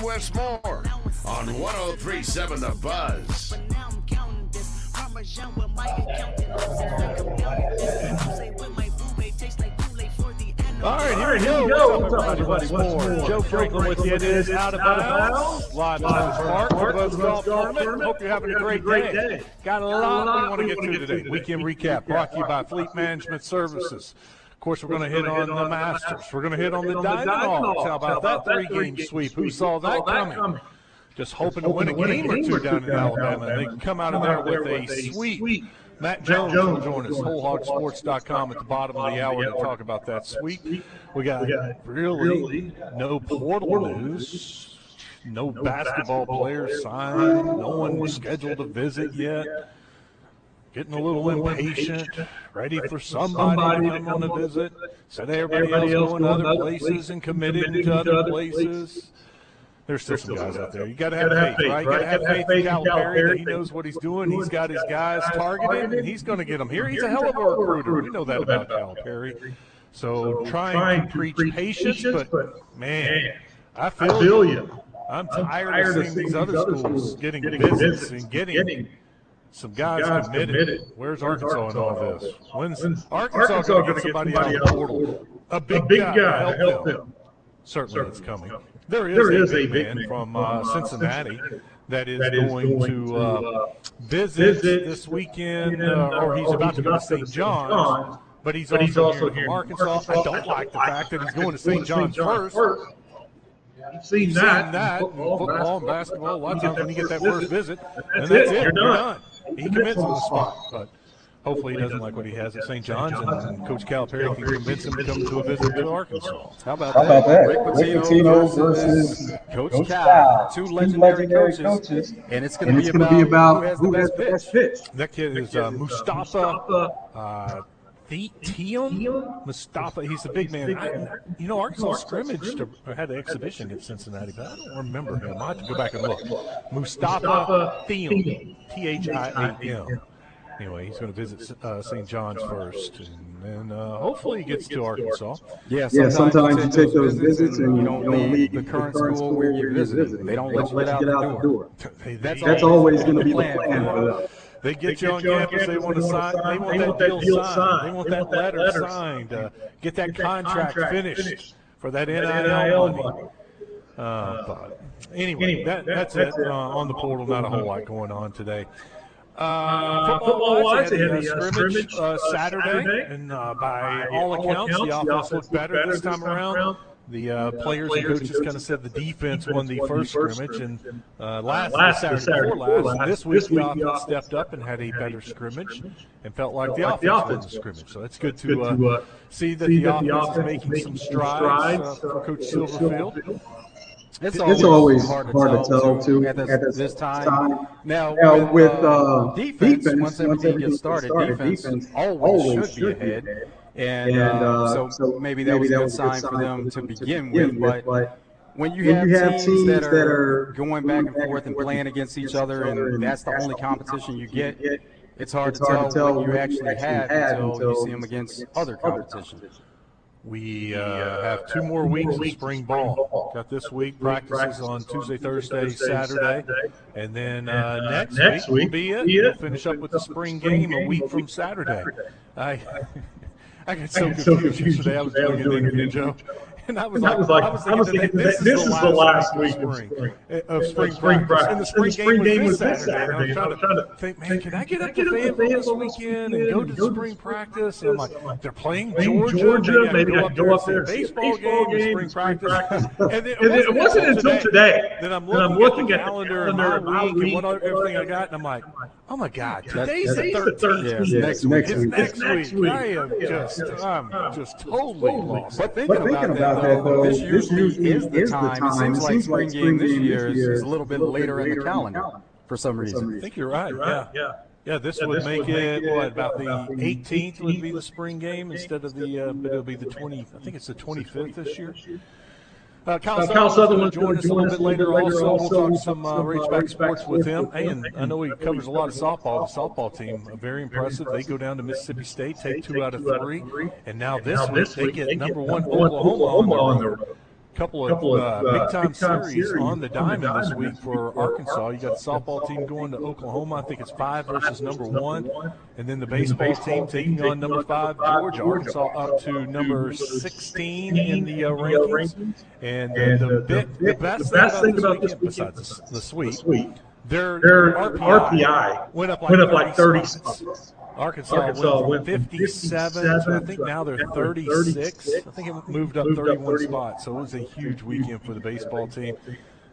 Westmore on 103.7 The Buzz. All right, here we go. What's up, everybody? What's Joe Franklin with you. It is Out of Bounds, live at Park for the Buzz Golf Tournament. Hope you're having a great day. Got a lot we want to get to today. Weekend recap brought to you by Fleet Management Services. Of course, we're going to hit on the Masters. We're going to hit on the Diamond Dogs. How about that three-game sweep? Who saw that coming? Just hoping to win a game or two down in Alabama. And they can come out of there with a sweep. Matt Jones will join us, WholeHogSports.com at the bottom of the hour to talk about that sweep. We got really no portal news, no basketball players signed, no one was scheduled to visit yet. Getting a little impatient, ready for somebody to come on a visit. Said everybody else going other places and committed to other places. There's still some guys out there. You got to have faith, right? You got to have faith in Calipari that he knows what he's doing. He's got his guys targeted, and he's going to get them here. He's a hell of a recruiter. We know that about Calipari. So trying to preach patience, but, man, I feel you. I'm tired of seeing these other schools getting visits and getting some guys committed. Where's Arkansas in all this? When's Arkansas going to get somebody out of the portal? A big guy to help them. Certainly it's coming. There is a big man from Cincinnati that is going to visit this weekend, or he's about to go to St. John's, but he's also here from Arkansas. I don't like the fact that he's going to St. John's first. You've seen that in football and basketball. A lot of times when you get that first visit, and that's it, you're done. He commits on the spot, but hopefully he doesn't like what he has at St. John's, and Coach Calipari can convince him to come to a visit to Arkansas. How about that? Rick Pitino versus Coach Cal, two legendary coaches, and it's going to be about who has the best pitch. That kid is Mustafa Mustafa. He's a big man. Arkansas scrimmaged or had an exhibition against Cincinnati, but I don't remember him. I have to go back and look. Mustafa Thiam, Thiam. Anyway, he's going to visit St. John's first, and then hopefully he gets to Arkansas. Yeah, sometimes you take those visits and you don't leave the current school where you're visiting. They don't let you get out the door. That's always going to be the plan for them. They get you on campus. They want to sign. They want that deal signed. They want that letter signed. Get that contract finished for that NIL money. But anyway, that's it on the portal. Not a whole lot going on today. Football-wise, they had a scrimmage Saturday, and by all accounts, the offense looked better this time around. The players and coaches kind of said the defense won the first scrimmage, and Saturday before last. And this week, the offense stepped up and had a better scrimmage and felt like the offense won the scrimmage. So it's good to see that the offense is making some strides for Coach Silverfield. It's always hard to tell too, at this time. Now with defense, once everything gets started, defense always should be ahead. And so maybe that was a good sign for them to begin with. But when you have teams that are going back and forth and playing against each other, and that's the only competition you get, it's hard to tell what you actually have until you see them against other competition. We have 2 more weeks of spring ball. Got this week practices on Tuesday, Thursday, Saturday, and then next week will be it. We'll finish up with the spring game a week from Saturday. I got so confused yesterday. I was doing an interview, Joe, and I was thinking this is the last week of spring practice, and the spring game was this Saturday. And I'm trying to think, man, can I get up to Fayetteville this weekend and go to the spring practice? And I'm like, they're playing Georgia. Maybe I can go up there and see a baseball game and spring practice. And it wasn't until today that I'm looking at the calendar and my week and everything I got, and I'm like, oh my God, today's the 13th. It's next week. I'm just totally lost. But thinking about that, though, this usually is the time. It seems like spring game this year is a little bit later in the calendar for some reason. I think you're right. Yeah, this would make it about the 18th would be the spring game instead of the. But it'll be the 20. I think it's the 25th this year. Kyle Sutherland will join us a little bit later also. We'll talk some Ridgeback sports with him. Hey, and I know he covers a lot of softball. The softball team, very impressive. They go down to Mississippi State, take 2 out of 3. And now this week, they get number 1 Oklahoma on the road. couple of big-time series on the diamond this week for Arkansas. You got the softball team going to Oklahoma. I think it's 5 versus number 1. And then the baseball team taking on number 5, Georgia. Arkansas up to number 16 in the rankings. And the best thing about this weekend, besides the sweep, their RPI went up like 30 spots. Arkansas went from 57 to I think now they're 36. I think it moved up 31 spots. So it was a huge weekend for the baseball team.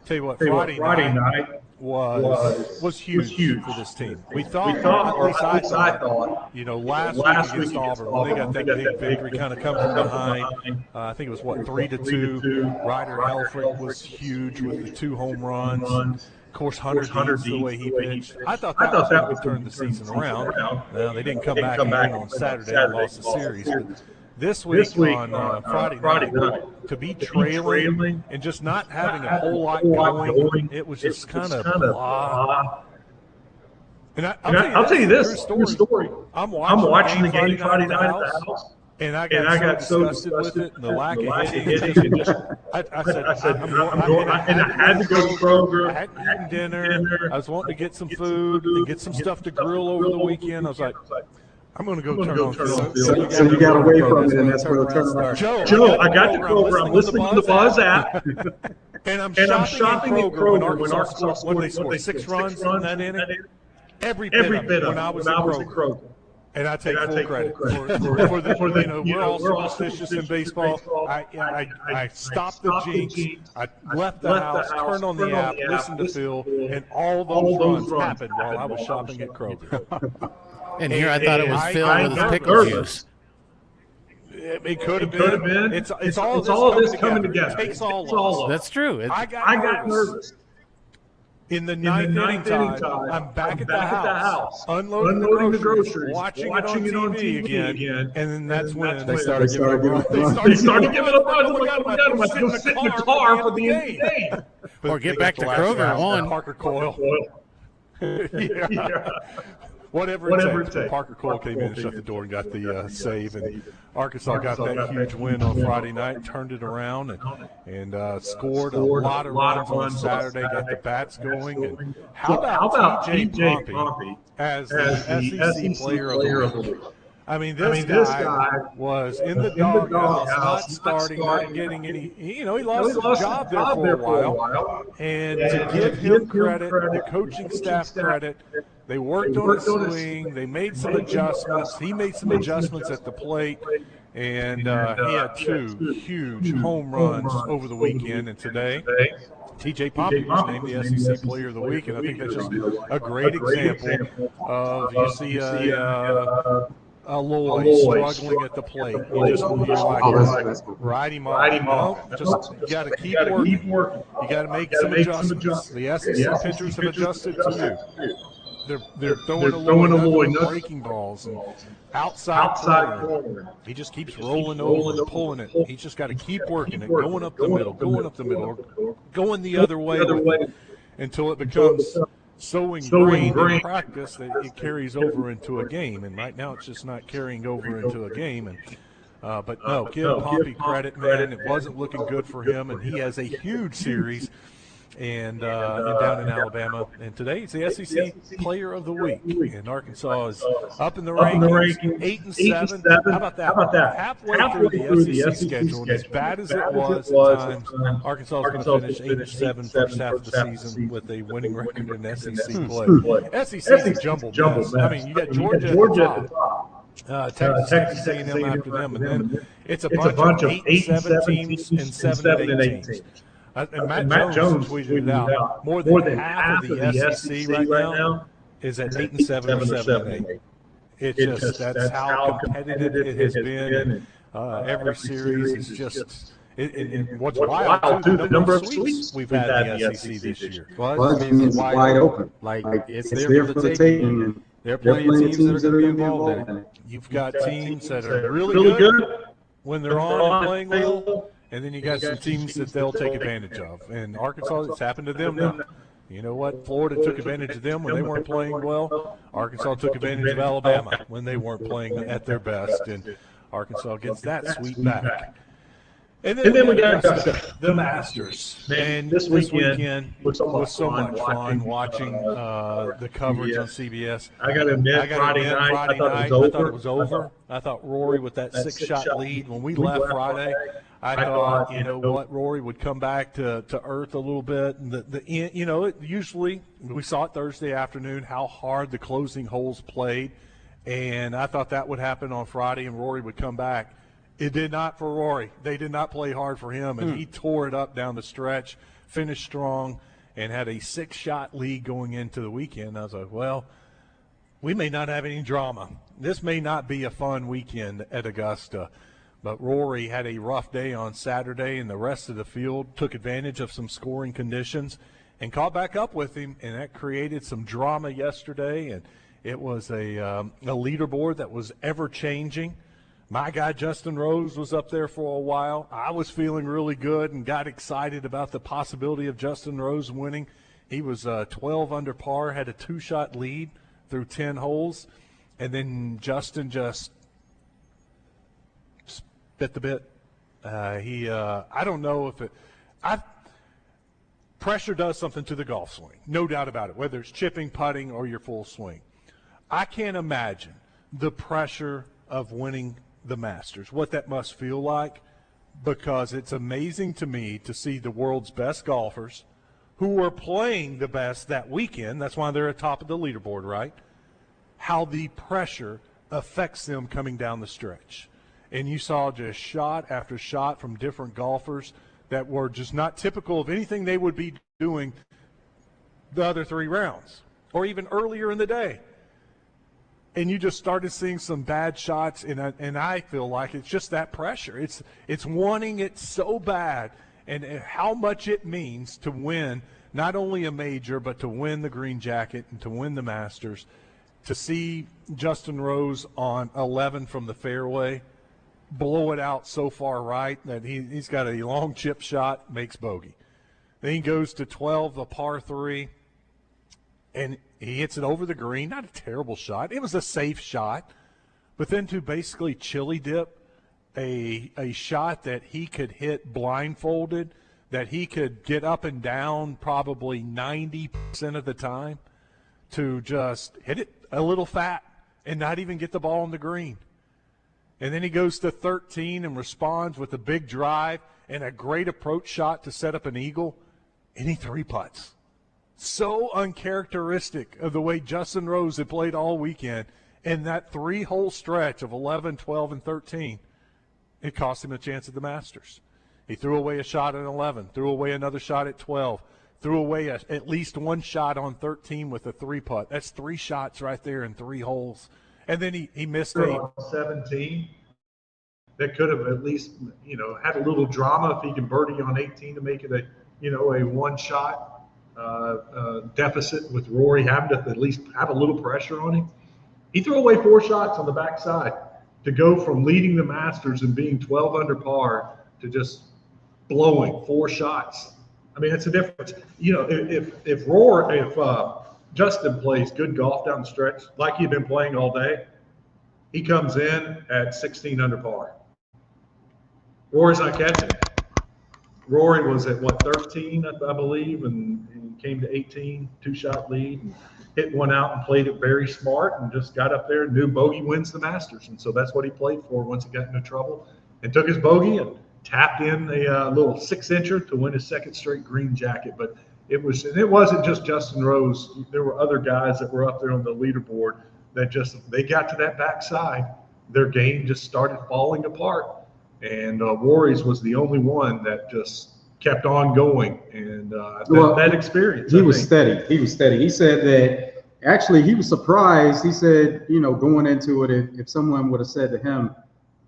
Tell you what, Friday night was huge for this team. We thought, at least I thought, last week against Auburn, when they got that big victory, kind of come from behind. I think it was 3-2. Ryder Helfrich was huge with the 2 home runs. Of course, Hunter Deeds, the way he pitched. I thought that was going to turn the season around. Now, they didn't come back again on Saturday and lost the series. But this week on Friday night, to be trailing and just not having a whole lot going, it was just kind of blah. And I'll tell you this, true story. I'm watching the game Friday night at the house. And I got so disgusted with it, and the lack of hitting. I said, I had to go to Kroger. I hadn't eaten dinner. I was wanting to get some food and get some stuff to grill over the weekend. I was like, I'm going to go turn on film. So you got away from it, and that's where the turnaround started. Joe, I got to Kroger. I'm listening to the Buzz app. And I'm shopping at Kroger when Arkansas, when they scored 6 runs in that inning. Every bit of it when I was at Kroger. And I take full credit for the we're all superstitious in baseball. I stopped the jinx. I left the house, turned on the app, listened to Phil, and all those runs happened while I was shopping at Kroger. And here I thought it was Phil with his pickle juice. It could have been. It's all this coming together. It takes all of us. That's true. I got nervous. In the ninth inning time, I'm back at the house, unloading the groceries, watching it on TV again, and then that's when they started giving up runs. They started giving up runs. Oh my God, I'm going to sit in the car for the game. Or get back to Kroger on. Parker Coyle. Yeah. Whatever it takes. Parker Cole came in and shut the door and got the save, and Arkansas got that huge win on Friday night, turned it around, and scored a lot of runs on Saturday, got the bats going. And how about T.J. Pompey as the SEC Player of the Week? I mean, this guy was in the doghouse, not starting, not getting any. He lost his job there for a while. And to give him credit, the coaching staff credit, they worked on his swing. They made some adjustments. He made some adjustments at the plate. And he had 2 huge home runs over the weekend. And today, T.J. Pompey was named the SEC Player of the Week. And I think that's just a great example of you see Aloy struggling at the plate. You just ride him off. You got to keep working. You got to make some adjustments. The SEC pitchers have adjusted to you. They're throwing Aloy breaking balls and outside corner. He just keeps rolling over and pulling it. He's just got to keep working it, going up the middle, going the other way until it becomes so ingrained in practice that it carries over into a game. And right now it's just not carrying over into a game. And but no, give Pompey credit, man. It wasn't looking good for him, and he has a huge series and down in Alabama. And today he's the SEC Player of the Week. And Arkansas is up in the rankings, 8-7. How about that? Halfway through the SEC schedule, and as bad as it was at times, Arkansas is going to finish 8-7 first half of the season with a winning record in SEC play. SEC is a jumbled mess. I mean, you got Georgia at the top. Texas A&M after them, and then it's a bunch of 8-7 teams and 7-8 teams. And Matt Jones tweeted it out. More than half of the SEC right now is at 8-7 or 7-8. It's that's how competitive it has been. Every series is just. And what's wild too, the number of sweeps we've had in the SEC this year. Well, it's wide open. Like it's there for the taking. There are plenty of teams that are going to be involved in it. You've got teams that are really good when they're on and playing well. And then you got some teams that they'll take advantage of. And Arkansas, it's happened to them now. You know what? Florida took advantage of them when they weren't playing well. Arkansas took advantage of Alabama when they weren't playing at their best. And Arkansas gets that sweep back. And then we got the Masters. Man, this weekend was so much fun watching the coverage on CBS. I got to admit, Friday night, I thought it was over. I thought Rory with that six-shot lead. When we left Friday, I thought, you know what, Rory would come back to earth a little bit. And usually we saw it Thursday afternoon, how hard the closing holes played. And I thought that would happen on Friday and Rory would come back. It did not for Rory. They did not play hard for him, and he tore it up down the stretch, finished strong, and had a six-shot lead going into the weekend. I was like, well, we may not have any drama. This may not be a fun weekend at Augusta. But Rory had a rough day on Saturday, and the rest of the field took advantage of some scoring conditions and caught back up with him, and that created some drama yesterday. And it was a leaderboard that was ever-changing. My guy Justin Rose was up there for a while. I was feeling really good and got excited about the possibility of Justin Rose winning. He was 12 under par, had a two-shot lead through 10 holes, and then Justin just bit the bit. I don't know if pressure does something to the golf swing, no doubt about it, whether it's chipping, putting, or your full swing. I can't imagine the pressure of winning the Masters, what that must feel like, because it's amazing to me to see the world's best golfers who are playing the best that weekend. That's why they're at top of the leaderboard, right? How the pressure affects them coming down the stretch. And you saw just shot after shot from different golfers that were just not typical of anything they would be doing the other three rounds or even earlier in the day. And you just started seeing some bad shots, and I feel like it's just that pressure. It's wanting it so bad, and how much it means to win not only a major, but to win the green jacket and to win the Masters. To see Justin Rose on 11 from the fairway blow it out so far right that he's got a long chip shot, makes bogey. Then he goes to 12, a par 3, and he hits it over the green. Not a terrible shot. It was a safe shot. But then to basically chili dip a shot that he could hit blindfolded, that he could get up and down probably 90% of the time, to just hit it a little fat and not even get the ball on the green. And then he goes to 13 and responds with a big drive and a great approach shot to set up an eagle, and he three putts. So uncharacteristic of the way Justin Rose had played all weekend. And that three-hole stretch of 11, 12, and 13, it cost him a chance at the Masters. He threw away a shot at 11, threw away another shot at 12, threw away at least one shot on 13 with a three-putt. That's three shots right there in three holes. And then he missed a 17. That could have at least, had a little drama if he can birdie on 18 to make it a one-shot deficit with Rory having to at least have a little pressure on him. He threw away 4 shots on the backside to go from leading the Masters and being 12 under par to just blowing 4 shots. I mean, it's a difference. If Justin plays good golf down the stretch like he'd been playing all day, he comes in at 16 under par. Rory's not catching it. Rory was at 13, I believe, and came to 18, 2-shot lead, and hit one out and played it very smart and just got up there and knew bogey wins the Masters. And so that's what he played for once he got into trouble, and took his bogey and tapped in a little 6-incher to win his second straight green jacket. But it wasn't just Justin Rose. There were other guys that were up there on the leaderboard that they got to that backside, their game just started falling apart. And Rory's was the only one that just kept on going. And that experience. He was steady. He said that actually he was surprised. He said, going into it, if someone would have said to him,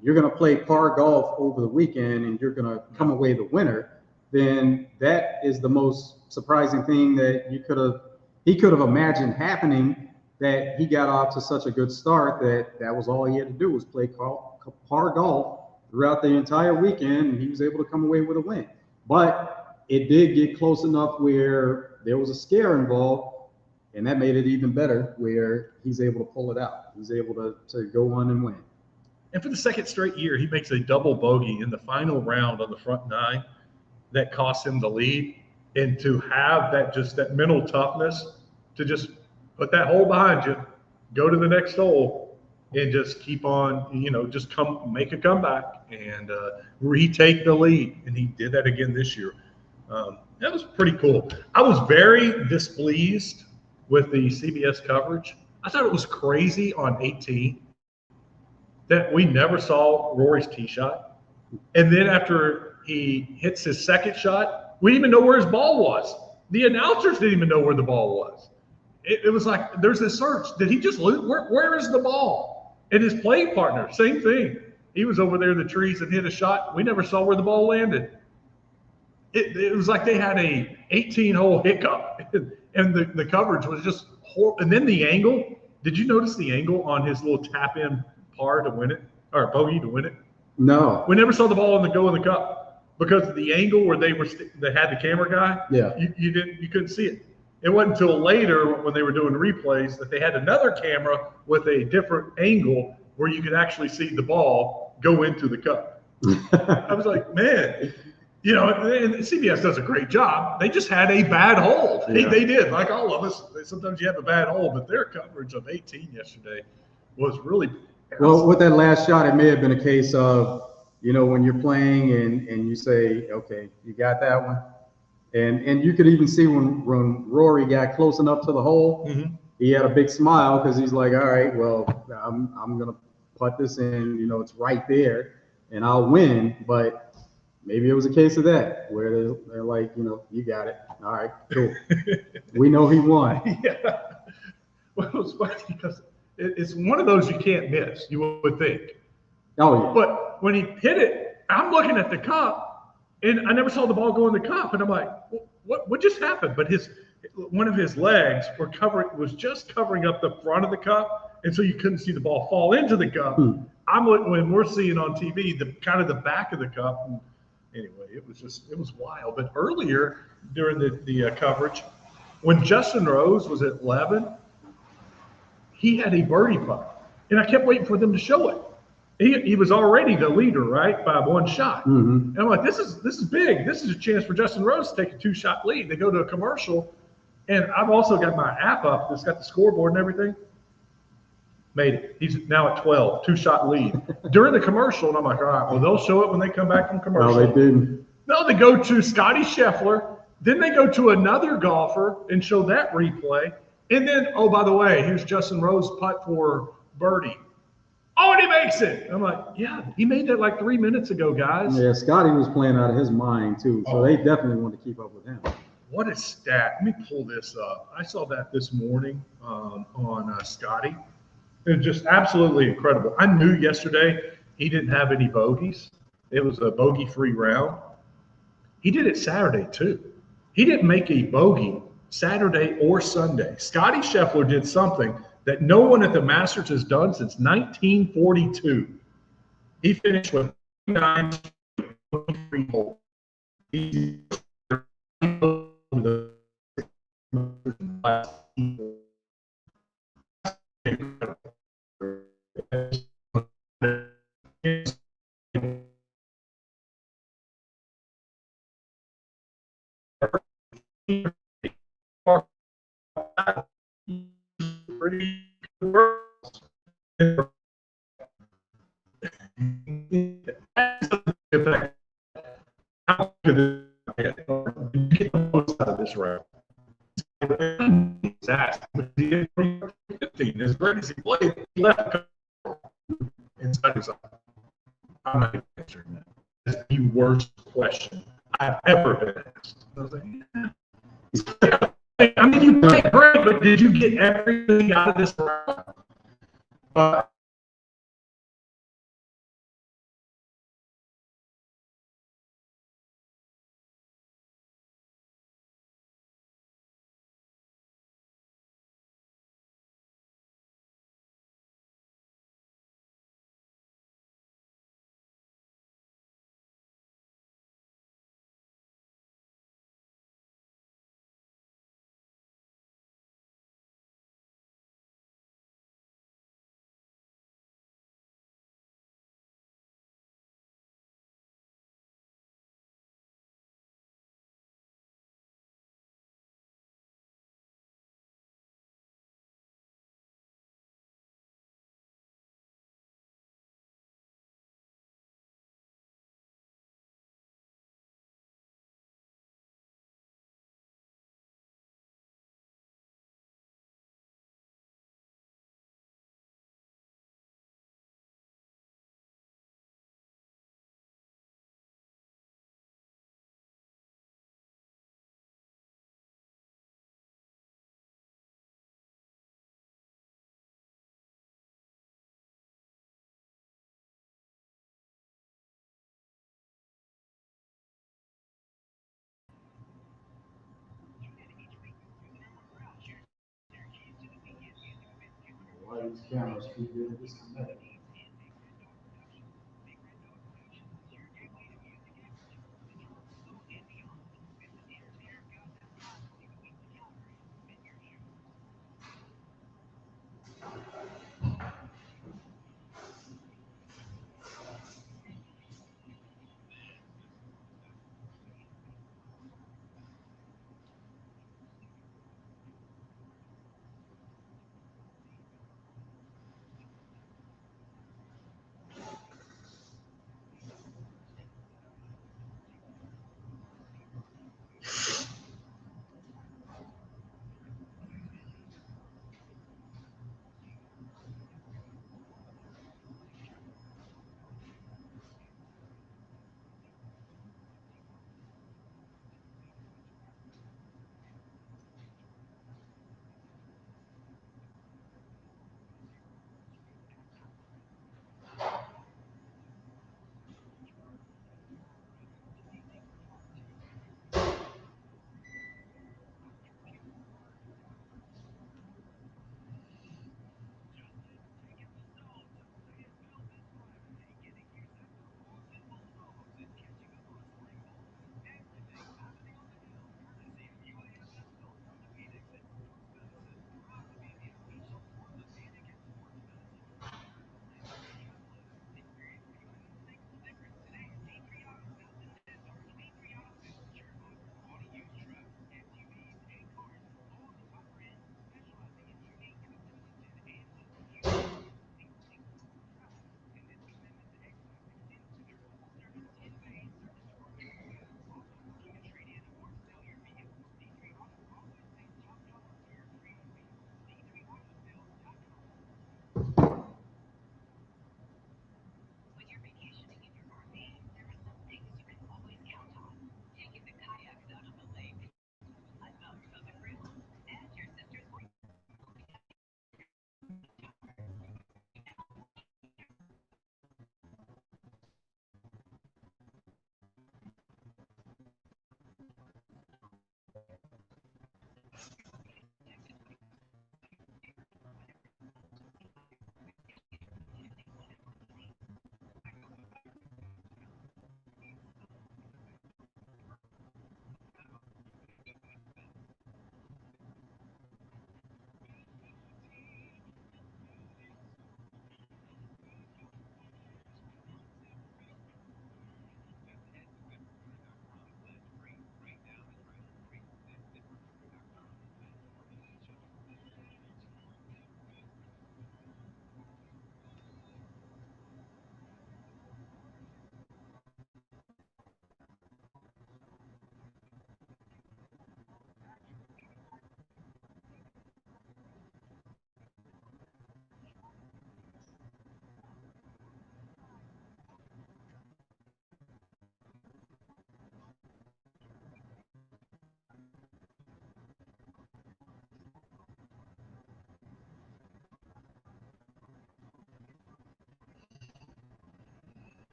you're going to play par golf over the weekend and you're going to come away the winner, then that is the most surprising thing that he could have imagined happening, that he got off to such a good start that was all he had to do was play par golf throughout the entire weekend, and he was able to come away with a win. But it did get close enough where there was a scare involved, and that made it even better, where he's able to pull it out. He's able to go on and win. And for the second straight year, he makes a double bogey in the final round on the front nine that costs him the lead. And to have that mental toughness to just put that hole behind you, go to the next hole, and just keep on, just make a comeback and retake the lead. And he did that again this year. That was pretty cool. I was very displeased with the CBS coverage. I thought it was crazy on 18 that we never saw Rory's tee shot. And then after he hits his second shot, we didn't even know where his ball was. The announcers didn't even know where the ball was. It was like there's this search. Did he just lose? Where is the ball? And his playing partner, same thing. He was over there in the trees and hit a shot. We never saw where the ball landed. It was like they had a 18-hole hiccup, and the coverage was just horrible. And then the angle. Did you notice the angle on his little tap-in par to win it, or bogey to win it? No. We never saw the ball go in the cup because of the angle where they had the camera guy. Yeah. You couldn't see it. It wasn't until later when they were doing replays that they had another camera with a different angle where you could actually see the ball go into the cup. I was like, man, and CBS does a great job. They just had a bad hole. Yeah. They did, like all of us. Sometimes you have a bad hole, but their coverage of 18 yesterday was really. Well, with that last shot, it may have been a case of, when you're playing and you say, okay, you got that one. And you could even see when Rory got close enough to the hole, mm-hmm. He had a big smile because he's like, all right, well, I'm going to put this in, it's right there and I'll win. But maybe it was a case of that where they're like, you got it. All right, cool. We know he won. Yeah. Well, it was funny because it's one of those you can't miss, you would think. Oh, yeah. But when he hit it, I'm looking at the cup, and I never saw the ball go in the cup, and I'm like, what just happened? But one of his legs was just covering up the front of the cup, and so you couldn't see the ball fall into the cup. I'm looking when we're seeing on TV the back of the cup. And anyway, it was wild. But earlier during the coverage, when Justin Rose was at 11, he had a birdie putt, and I kept waiting for them to show it. He was already the leader, right, by one shot. Mm-hmm. And I'm like, this is big. This is a chance for Justin Rose to take a 2-shot lead. They go to a commercial, and I've also got my app up that's got the scoreboard and everything. Made it. He's now at 12, 2-shot lead. During the commercial, and I'm like, all right, well, they'll show it when they come back from commercial. No, they didn't. No, they go to Scotty Scheffler. Then they go to another golfer and show that replay. And then, oh, by the way, here's Justin Rose putt for birdie. Oh, and he makes it. I'm like, yeah, he made that like 3 minutes ago, guys. Yeah, Scotty was playing out of his mind, too. So they definitely want to keep up with him. What a stat. Let me pull this up. I saw that this morning on Scotty. It was just absolutely incredible. I knew yesterday he didn't have any bogeys. It was a bogey-free round. He did it Saturday, too. He didn't make a bogey Saturday or Sunday. Scotty Scheffler did something that no one at the Masters has done since 1942. He finished with 9 free holes. How could it get the most out of this round? As great as he played, he left. And Scotty's like, I'm not answering that. That's the worst question I've ever been asked. I was like, yeah. I mean, you played great, but did you get everything out of this round? why these cameras keep getting disconnected.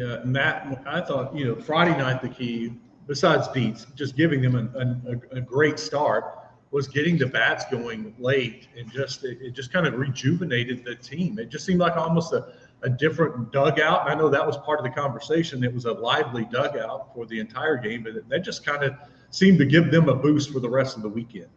Yeah, Matt, I thought, Friday night the key, besides Dietz, just giving them a great start, was getting the bats going late, and it just kind of rejuvenated the team. It just seemed like almost a different dugout. And I know that was part of the conversation. It was a lively dugout for the entire game, but that just kind of seemed to give them a boost for the rest of the weekend.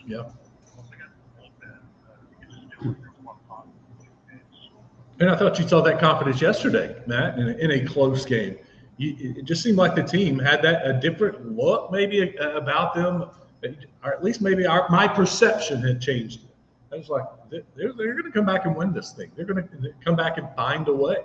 Yep. And I thought you saw that confidence yesterday, Matt, in a close game. It just seemed like the team had a different look, maybe about them, or at least maybe my perception had changed. I was like, they're going to come back and win this thing. They're going to come back and find a way.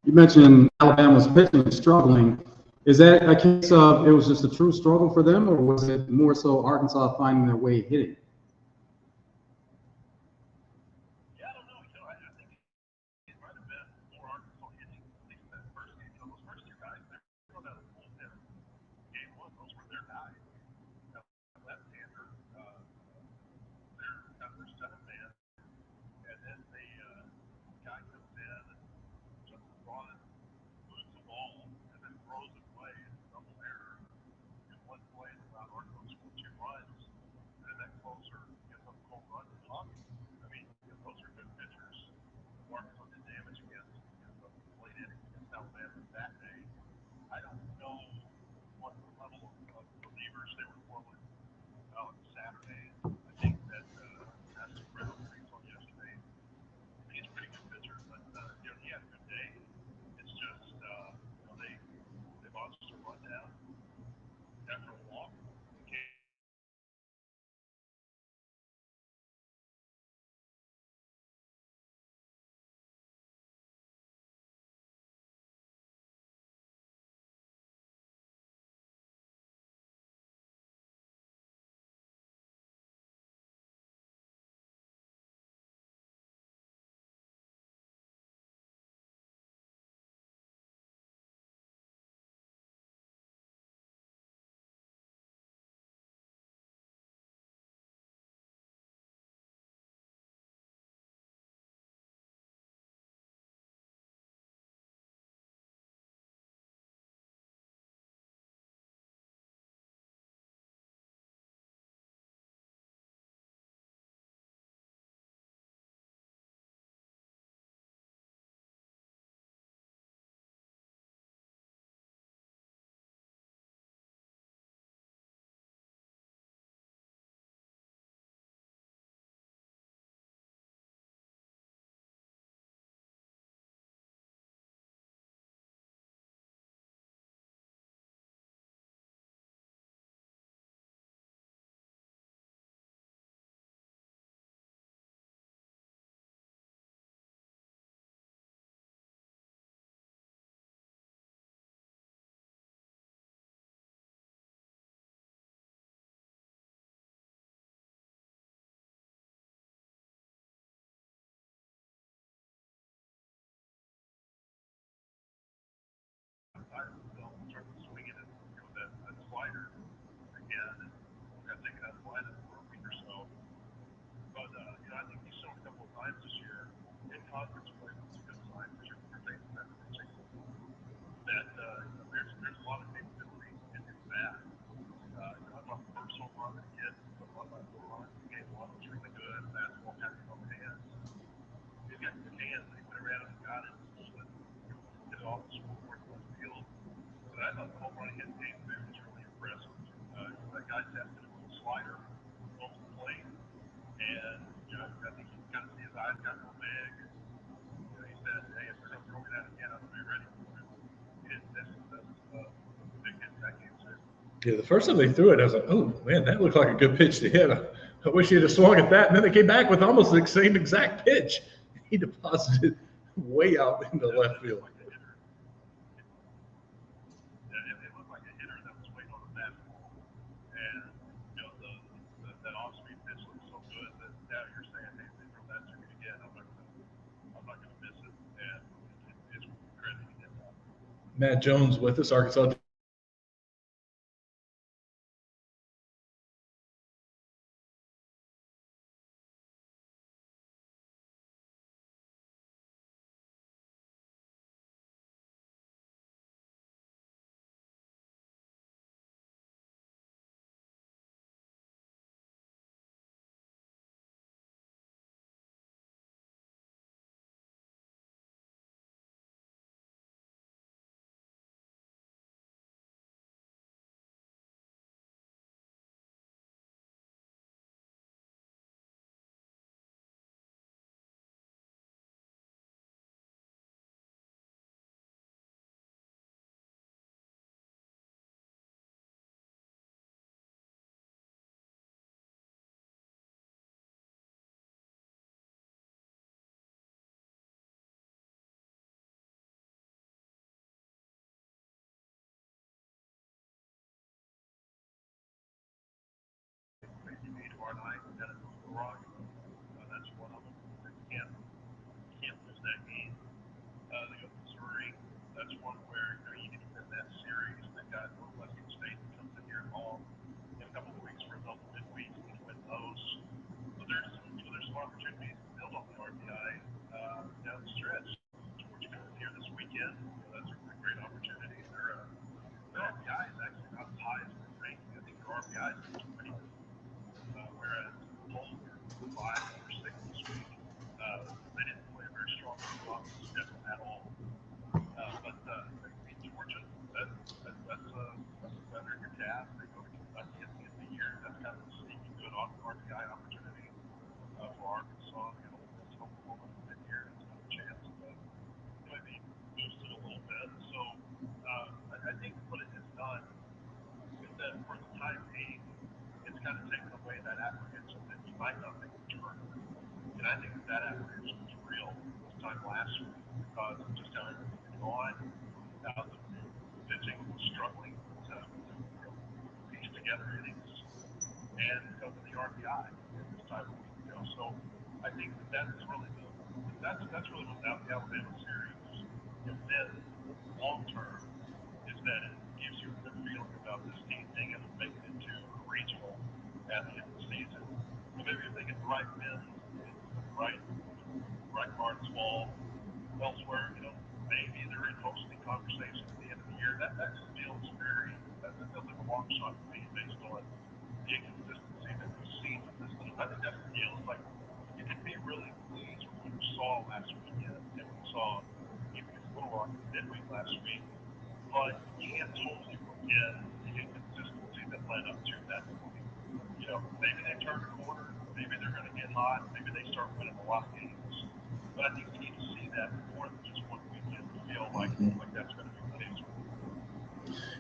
You mentioned Alabama's pitching struggling. Is that a case of it was just a true struggle for them, or was it more so Arkansas finding their way hitting? Yeah, the first time they threw it, I was like, oh, man, that looked like a good pitch to hit. I wish he'd have swung at that. And then they came back with almost the same exact pitch. He deposited way out into left field. Matt Jones with us, Arkansas.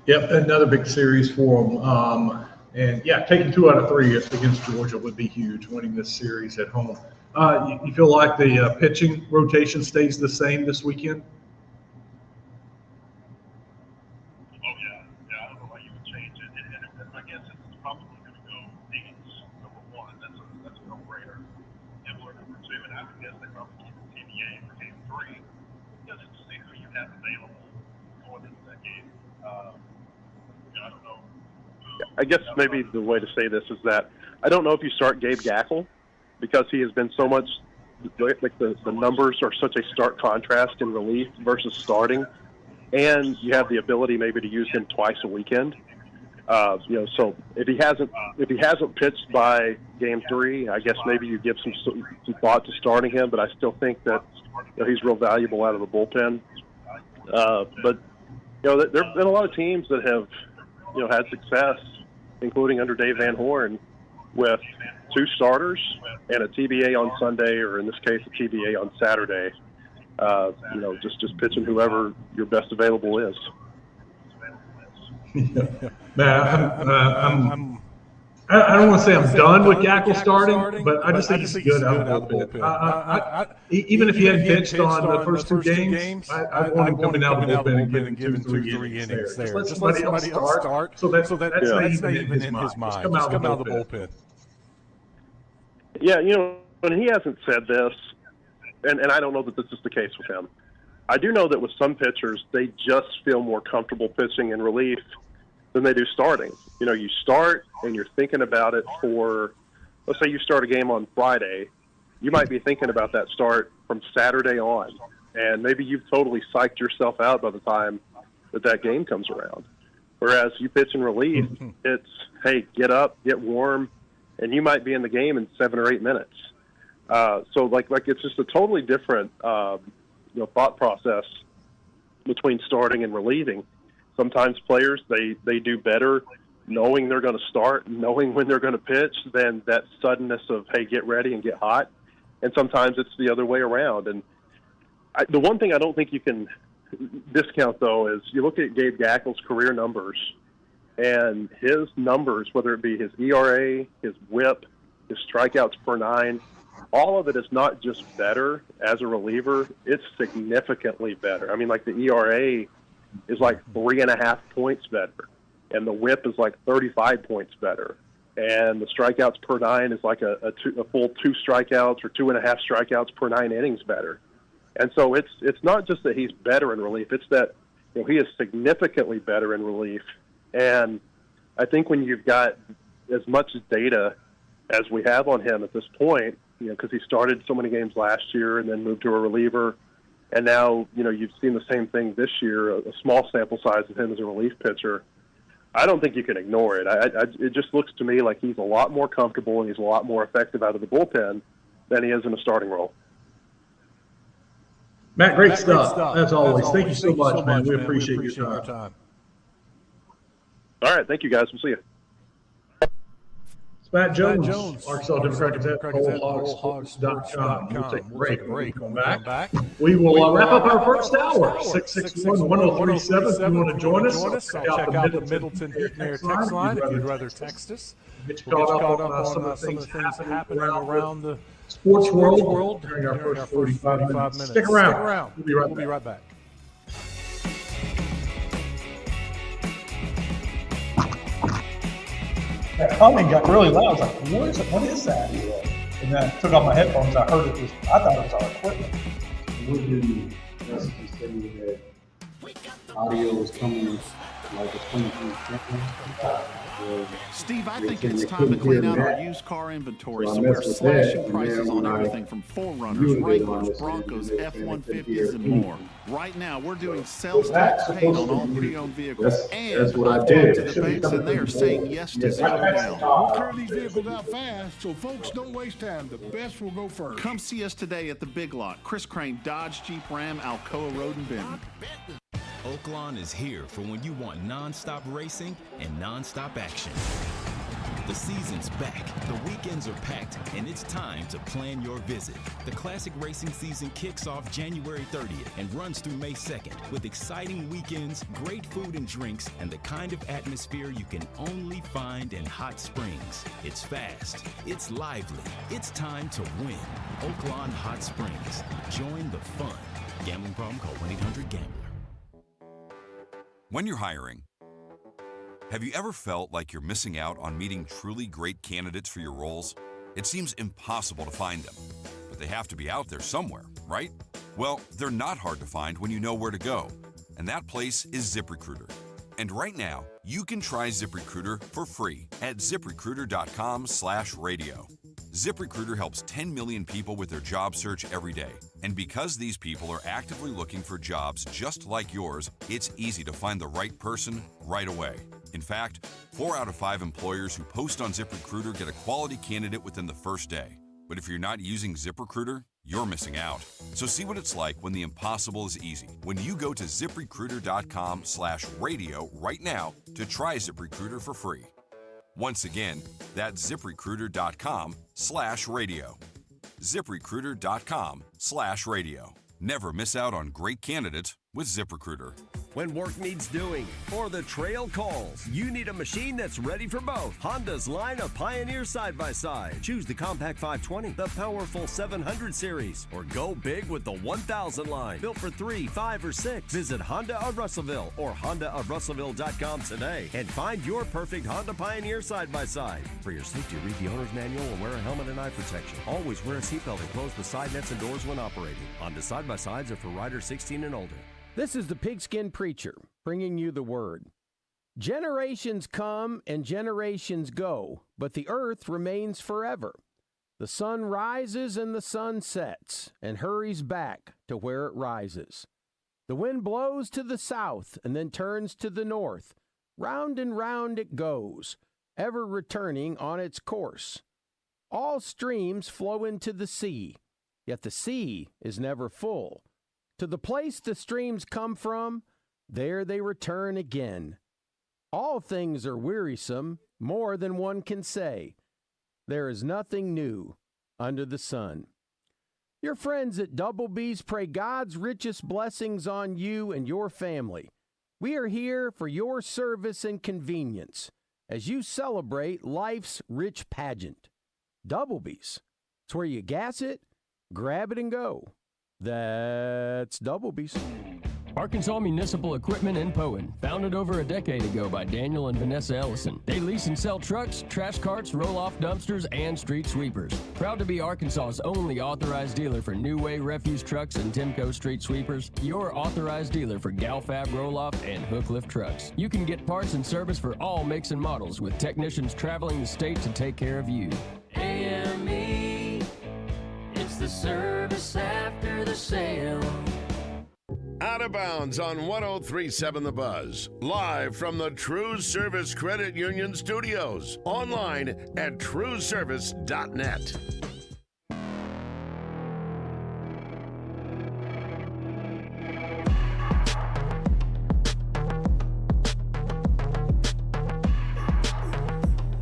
Yep, another big series for them. And yeah, taking 2 out of 3 against Georgia would be huge, winning this series at home. You feel like the pitching rotation stays the same this weekend? I guess maybe the way to say this is that I don't know if you start Gabe Gackle because he has been so much like the numbers are such a stark contrast in relief versus starting, and you have the ability maybe to use him twice a weekend. So if he hasn't pitched by game 3, I guess maybe you give some thought to starting him. But I still think that he's real valuable out of the bullpen. But there've been a lot of teams that have had success, including under Dave Van Horn, with 2 starters and a TBA on Sunday, or in this case, a TBA on Saturday. Just pitching whoever your best available is. Man, I don't want to say I'm done with Gackle starting, but I just think he's good out of the bullpen. Even if he hadn't pitched on the first 2 games, I want him coming out of the bullpen and giving 2-3 innings there. Just let somebody else start, so that's not even in his mind. Just come out of the bullpen. Yeah, and he hasn't said this, and I don't know that this is the case with him. I do know that with some pitchers, they just feel more comfortable pitching in relief than they do starting. You start and you're thinking about it for, let's say you start a game on Friday, you might be thinking about that start from Saturday on, and maybe you've totally psyched yourself out by the time that game comes around. Whereas you pitch in relief, it's, hey, get up, get warm, and you might be in the game in 7 or 8 minutes. So it's just a totally different thought process between starting and relieving. Sometimes players, they do better knowing they're going to start, knowing when they're going to pitch, than that suddenness of, hey, get ready and get hot. And sometimes it's the other way around. And the one thing I don't think you can discount, though, is you look at Gabe Gackle's career numbers, and his numbers, whether it be his ERA, his WHIP, his strikeouts per 9, all of it is not just better as a reliever, it's significantly better. I mean, like the ERA is like 3.5 points better, and the WHIP is like 35 points better, and the strikeouts per 9 is like a full 2 strikeouts or 2.5 strikeouts per 9 innings better. And so it's not just that he's better in relief, it's that he is significantly better in relief. And I think when you've got as much data as we have on him at this point, because he started so many games last year and then moved to a reliever, and now, you've seen the same thing this year, a small sample size of him as a relief pitcher. I don't think you can ignore it. It just looks to me like he's a lot more comfortable and he's a lot more effective out of the bullpen than he is in a starting role. Matt, great stuff. As always. Thank you so much, man. We appreciate your time. All right. Thank you, guys. We'll see you. Matt Jones, Arkansas Democratic Hogs.com. We'll take a break. When we come back, we will wrap up our first hour. 661-1037. If you want to join us, check out the Middleton Air text line if you'd rather text us. Get you caught up on some of the things happening around the sports world during our first 45 minutes. Stick around. We'll be right back. That humming got really loud. I was like, what is that? And then I took off my headphones. I thought it was our equipment. We're doing messages saying that audio is coming like it's coming from the camera. Steve, I think it's time to clean out our used car inventory, so we're slashing prices on everything from 4Runners, Wranglers, Broncos, F-150s, and more. Right now, we're doing sales tax paid on all pre-owned vehicles, and I've talked to the banks, and they are saying yes to 0 down. We'll clear these vehicles out fast, so folks don't waste time. The best will go first. Come see us today at the Big Lot, Chris Crane Dodge Jeep Ram, Alcoa Road and Benton. Oaklawn is here for when you want non-stop racing and non-stop action. The season's back, the weekends are packed, and it's time to plan your visit. The classic racing season kicks off January 30th and runs through May 2nd with exciting weekends, great food and drinks, and the kind of atmosphere you can only find in Hot Springs. It's fast, it's lively, it's time to win. Oaklawn Hot Springs. Join the fun. Gambling problem? Call 1-800-GAMBLER. When you're hiring, have you ever felt like you're missing out on meeting truly great candidates for your roles? It seems impossible to find them, but they have to be out there somewhere, right? Well, they're not hard to find when you know where to go, and that place is ZipRecruiter. And right now, you can try ZipRecruiter for free at ZipRecruiter.com/radio. ZipRecruiter helps 10 million people with their job search every day. And because these people are actively looking for jobs just like yours, it's easy to find the right person right away. In fact, 4 out of 5 employers who post on ZipRecruiter get a quality candidate within the first day. But if you're not using ZipRecruiter, you're missing out. So see what it's like when the impossible is easy. When you go to ZipRecruiter.com/radio right now to try ZipRecruiter for free. Once again, that's ZipRecruiter.com/radio. ZipRecruiter.com/radio. Never miss out on great candidates with ZipRecruiter. When work needs doing or the trail calls, you need a machine that's ready for both. Honda's line of Pioneer side-by-side. Choose the Compact 520, the powerful 700 series, or go big with the 1000 line. Built for 3, 5, or 6. Visit Honda of Russellville or HondaofRussellville.com today and find your perfect Honda Pioneer side-by-side. For your safety, read the owner's manual and wear a helmet and eye protection. Always wear a seatbelt and close the side nets and doors when operating. Honda side-by-sides are for riders 16 and older. This is the Pigskin Preacher, bringing you the word. Generations come and generations go, but the earth remains forever. The sun rises and the sun sets, and hurries back to where it rises. The wind blows to the south and then turns to the north. Round and round it goes, ever returning on its course. All streams flow into the sea, yet the sea is never full. To the place the streams come from, there they return again. All things are wearisome, more than one can say. There is nothing new under the sun. Your friends at Double B's pray God's richest blessings on you and your family. We are here for your service and convenience as you celebrate life's rich pageant. Double B's. It's where you gas it, grab it, and go. That's Double B's. Arkansas Municipal Equipment in Poen, founded over a decade ago by Daniel and Vanessa Ellison. They lease and sell trucks, trash carts, roll-off dumpsters, and street sweepers. Proud to be Arkansas's only authorized dealer for New Way refuse trucks and Timco street sweepers. Your authorized dealer for Galfab roll-off and hook lift trucks. You can get parts and service for all makes and models with technicians traveling the state to take care of you. AME, it's the service after the sale. Out of Bounds on 103.7 The Buzz. Live from the True Service Credit Union studios. Online at trueservice.net.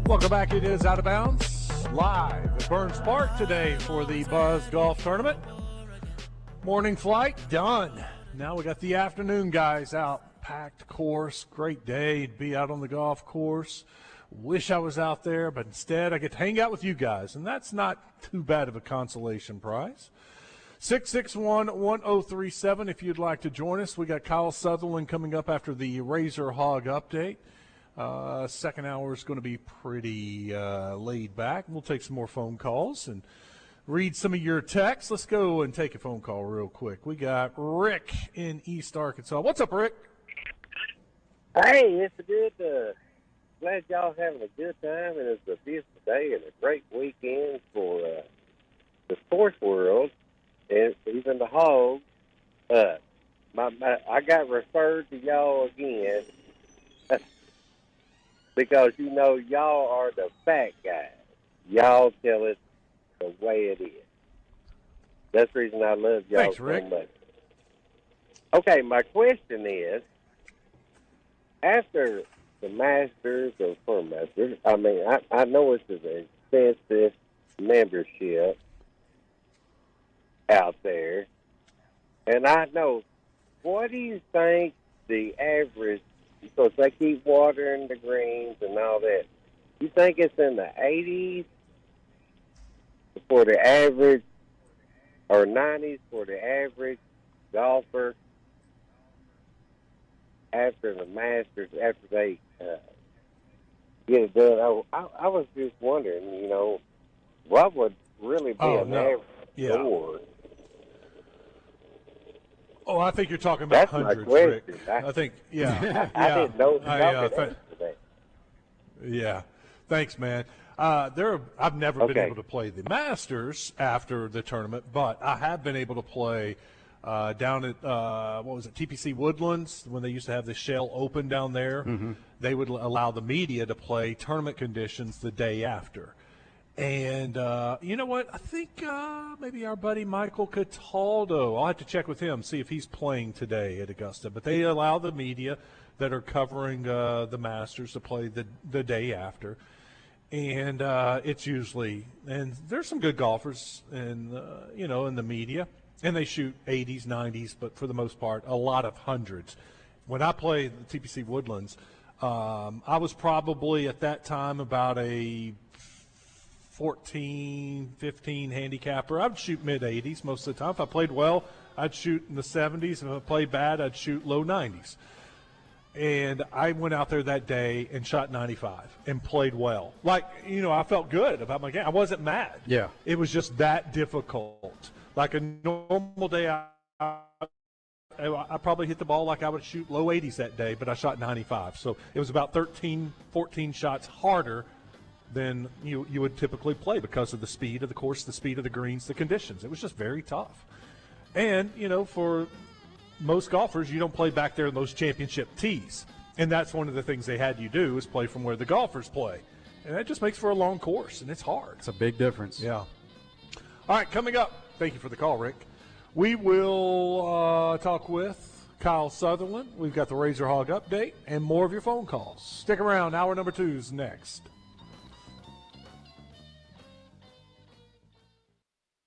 Welcome back. It is Out of Bounds, live at Burns Park today for the Buzz Golf Tournament. Morning flight done. Now we got the afternoon guys out. Packed course, great day to be out on the golf course. Wish I was out there, but instead I get to hang out with you guys, and that's not too bad of a consolation prize. 661-1037 if you'd like to join us. We got Kyle Sutherland coming up after the Razor Hog update. Second hour is going to be pretty laid back. We'll take some more phone calls and read some of your texts. Let's go and take a phone call real quick. We got Rick in East Arkansas. What's up, Rick? Hey, it's a good, glad y'all having a good time, and it's a beautiful day and a great weekend for the sports world, and even the Hogs. I got referred to y'all again because, you know, y'all are the fat guys. Y'all tell it the way it is. That's the reason I love y'all. Thanks, Rick. So much. Okay, my question is, after the Masters or for Masters, I mean, I know it's an expensive membership out there, and I know, what do you think the average, because they keep watering the greens and all that, you think it's in the 80s for the average, or 90s for the average golfer after the Masters, after they get it done? I was just wondering, you know, what would really be an average score? Oh, I think you're talking about That's hundreds, my question. Rick. I think, yeah. I didn't know y'all could answer that. Yeah. Thanks, man. I've never been able to play the Masters after the tournament, but I have been able to play down at TPC Woodlands, when they used to have the Shell Open down there. Mm-hmm. They would allow the media to play tournament conditions the day after. And you know what? I think maybe our buddy Michael Cataldo, I'll have to check with him, see if he's playing today at Augusta. But they allow the media that are covering the Masters to play the day after. And it's usually, and there's some good golfers in the media, and they shoot 80s, 90s, but for the most part, a lot of hundreds. When I played the TPC Woodlands, I was probably at that time about a 14, 15 handicapper. I'd shoot mid-80s most of the time. If I played well, I'd shoot in the 70s. If I played bad, I'd shoot low 90s. And I went out there that day and shot 95 and played well. I felt good about my game. I wasn't mad. Yeah. It was just that difficult. Like a normal day, I probably hit the ball like I would shoot low 80s that day, but I shot 95. So it was about 13, 14 shots harder than you would typically play because of the speed of the course, the speed of the greens, the conditions. It was just very tough. And, for most golfers, you don't play back there in those championship tees. And that's one of the things they had you do, is play from where the golfers play. And that just makes for a long course, and it's hard. It's a big difference. Yeah. All right, coming up, thank you for the call, Rick. We will talk with Kyle Sutherland. We've got the Razor Hog update and more of your phone calls. Stick around. Hour number 2 is next.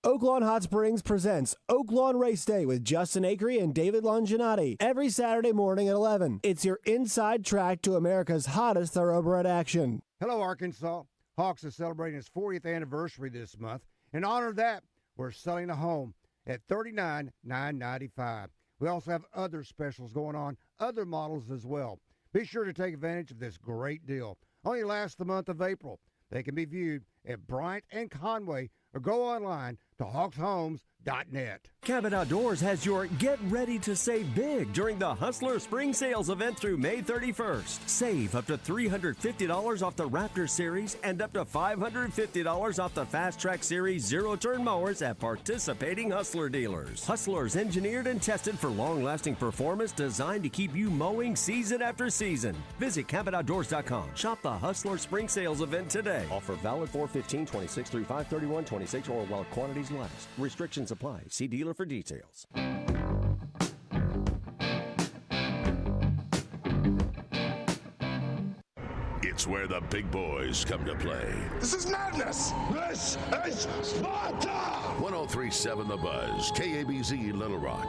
Oaklawn Hot Springs presents Oaklawn Race Day with Justin Acree and David Longinati every Saturday morning at 11. It's your inside track to America's hottest thoroughbred action. Hello, Arkansas. Hawks is celebrating its 40th anniversary this month. In honor of that, we're selling a home at $39,995. We also have other specials going on, other models as well. Be sure to take advantage of this great deal. Only lasts the month of April. They can be viewed at Bryant and Conway, or go online to hawkshomes.net. Cabot Outdoors has your Get Ready to Save Big during the Hustler Spring Sales event through May 31st. Save up to $350 off the Raptor Series and up to $550 off the Fast Track Series zero-turn mowers at participating Hustler dealers. Hustler's engineered and tested for long-lasting performance, designed to keep you mowing season after season. Visit CabotOutdoors.com. Shop the Hustler Spring Sales event today. Offer valid 4/15/26 through 5/31/26 or while quantities last. Restrictions apply. See dealer for details. It's where the big boys come to play. This is madness. This is Sparta. 103.7 The Buzz, KABZ Little Rock.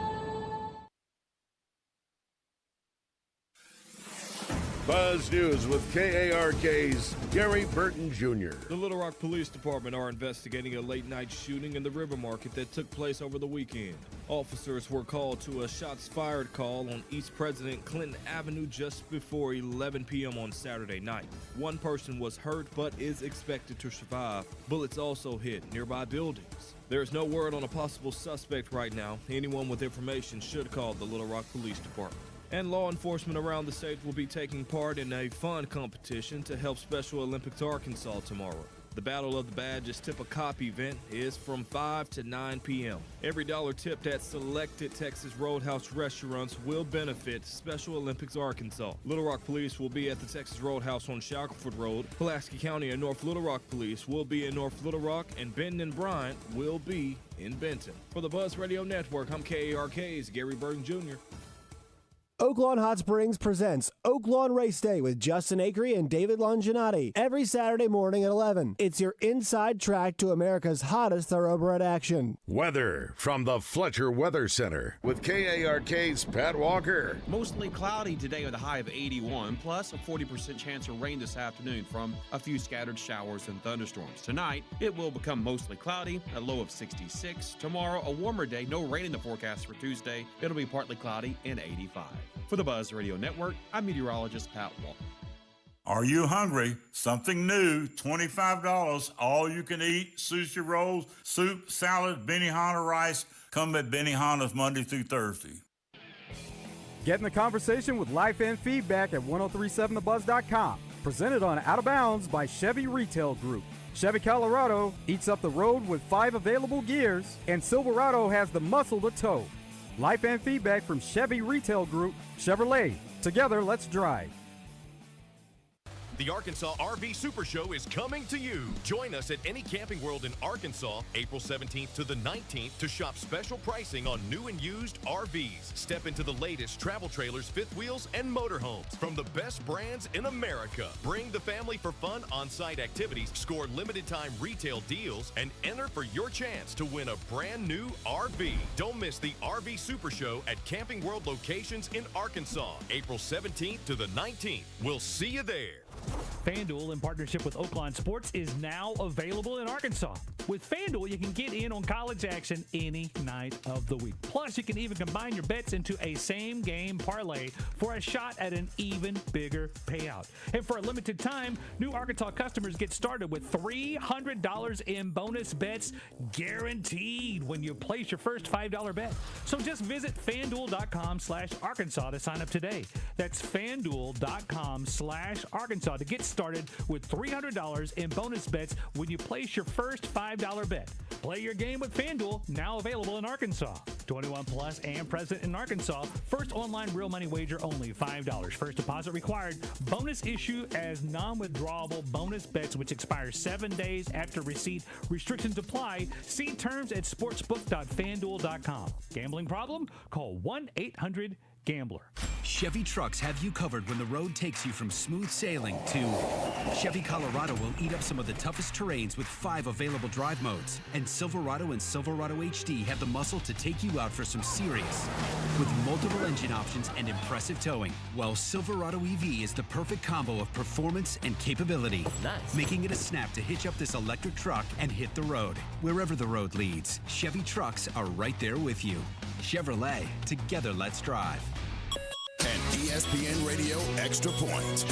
Buzz News with KARK's Gary Burton Jr. The Little Rock Police Department are investigating a late-night shooting in the River Market that took place over the weekend. Officers were called to a shots-fired call on East President Clinton Avenue just before 11 p.m. on Saturday night. One person was hurt but is expected to survive. Bullets also hit nearby buildings. There is no word on a possible suspect right now. Anyone with information should call the Little Rock Police Department. And law enforcement around the state will be taking part in a fun competition to help Special Olympics Arkansas tomorrow. The Battle of the Badges Tip a Cop event is from 5 to 9 p.m. Every dollar tipped at selected Texas Roadhouse restaurants will benefit Special Olympics Arkansas. Little Rock Police will be at the Texas Roadhouse on Shackelford Road. Pulaski County and North Little Rock Police will be in North Little Rock, and Benton and Bryant will be in Benton. For the Buzz Radio Network, I'm KARK's Gary Burton Jr. Oaklawn Hot Springs presents Oaklawn Race Day with Justin Acree and David Longinati every Saturday morning at 11. It's your inside track to America's hottest thoroughbred action. Weather from the Fletcher Weather Center with KARK's Pat Walker. Mostly cloudy today with a high of 81, plus a 40% chance of rain this afternoon from a few scattered showers and thunderstorms. Tonight, it will become mostly cloudy, a low of 66. Tomorrow, a warmer day, no rain in the forecast for Tuesday. It'll be partly cloudy and 85. For the Buzz Radio Network, I'm meteorologist Pat Walker. Are you hungry? Something new, $25, all you can eat, sushi rolls, soup, salad, Benihana rice. Come at Benihana's Monday through Thursday. Get in the conversation with life and feedback at 1037thebuzz.com. presented on Out of Bounds by Chevy Retail Group. Chevy Colorado eats up the road with 5 available gears, and Silverado has the muscle to tow. Life and feedback from Chevy Retail Group, Chevrolet. Together, let's drive. The Arkansas RV Super Show is coming to you. Join us at any Camping World in Arkansas, April 17th to the 19th to shop special pricing on new and used RVs. Step into the latest travel trailers, fifth wheels, and motorhomes from the best brands in America. Bring the family for fun on-site activities, score limited time retail deals, and enter for your chance to win a brand new RV. Don't miss the RV Super Show at Camping World locations in Arkansas, April 17th to the 19th. We'll see you there. FanDuel, in partnership with Oaklawn Sports, is now available in Arkansas. With FanDuel, you can get in on college action any night of the week. Plus, you can even combine your bets into a same-game parlay for a shot at an even bigger payout. And for a limited time, new Arkansas customers get started with $300 in bonus bets guaranteed when you place your first $5 bet. So just visit FanDuel.com/Arkansas to sign up today. That's FanDuel.com/Arkansas to get started with $300 in bonus bets when you place your first $5 bet. Play your game with FanDuel, now available in Arkansas. 21 plus and present in Arkansas. First online real money wager only, $5. First deposit required. Bonus issue as non-withdrawable bonus bets which expire 7 days after receipt. Restrictions apply. See terms at sportsbook.fanduel.com. Gambling problem? Call 1-800-GAMBLER. Chevy trucks have you covered when the road takes you from smooth sailing to Chevy Colorado will eat up some of the toughest terrains with 5 available drive modes. And Silverado and Silverado HD have the muscle to take you out for some serious with multiple engine options and impressive towing. While Silverado EV is the perfect combo of performance and capability, making it a snap to hitch up this electric truck and hit the road. Wherever the road leads, Chevy trucks are right there with you. Chevrolet, together let's drive. And ESPN Radio Extra Point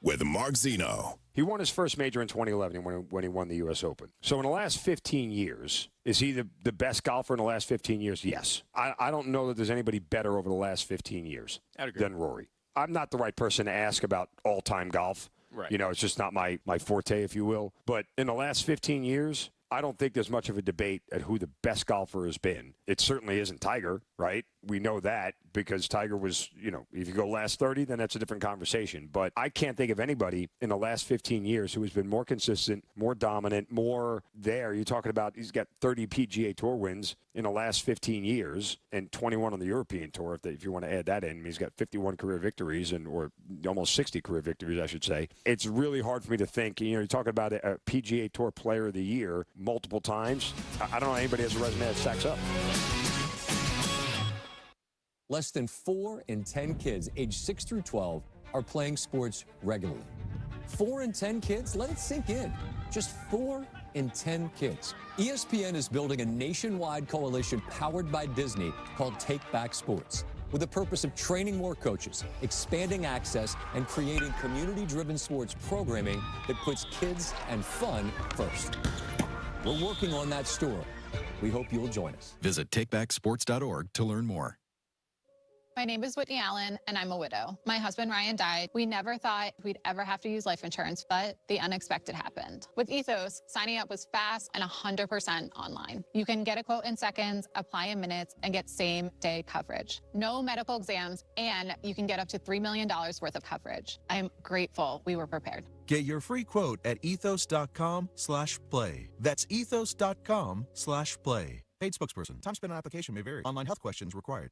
with Mark Zeno. He won his first major in 2011 when he won the U.S. Open. So in the last 15 years, is he the best golfer in the last 15 years? Yes. I don't know that there's anybody better over the last 15 years than Rory. I'm not the right person to ask about all-time golf. Right. You know, it's just not my forte, if you will. But in the last 15 years, I don't think there's much of a debate at who the best golfer has been. It certainly isn't Tiger, right? We know that because Tiger was, you know, if you go last 30, then that's a different conversation. But I can't think of anybody in the last 15 years who has been more consistent, more dominant, more there. You're talking about he's got 30 PGA Tour wins in the last 15 years and 21 on the European Tour, if you want to add that in. I mean, he's got 51 career victories or almost 60 career victories, I should say. It's really hard for me to think. You know, you're talking about a PGA Tour Player of the Year multiple times. I don't know anybody has a resume that stacks up. Less than 4 in 10 kids aged 6 through 12 are playing sports regularly. 4 in 10 kids? Let it sink in. Just 4 in 10 kids. ESPN is building a nationwide coalition powered by Disney called Take Back Sports, with the purpose of training more coaches, expanding access, and creating community-driven sports programming that puts kids and fun first. We're working on that story. We hope you'll join us. Visit takebacksports.org to learn more. My name is Whitney Allen, and I'm a widow. My husband, Ryan, died. We never thought we'd ever have to use life insurance, but the unexpected happened. With Ethos, signing up was fast and 100% online. You can get a quote in seconds, apply in minutes, and get same-day coverage. No medical exams, and you can get up to $3 million worth of coverage. I'm grateful we were prepared. Get your free quote at ethos.com/play. That's ethos.com/play. Paid spokesperson. Time spent on application may vary. Online health questions required.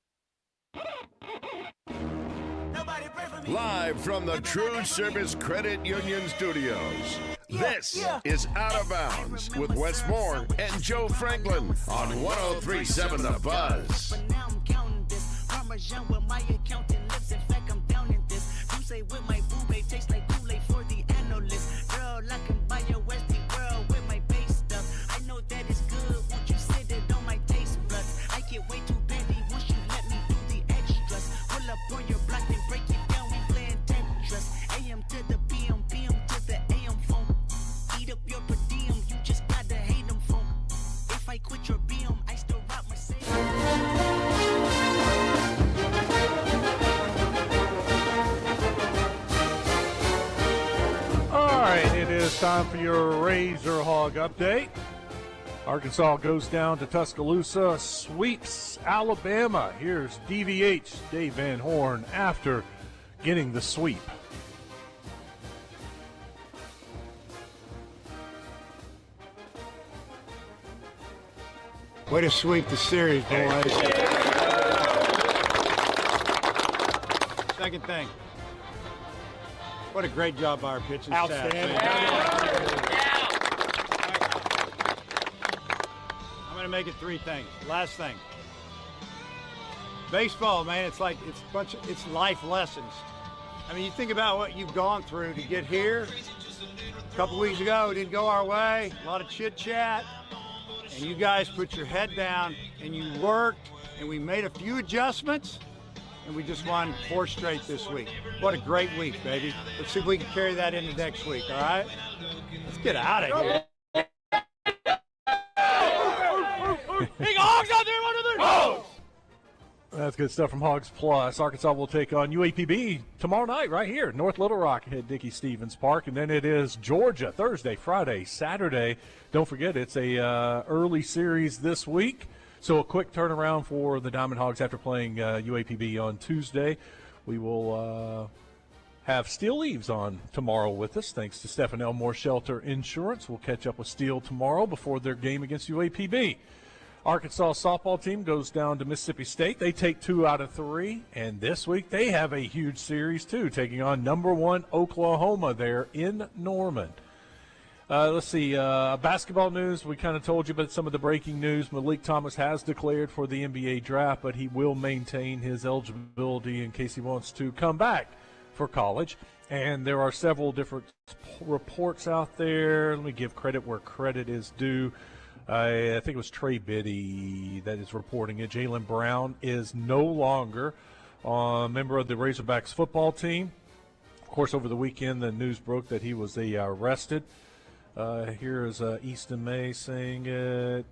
Live from the True Service Credit Union Studios, this is Out of Bounds with Wes Moore and Joe Franklin on 103.7 The Buzz. But now I'm counting this. Parmesan with my accountant lips. In fact, I'm down in this. You say with my boo babe tastes like Kool-Aid for the analyst. Girl, I can buy your Westie world with my base stuff. I know that it's good. Won't you sit it on my taste buds? I get way too petty once you let me do the extras. Pull up on your block and break it down. We playing Tetris. AM to the PM, PM to the AM phone. Eat up your per diem. You just gotta hate them phone. If I quit your BM, I still rock my same. It's time for your Razor Hog update. Arkansas goes down to Tuscaloosa, sweeps Alabama. Here's DVH, Dave Van Horn, after getting the sweep. Way to sweep the series, boys. Second thing. What a great job by our pitching staff. Outstanding. I'm going to make it 3 things. Last thing. Baseball, man, it's life lessons. I mean, you think about what you've gone through to get here. A couple weeks ago, it didn't go our way. A lot of chit-chat. And you guys put your head down and you worked, and we made a few adjustments, and we just won 4 straight this week. What a great week, baby. Let's see if we can carry that into next week, all right? Let's get out of here. Big Hogs out there under their nose! That's good stuff from Hogs Plus. Arkansas will take on UAPB tomorrow night right here, North Little Rock at Dickey Stevens Park. And then it is Georgia Thursday, Friday, Saturday. Don't forget, it's a early series this week. So a quick turnaround for the Diamond Hogs after playing UAPB on Tuesday. We will have Steel Leaves on tomorrow with us, thanks to Stephen Elmore Shelter Insurance. We'll catch up with Steel tomorrow before their game against UAPB. Arkansas softball team goes down to Mississippi State. They take 2 out of 3, and this week they have a huge series too, taking on number 1 Oklahoma there in Norman. Let's see, basketball news. We kind of told you about some of the breaking news. Malik Thomas has declared for the NBA draft, but he will maintain his eligibility in case he wants to come back for college. And there are several different reports out there. Let me give credit where credit is due. I think it was Trey Biddy that is reporting it. Jaylen Brown is no longer a member of the Razorbacks football team. Of course, over the weekend, the news broke that he was arrested. Here is Easton May saying it.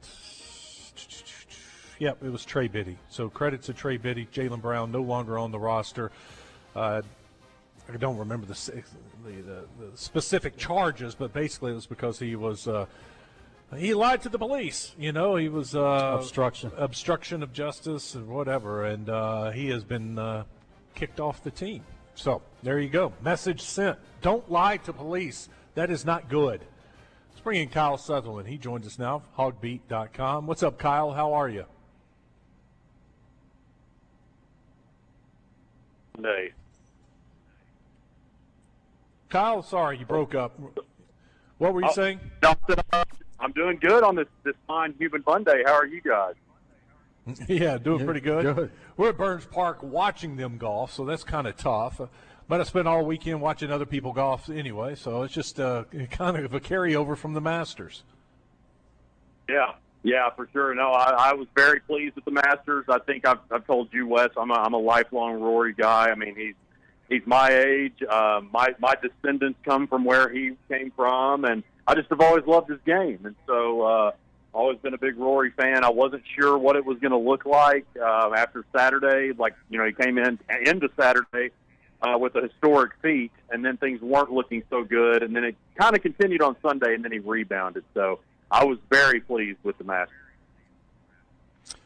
Yep, it was Trey Biddy. So credit to Trey Biddy. Jaylen Brown no longer on the roster. I don't remember the specific charges, but basically it was because he was he lied to the police. You know, he was obstruction of justice and whatever, and he has been kicked off the team. So there you go. Message sent. Don't lie to police. That is not good. Let's bring in Kyle Sutherland. He joins us now, hogbeat.com. What's up, Kyle? How are you? Monday. Kyle, sorry, you broke up. What were you saying? I'm doing good on this fine human Monday. How are you guys? Yeah, doing pretty good. We're at Burns Park watching them golf, so that's kind of tough. But I spent all weekend watching other people golf anyway, so it's just kind of a carryover from the Masters. Yeah, for sure. No, I was very pleased with the Masters. I think I've told you, Wes, I'm a lifelong Rory guy. I mean, he's my age. My descendants come from where he came from, and I just have always loved his game. And so always been a big Rory fan. I wasn't sure what it was going to look like after Saturday. Like, you know, he came into Saturday with a historic feat, and then things weren't looking so good. And then it kind of continued on Sunday, and then he rebounded. So I was very pleased with the Masters.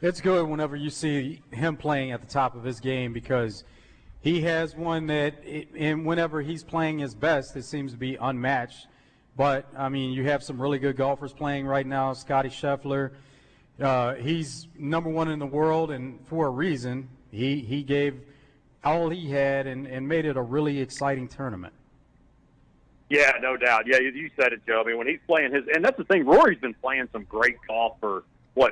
It's good whenever you see him playing at the top of his game, because he has one that, and whenever he's playing his best, it seems to be unmatched. But, I mean, you have some really good golfers playing right now. Scotty Scheffler, he's number 1 in the world, and for a reason. He gave all he had and made it a really exciting tournament. Yeah, no doubt. Yeah, you said it, Joe. I mean, when he's playing and that's the thing, Rory's been playing some great golf for,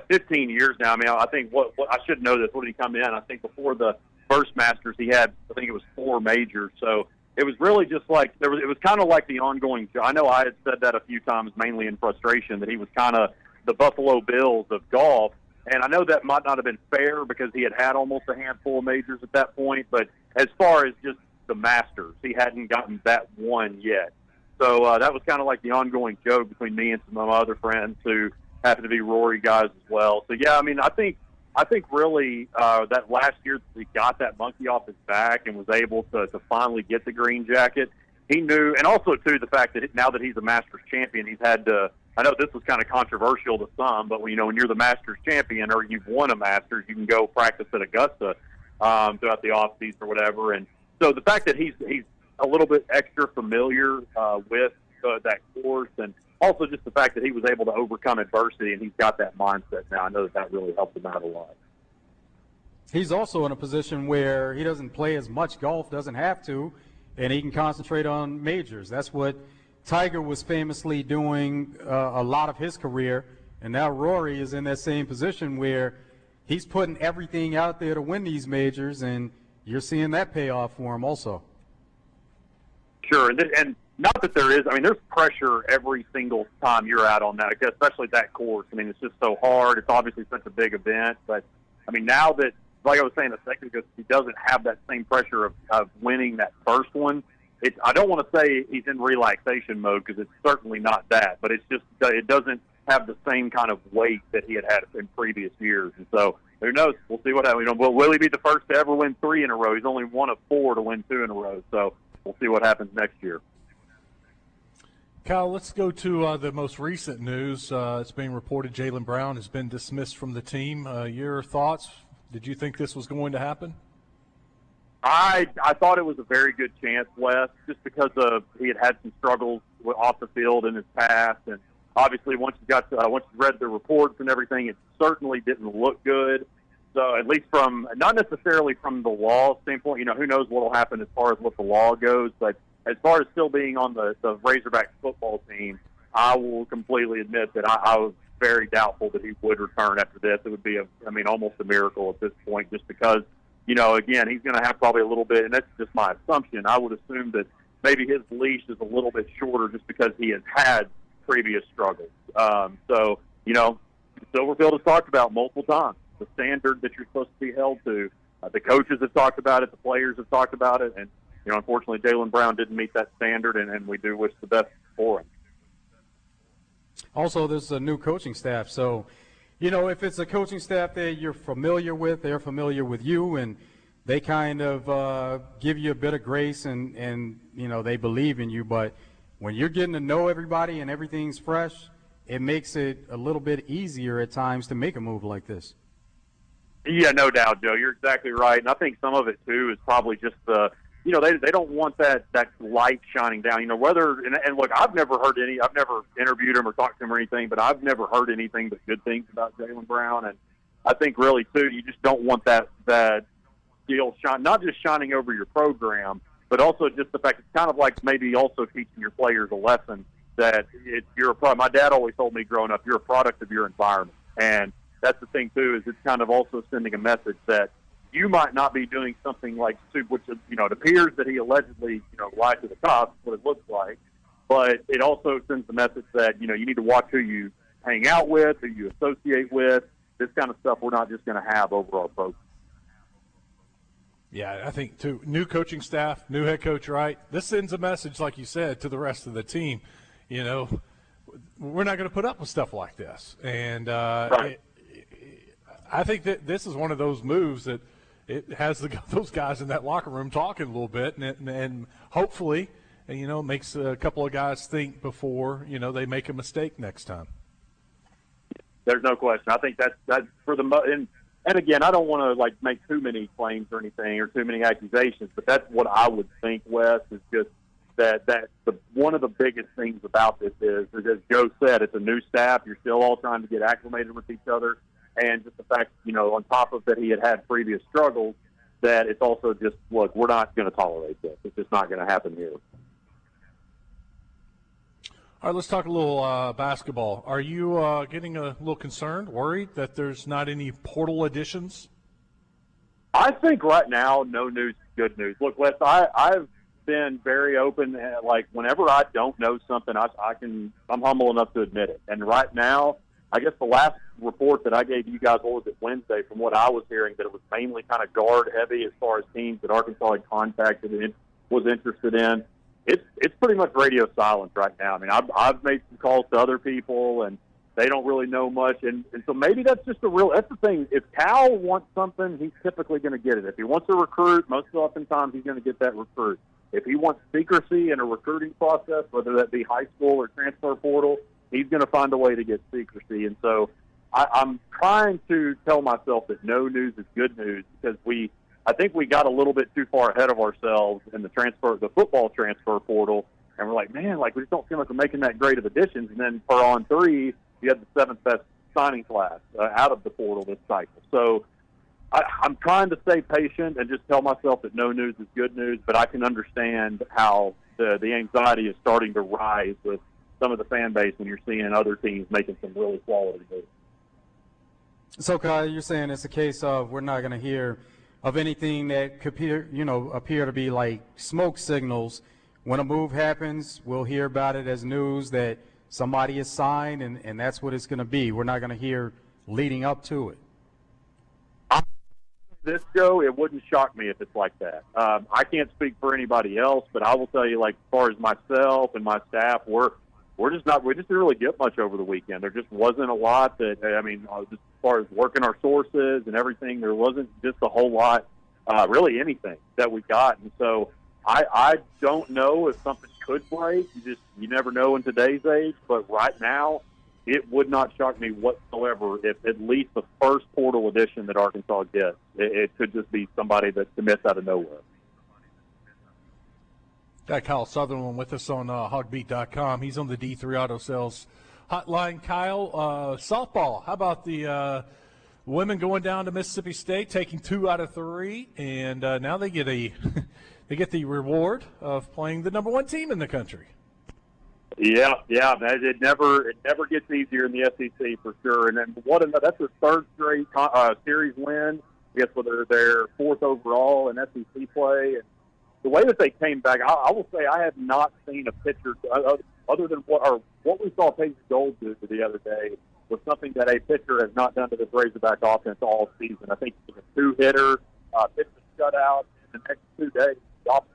15 years now. I mean, I think what I should know this. When did he come in? I think before the first Masters, he had, I think it was 4 majors. So it was really just like it was kind of like the ongoing. I know I had said that a few times, mainly in frustration, that he was kind of the Buffalo Bills of golf. And I know that might not have been fair because he had almost a handful of majors at that point. But as far as just the Masters, he hadn't gotten that one yet. So that was kind of like the ongoing joke between me and some of my other friends who happen to be Rory guys as well. So yeah, I mean, I think really that last year he got that monkey off his back and was able to finally get the green jacket. he knew, and also too the fact that now that he's a Masters champion, he's had to. I know this was kind of controversial to some, but when you're the Masters champion or you've won a Masters, you can go practice at Augusta throughout the off season or whatever. And so the fact that he's a little bit extra familiar with that course, and also just the fact that he was able to overcome adversity and he's got that mindset now. I know that really helped him out a lot. He's also in a position where he doesn't play as much golf, doesn't have to, and he can concentrate on majors. That's what Tiger was famously doing a lot of his career, and now Rory is in that same position where he's putting everything out there to win these majors, and you're seeing that pay off for him also. Sure, and not that there is. I mean, there's pressure every single time you're out on that, especially that course. I mean, it's just so hard. It's obviously such a big event, but I mean, now that, like I was saying a second ago, he doesn't have that same pressure of winning that first one. I don't want to say he's in relaxation mode because it's certainly not that, but it's just it doesn't have the same kind of weight that he had in previous years. And so who knows? We'll see what happens. Will he be the first to ever win 3 in a row? He's only one of 4 to win 2 in a row. So we'll see what happens next year. Kyle, let's go to the most recent news. It's being reported Jaylen Brown has been dismissed from the team. Your thoughts? Did you think this was going to happen? I thought it was a very good chance, Wes, just because he had some struggles off the field in his past, and obviously once you read the reports and everything, it certainly didn't look good. So at least from not necessarily from the law standpoint, who knows what will happen as far as what the law goes, but as far as still being on the Razorbacks football team, I will completely admit that I was very doubtful that he would return after this. It would be almost a miracle at this point, just because. Again, he's going to have probably a little bit, and that's just my assumption. I would assume that maybe his leash is a little bit shorter just because he has had previous struggles. So, Silverfield has talked about multiple times the standard that you're supposed to be held to. The coaches have talked about it. The players have talked about it. And, unfortunately, Jaylen Brown didn't meet that standard, and we do wish the best for him. Also, there's a new coaching staff, so – if it's a coaching staff that you're familiar with, they're familiar with you, and they kind of give you a bit of grace and they believe in you. But when you're getting to know everybody and everything's fresh, it makes it a little bit easier at times to make a move like this. Yeah, no doubt, Joe. You're exactly right. And I think some of it, too, is probably just the they don't want that light shining down. And look, I've never interviewed him or talked to him or anything, but I've never heard anything but good things about Jaylen Brown. And I think really, too, you just don't want that deal not just shining over your program, but also just the fact it's kind of like maybe also teaching your players a lesson that you're a product. My dad always told me growing up, you're a product of your environment. And that's the thing, too, is it's kind of also sending a message that you might not be doing something like which it appears that he allegedly lied to the cops, what it looks like, but it also sends the message that you need to watch who you hang out with, who you associate with. This kind of stuff we're not just going to have over our program. Yeah, I think too. New coaching staff, new head coach, right? This sends a message, like you said, to the rest of the team. We're not going to put up with stuff like this, and I think that this is one of those moves that. It has those guys in that locker room talking a little bit, and hopefully, makes a couple of guys think before, they make a mistake next time. There's no question. I think that's for and again, I don't want to make too many claims or anything or too many accusations, but that's what I would think, Wes, is just that one of the biggest things about this is, as Joe said, it's a new staff. You're still all trying to get acclimated with each other. And just the fact, on top of that he had previous struggles, that it's also just, look, we're not going to tolerate this. It's just not going to happen here. All right, let's talk a little basketball. Are you getting a little concerned, worried that there's not any portal additions? I think right now, no news is good news. Look, Wes, I've been very open. Whenever I don't know something, I'm humble enough to admit it. And right now, I guess the last report that I gave you guys, Wednesday, from what I was hearing, that it was mainly kind of guard heavy as far as teams that Arkansas had contacted and was interested in. It's pretty much radio silence right now. I mean, I've made some calls to other people, and they don't really know much. And so maybe that's just that's the thing. If Cal wants something, he's typically going to get it. If he wants a recruit, most oftentimes he's going to get that recruit. if he wants secrecy in a recruiting process, whether that be high school or transfer portal, he's going to find a way to get secrecy. And so I'm trying to tell myself that no news is good news, because I think we got a little bit too far ahead of ourselves in the football transfer portal, and we're like, man, like we just don't feel like we're making that great of additions. And then for on 3, you had the 7th best signing class out of the portal this cycle. So I'm trying to stay patient and just tell myself that no news is good news, but I can understand how the anxiety is starting to rise with some of the fan base when you're seeing other teams making some really quality moves. So, Kyle, you're saying it's a case of we're not going to hear of anything that could appear to be like smoke signals. When a move happens, we'll hear about it as news that somebody is signed, and that's what it's going to be. We're not going to hear leading up to it. This, Joe, it wouldn't shock me if it's like that. I can't speak for anybody else, but I will tell you, like, as far as myself and my staff, we just didn't really get much over the weekend. There just wasn't a lot just as far as working our sources and everything, there wasn't just a whole lot, really anything that we got. And so I don't know if something could break. You never know in today's age, but right now, it would not shock me whatsoever if at least the first portal edition that Arkansas gets, it could just be somebody that commits out of nowhere. Got Kyle Sutherland with us on hogbeat.com. He's on the D3 Auto Sales hotline. Kyle, softball, how about the women going down to Mississippi State, taking 2 out of 3, and now they get the reward of playing the number 1 team in the country. Yeah, it never gets easier in the SEC for sure. And then that's their 3rd straight series win. I guess whether they're 4th overall in SEC play. And the way that they came back, I will say I have not seen a pitcher other than what we saw Peyton Gold do the other day was something that a pitcher has not done to this Razorback offense all season. I think he was a 2-hitter, pitched a shutout in the next 2 days. The offense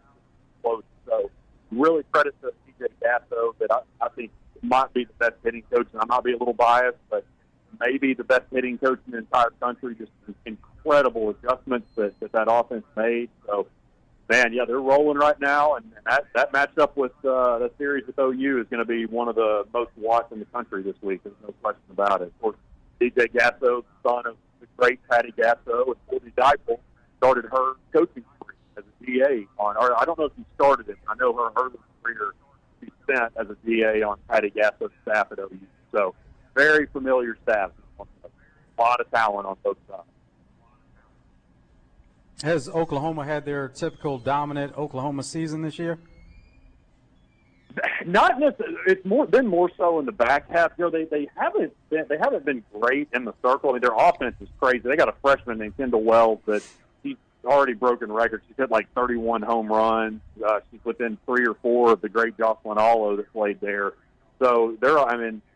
exploded. So really credit to TJ Gasso that I think might be the best hitting coach, and I might be a little biased, but maybe the best hitting coach in the entire country. Just incredible adjustments that offense made. So, man, yeah, they're rolling right now, and that matchup with the series with OU is going to be one of the most watched in the country this week. There's no question about it. Of course, TJ Gasso, son of the great Patty Gasso, and Courtney Dipel started her coaching career as a DA or I don't know if she started it. I know her early career she spent as a DA on Patty Gasso's staff at OU. So very familiar staff. A lot of talent on both sides. Has Oklahoma had their typical dominant Oklahoma season this year? Not necessarily. It's been more so in the back half. They haven't been great in the circle. I mean, their offense is crazy. They got a freshman named Kendall Wells that he's already broken records. She's hit like 31 home runs. She's within 3 or 4 of the great Jocelyn Allo that played there. So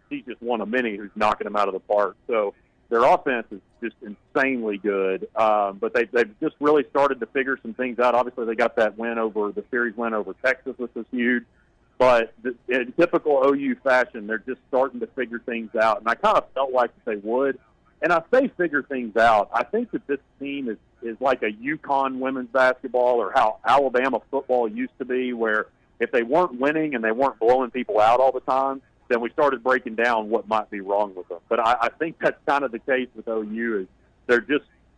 she's just one of many who's knocking them out of the park. So their offense is just insanely good. But they've just really started to figure some things out. Obviously, they got that the series win over Texas, which was huge. But in typical OU fashion, they're just starting to figure things out. And I kind of felt like they would. And I say figure things out. I think that this team is like a UConn women's basketball or how Alabama football used to be, where if they weren't winning and they weren't blowing people out all the time, then we started breaking down what might be wrong with them. But I think that's kind of the case with OU. Is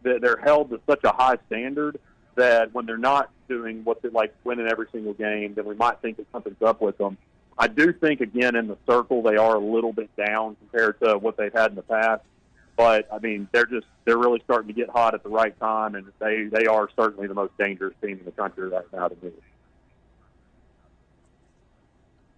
they're held to such a high standard that when they're not doing what they like, winning every single game, then we might think that something's up with them. I do think, again, in the circle, they are a little bit down compared to what they've had in the past. But, I mean, they're really starting to get hot at the right time, and they are certainly the most dangerous team in the country right now to me.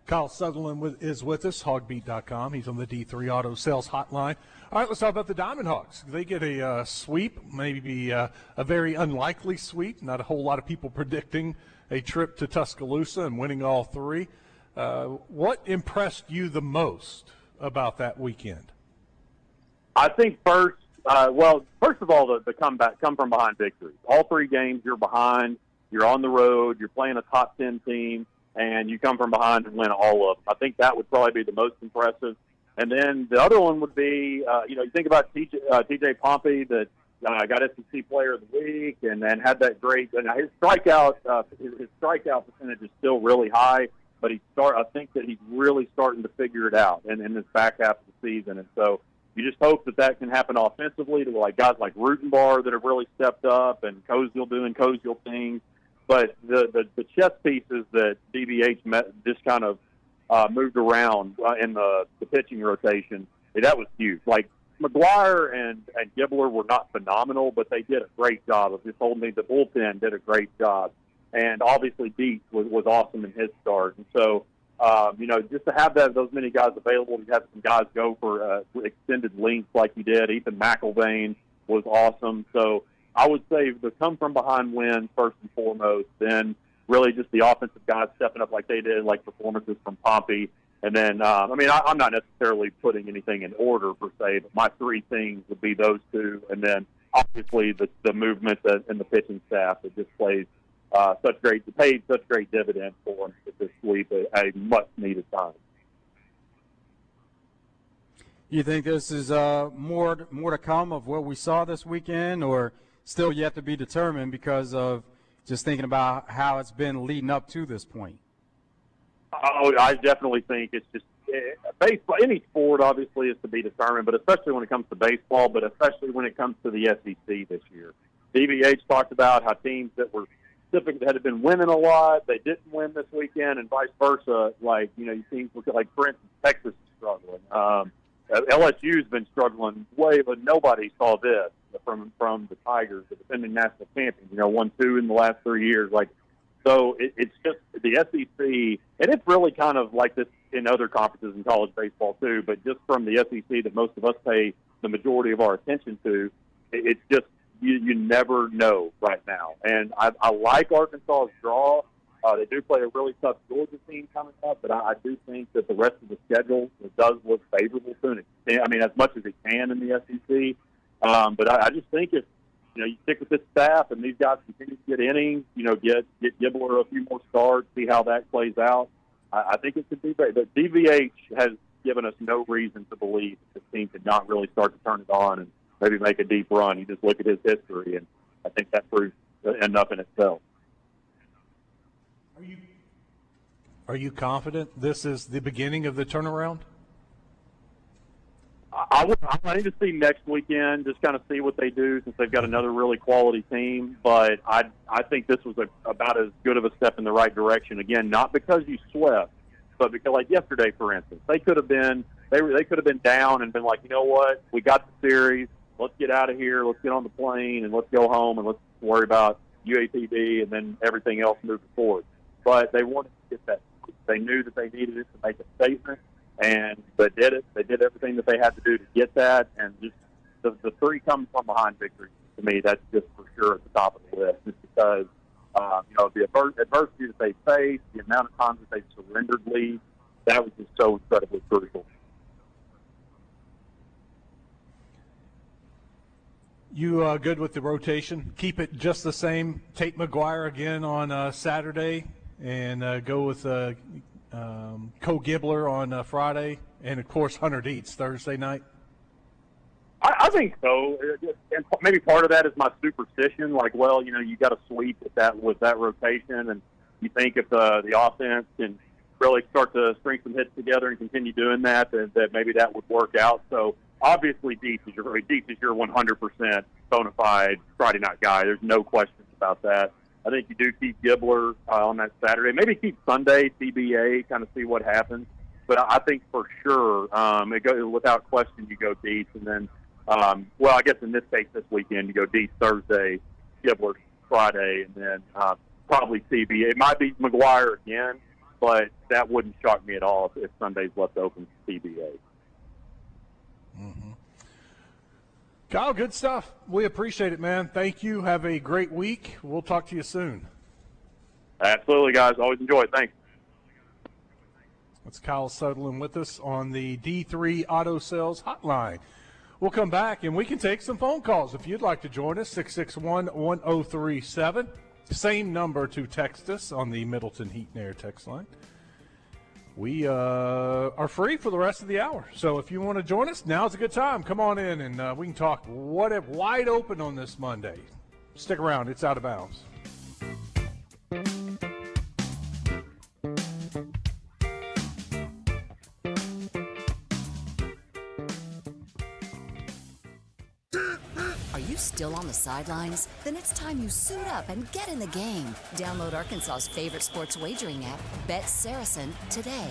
Kyle Sutherland is with us, hogbeat.com. He's on the D3 Auto Sales hotline. All right, let's talk about the Diamond Hawks. They get a sweep, maybe a very unlikely sweep. Not a whole lot of people predicting a trip to Tuscaloosa and winning all 3. What impressed you the most about that weekend? I think first of all, the come from behind victories. All 3 games you're behind, you're on the road, you're playing a top 10 team, and you come from behind and win all of them. I think that would probably be the most impressive. And then the other one would be, you think about TJ Pompey, that got SEC Player of the Week, and then had that great. And his strikeout percentage is still really high, but I think that he's really starting to figure it out in this back half of the season. And so you just hope that can happen offensively to like guys like Rutenbar that have really stepped up, and Koziel doing Koziel things. But the chess pieces that DVH just kind of moved around in the pitching rotation, that was huge. Like McGuire and Gibbler were not phenomenal, but they did a great job of just holding. The bullpen did a great job, and obviously Dietz was awesome in his start. And so, just to have those many guys available, to have some guys go for extended lengths like you did. Ethan McIlvain was awesome. So I would say the come from behind wins first and foremost, then really just the offensive guys stepping up like they did, like performances from Pompey. And then, I'm not necessarily putting anything in order per se, but my three things would be those two. And then obviously the movement and the pitching staff that just paid such great dividends for them this week at a much needed time. You think this is more to come of what we saw this weekend, or still yet to be determined because of just thinking about how it's been leading up to this point? Oh, I definitely think it's just baseball. Any sport, obviously, is to be determined, but especially when it comes to baseball, but especially when it comes to the SEC this year. DVH talked about how teams that had been winning a lot, they didn't win this weekend, and vice versa. Like, teams like, for instance, Texas is struggling. LSU's been struggling way, but nobody saw this from the Tigers, the defending national champions. 1-2 in the last 3 years. So it's just the SEC, and it's really kind of like this in other conferences in college baseball too, but just from the SEC that most of us pay the majority of our attention to, it's just you never know right now. And I like Arkansas's draw. They do play a really tough Georgia team coming up, but I do think that the rest of the schedule does look favorable to an extent. I mean, as much as it can in the SEC. But I just think if you stick with this staff and these guys continue to get innings, get Gibbler a few more starts, see how that plays out, I think it could be great. But DVH has given us no reason to believe that this team could not really start to turn it on and maybe make a deep run. You just look at his history, and I think that proves enough in itself. Are you confident this is the beginning of the turnaround? I need to see next weekend, just kind of see what they do, since they've got another really quality team. But I think this was about as good of a step in the right direction. Again, not because you swept, but because, like yesterday, for instance, they could have been down and been like, you know what, we got the series, let's get out of here, let's get on the plane, and let's go home, and let's worry about UAPB and then everything else moving forward. But they wanted to get that. They knew that they needed it to make a statement, and they did it. They did everything that they had to do to get that, and just the three come from behind victories, to me, that's just for sure at the top of the list, just because the adversity that they faced, the amount of times that they surrendered leads, that was just so incredibly crucial. You good with the rotation? Keep it just the same. Take McGuire again on Saturday, and go with Co Gibbler on Friday, and of course Hunter Dietz Thursday night. I think so, and maybe part of that is my superstition. Like, well, you got to sweep with that rotation, and you think if the offense can really start to string some hits together and continue doing that maybe that would work out. So obviously, Dietz is your 100% bona fide Friday night guy. There's no questions about that. I think you do keep Gibbler on that Saturday. Maybe keep Sunday TBA, kind of see what happens. But I think for sure, without question, you go Dietz, and then. I guess in this case, this weekend, you go Dietz Thursday, Gibbler Friday, and then probably TBA. It might be McGuire again, but that wouldn't shock me at all if Sunday's left open for TBA. Mm-hmm. Kyle, good stuff. We appreciate it, man. Thank you. Have a great week. We'll talk to you soon. Absolutely, guys. Always enjoy it. Thanks. That's Kyle Sutherland with us on the D3 Auto Sales Hotline. We'll come back, and we can take some phone calls if you'd like to join us, 661-1037. Same number to text us on the Middleton Heat and Air text line. we are free for the rest of the hour. So if you want to join us, now's a good time. Come on in, and we can talk wide open on this Monday. Stick around. It's Out of Bounds. Are you still on the sidelines? Then it's time you suit up and get in the game. Download Arkansas's favorite sports wagering app, Bet Saracen, today.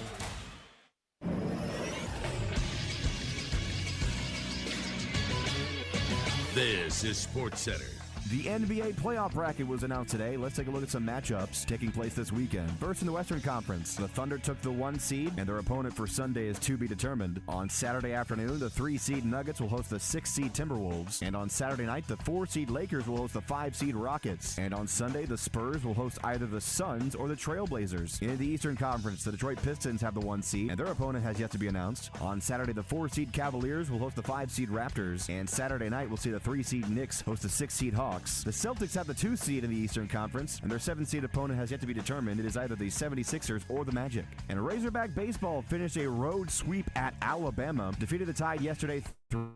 This is SportsCenter. The NBA playoff bracket was announced today. Let's take a look at some matchups taking place this weekend. First in the Western Conference, the Thunder took the 1 seed, and their opponent for Sunday is to be determined. On Saturday afternoon, the 3 seed Nuggets will host the 6 seed Timberwolves. And on Saturday night, the 4 seed Lakers will host the 5 seed Rockets. And on Sunday, the Spurs will host either the Suns or the Trailblazers. In the Eastern Conference, the Detroit Pistons have the 1 seed, and their opponent has yet to be announced. On Saturday, the 4 seed Cavaliers will host the 5 seed Raptors. And Saturday night, we'll see the 3 seed Knicks host the 6 seed Hawks. The Celtics have the 2 seed in the Eastern Conference, and their 7 seed opponent has yet to be determined. It is either the 76ers or the Magic. And Razorback baseball finished a road sweep at Alabama, defeated the Tide yesterday 3-2.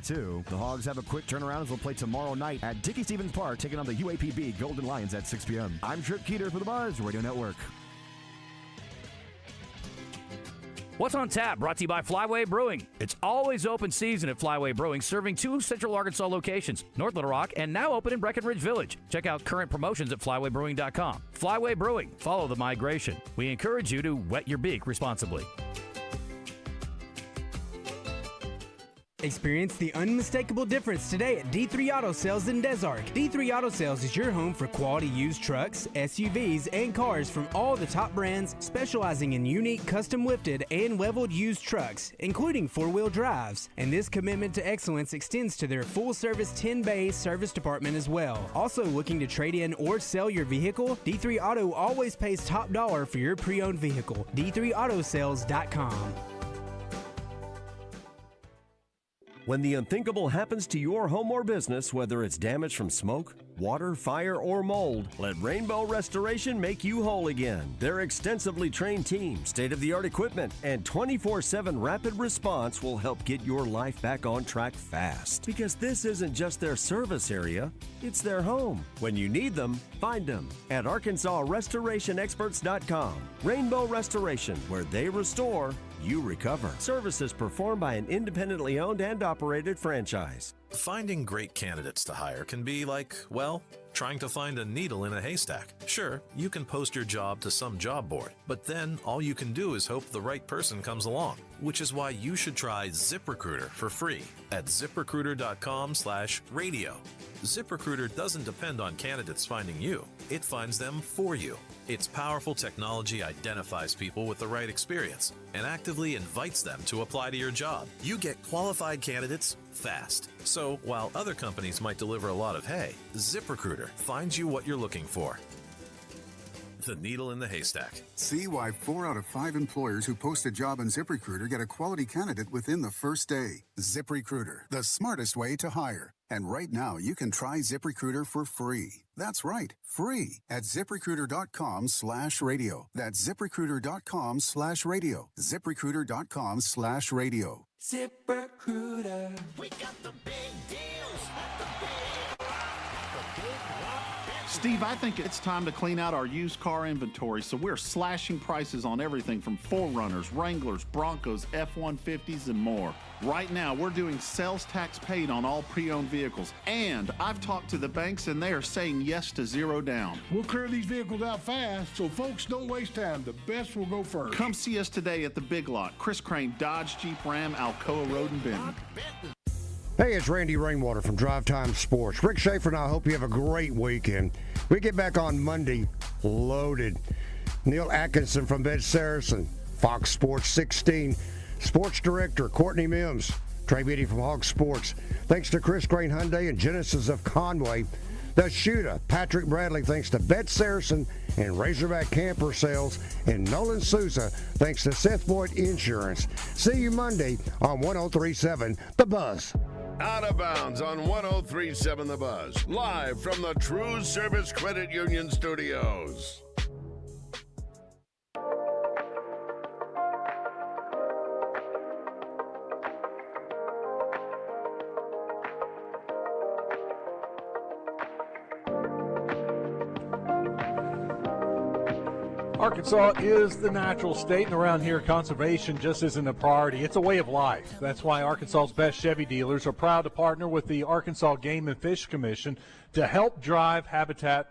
The Hogs have a quick turnaround as they'll play tomorrow night at Dickey-Stevens Park, taking on the UAPB Golden Lions at 6 p.m. I'm Trip Keeter for the Buzz Radio Network. What's on tap? Brought to you by Flyway Brewing. It's always open season at Flyway Brewing, serving 2 Central Arkansas locations, North Little Rock, and now open in Breckenridge Village. Check out current promotions at flywaybrewing.com. Flyway Brewing. Follow the migration. We encourage you to wet your beak responsibly. Experience the unmistakable difference today at D3 Auto Sales in Des Arc. D3 Auto Sales is your home for quality used trucks, SUVs, and cars from all the top brands, specializing in unique custom lifted and leveled used trucks, including 4-wheel drives. And this commitment to excellence extends to their full-service 10-bay service department as well. Also looking to trade in or sell your vehicle? D3 Auto always pays top dollar for your pre-owned vehicle. D3AutoSales.com. When the unthinkable happens to your home or business, whether it's damage from smoke, water, fire, or mold, let Rainbow Restoration make you whole again. Their extensively trained team, state-of-the-art equipment, and 24/7 rapid response will help get your life back on track fast. Because this isn't just their service area, it's their home. When you need them, find them at ArkansasRestorationExperts.com. Rainbow Restoration, where they restore, you recover. Services performed by an independently owned and operated franchise. Finding great candidates to hire can be like, well, trying to find a needle in a haystack. Sure, you can post your job to some job board, but then all you can do is hope the right person comes along, which is why you should try ZipRecruiter for free at ZipRecruiter.com/radio. ZipRecruiter doesn't depend on candidates finding you. It finds them for you. Its powerful technology identifies people with the right experience and actively invites them to apply to your job. You get qualified candidates fast. So while other companies might deliver a lot of hay, ZipRecruiter finds you what you're looking for. The needle in the haystack. See why 4 out of 5 employers who post a job on ZipRecruiter get a quality candidate within the first day. ZipRecruiter, the smartest way to hire. And right now, you can try ZipRecruiter for free. That's right, free at ZipRecruiter.com/radio. That's ZipRecruiter.com/radio. ZipRecruiter.com/radio. ZipRecruiter. We got the big deals. Steve, I think it's time to clean out our used car inventory, so we're slashing prices on everything from 4Runners, Wranglers, Broncos, F-150s, and more. Right now, we're doing sales tax paid on all pre-owned vehicles, and I've talked to the banks, and they are saying yes to 0 down. We'll clear these vehicles out fast, so folks don't waste time. The best will go first. Come see us today at the Big Lot, Chris Crane Dodge Jeep Ram, Alcoa Road in Benton. Hey, it's Randy Rainwater from Drive Time Sports. Rick Schaefer and I hope you have a great weekend. We get back on Monday loaded. Neil Atkinson from Bet Saracen, Fox Sports 16. Sports Director Courtney Mims, Trey Beatty from Hog Sports. Thanks to Chris Crane Hyundai and Genesis of Conway. The Shooter, Patrick Bradley, thanks to Bet Saracen and Razorback Camper Sales. And Nolan Souza, thanks to Seth Boyd Insurance. See you Monday on 103.7 The Buzz. Out of Bounds on 103.7 The Buzz. Live from the True Service Credit Union Studios. Arkansas is the natural state, and around here, conservation just isn't a priority. It's a way of life. That's why Arkansas's best Chevy dealers are proud to partner with the Arkansas Game and Fish Commission to help drive habitat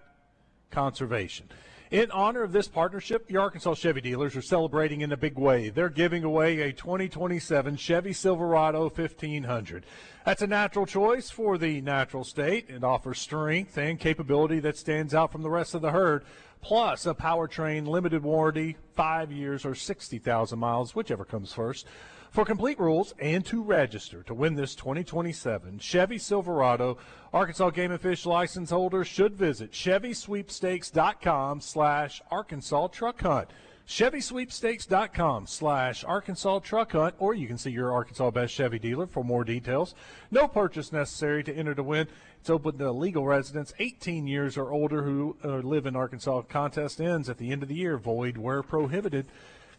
conservation. In honor of this partnership, the Arkansas Chevy dealers are celebrating in a big way. They're giving away a 2027 Chevy Silverado 1500. That's a natural choice for the natural state. It offers strength and capability that stands out from the rest of the herd, plus a powertrain limited warranty, 5 years or 60,000 miles, whichever comes first. For complete rules and to register to win this 2027 Chevy Silverado, Arkansas Game and Fish license holders should visit ChevySweepstakes.com/Arkansas Truck Hunt. ChevySweepstakes.com/Arkansas Truck Hunt, or you can see your Arkansas Best Chevy dealer for more details. No purchase necessary to enter to win. It's open to legal residents 18 years or older who live in Arkansas. Contest ends at the end of the year. Void where prohibited.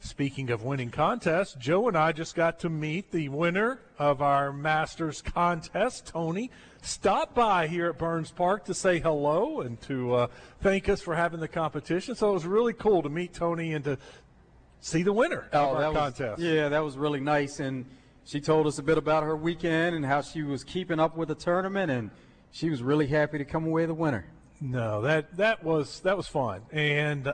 Speaking of winning contests, Joe and I just got to meet the winner of our Masters contest, Tony. Stopped by here at Burns Park to say hello and to thank us for having the competition. So it was really cool to meet Tony and to see the winner of our contest. That was really nice. And she told us a bit about her weekend and how she was keeping up with the tournament, and she was really happy to come away the winner. No, that was fun. And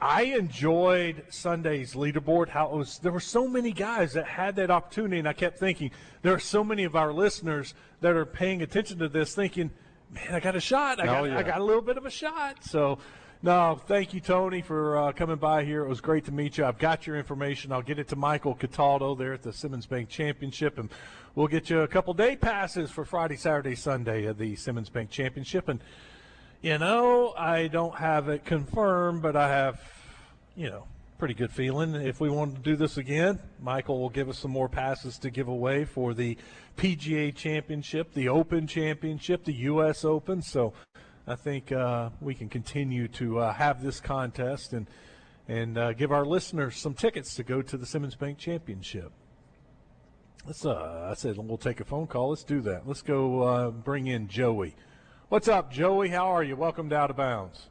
I enjoyed Sunday's leaderboard, how there were so many guys that had that opportunity, and I kept thinking, there are so many of our listeners that are paying attention to this thinking, man, I got a shot. I got a little bit of a shot. So, no, thank you, Tony, for coming by here. It was great to meet you. I've got your information. I'll get it to Michael Cataldo there at the Simmons Bank Championship, and we'll get you a couple day passes for Friday, Saturday, Sunday at the Simmons Bank Championship. And I don't have it confirmed, but I have, pretty good feeling. If we want to do this again, Michael will give us some more passes to give away for the PGA Championship, the Open Championship, the U.S. Open. So I think we can continue to have this contest and give our listeners some tickets to go to the Simmons Bank Championship. I said we'll take a phone call. Let's do that. Let's go bring in Joey. What's up, Joey? How are you? Welcome to Out of Bounds.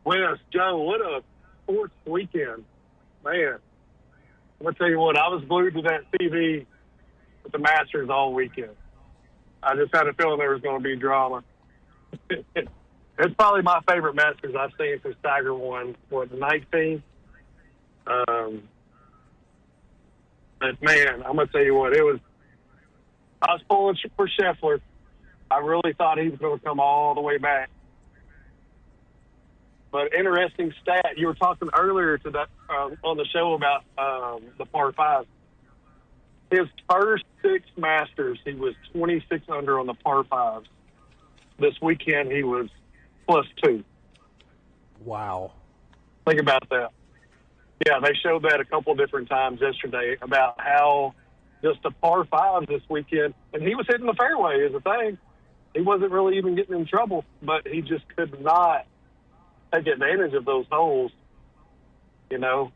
Well, Joe, what a sports weekend. Man, I'm going to tell you what, I was glued to that TV with the Masters all weekend. I just had a feeling there was going to be drama. It's probably my favorite Masters I've seen since Tiger won, the 19th. But, man, I'm going to tell you what, I was pulling for Scheffler. I really thought he was going to come all the way back. But interesting stat, you were talking earlier today on the show about the par 5. His first 6 Masters, he was 26 under on the par 5s. This weekend, he was +2. Wow. Think about that. Yeah, they showed that a couple different times yesterday about how just the par 5s this weekend, and he was hitting the fairway is the thing. He wasn't really even getting in trouble, but he just could not take advantage of those holes, But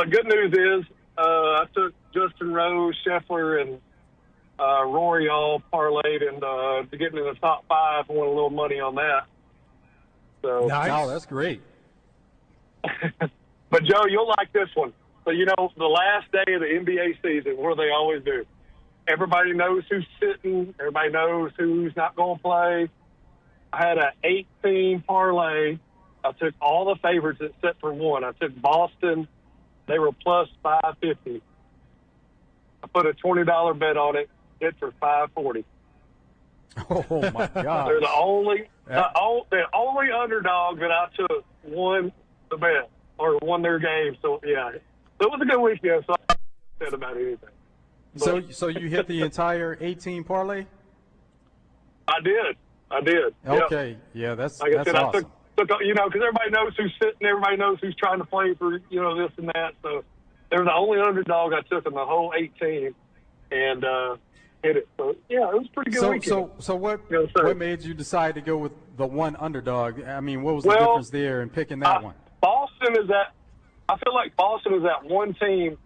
good news is I took Justin Rose, Scheffler, and Rory all parlayed and to get into the top 5. I won a little money on that. So nice. Oh, that's great. But, Joe, you'll like this one. So, the last day of the NBA season, what do they always do? Everybody knows who's sitting. Everybody knows who's not going to play. I had an 8-team parlay. I took all the favorites except for one. I took Boston. They were +550. I put a $20 bet on it. Hit for $540. Oh my God! They're the only underdog that I took won the bet or won their game. So yeah, it was a good weekend. So I said about anything. But, so you hit the entire 18 parlay? I did. Okay. Yep. Yeah, that's like I said, awesome. I took because everybody knows who's sitting, everybody knows who's trying to play for this and that. So they're the only underdog I took in the whole 18, and hit it. So yeah, it was a pretty good weekend. So what made you decide to go with the one underdog? I mean, what was the difference there in picking that one? Boston is that. I feel like Boston is that one team.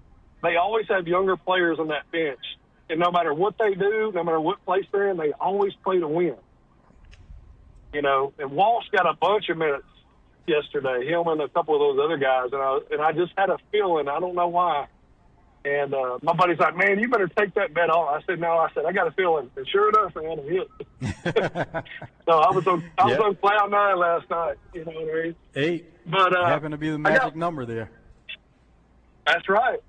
They always have younger players on that bench, and no matter what they do, no matter what place they're in, they always play to win. You know, and Walsh got a bunch of minutes yesterday, him and a couple of those other guys, and I just had a feeling, I don't know why. And my buddy's like, man, you better take that bet off. I said, no. I said, I got a feeling. And sure enough, man, it hit. So I was on cloud nine last night. You know what I mean? 8 but happened to be the magic number there. That's right.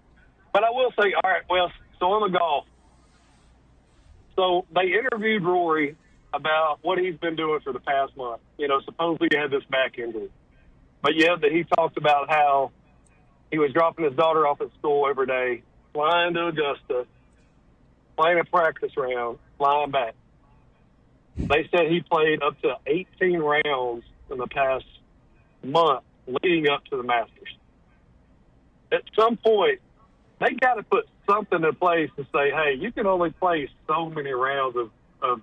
But I will say, all right, well, so on the golf. So they interviewed Rory about what he's been doing for the past month. You know, supposedly he had this back injury. But yeah, that he talked about how he was dropping his daughter off at school every day, flying to Augusta, playing a practice round, flying back. They said he played up to 18 rounds in the past month leading up to the Masters. At some point, they got to put something in place to say, hey, you can only play so many rounds of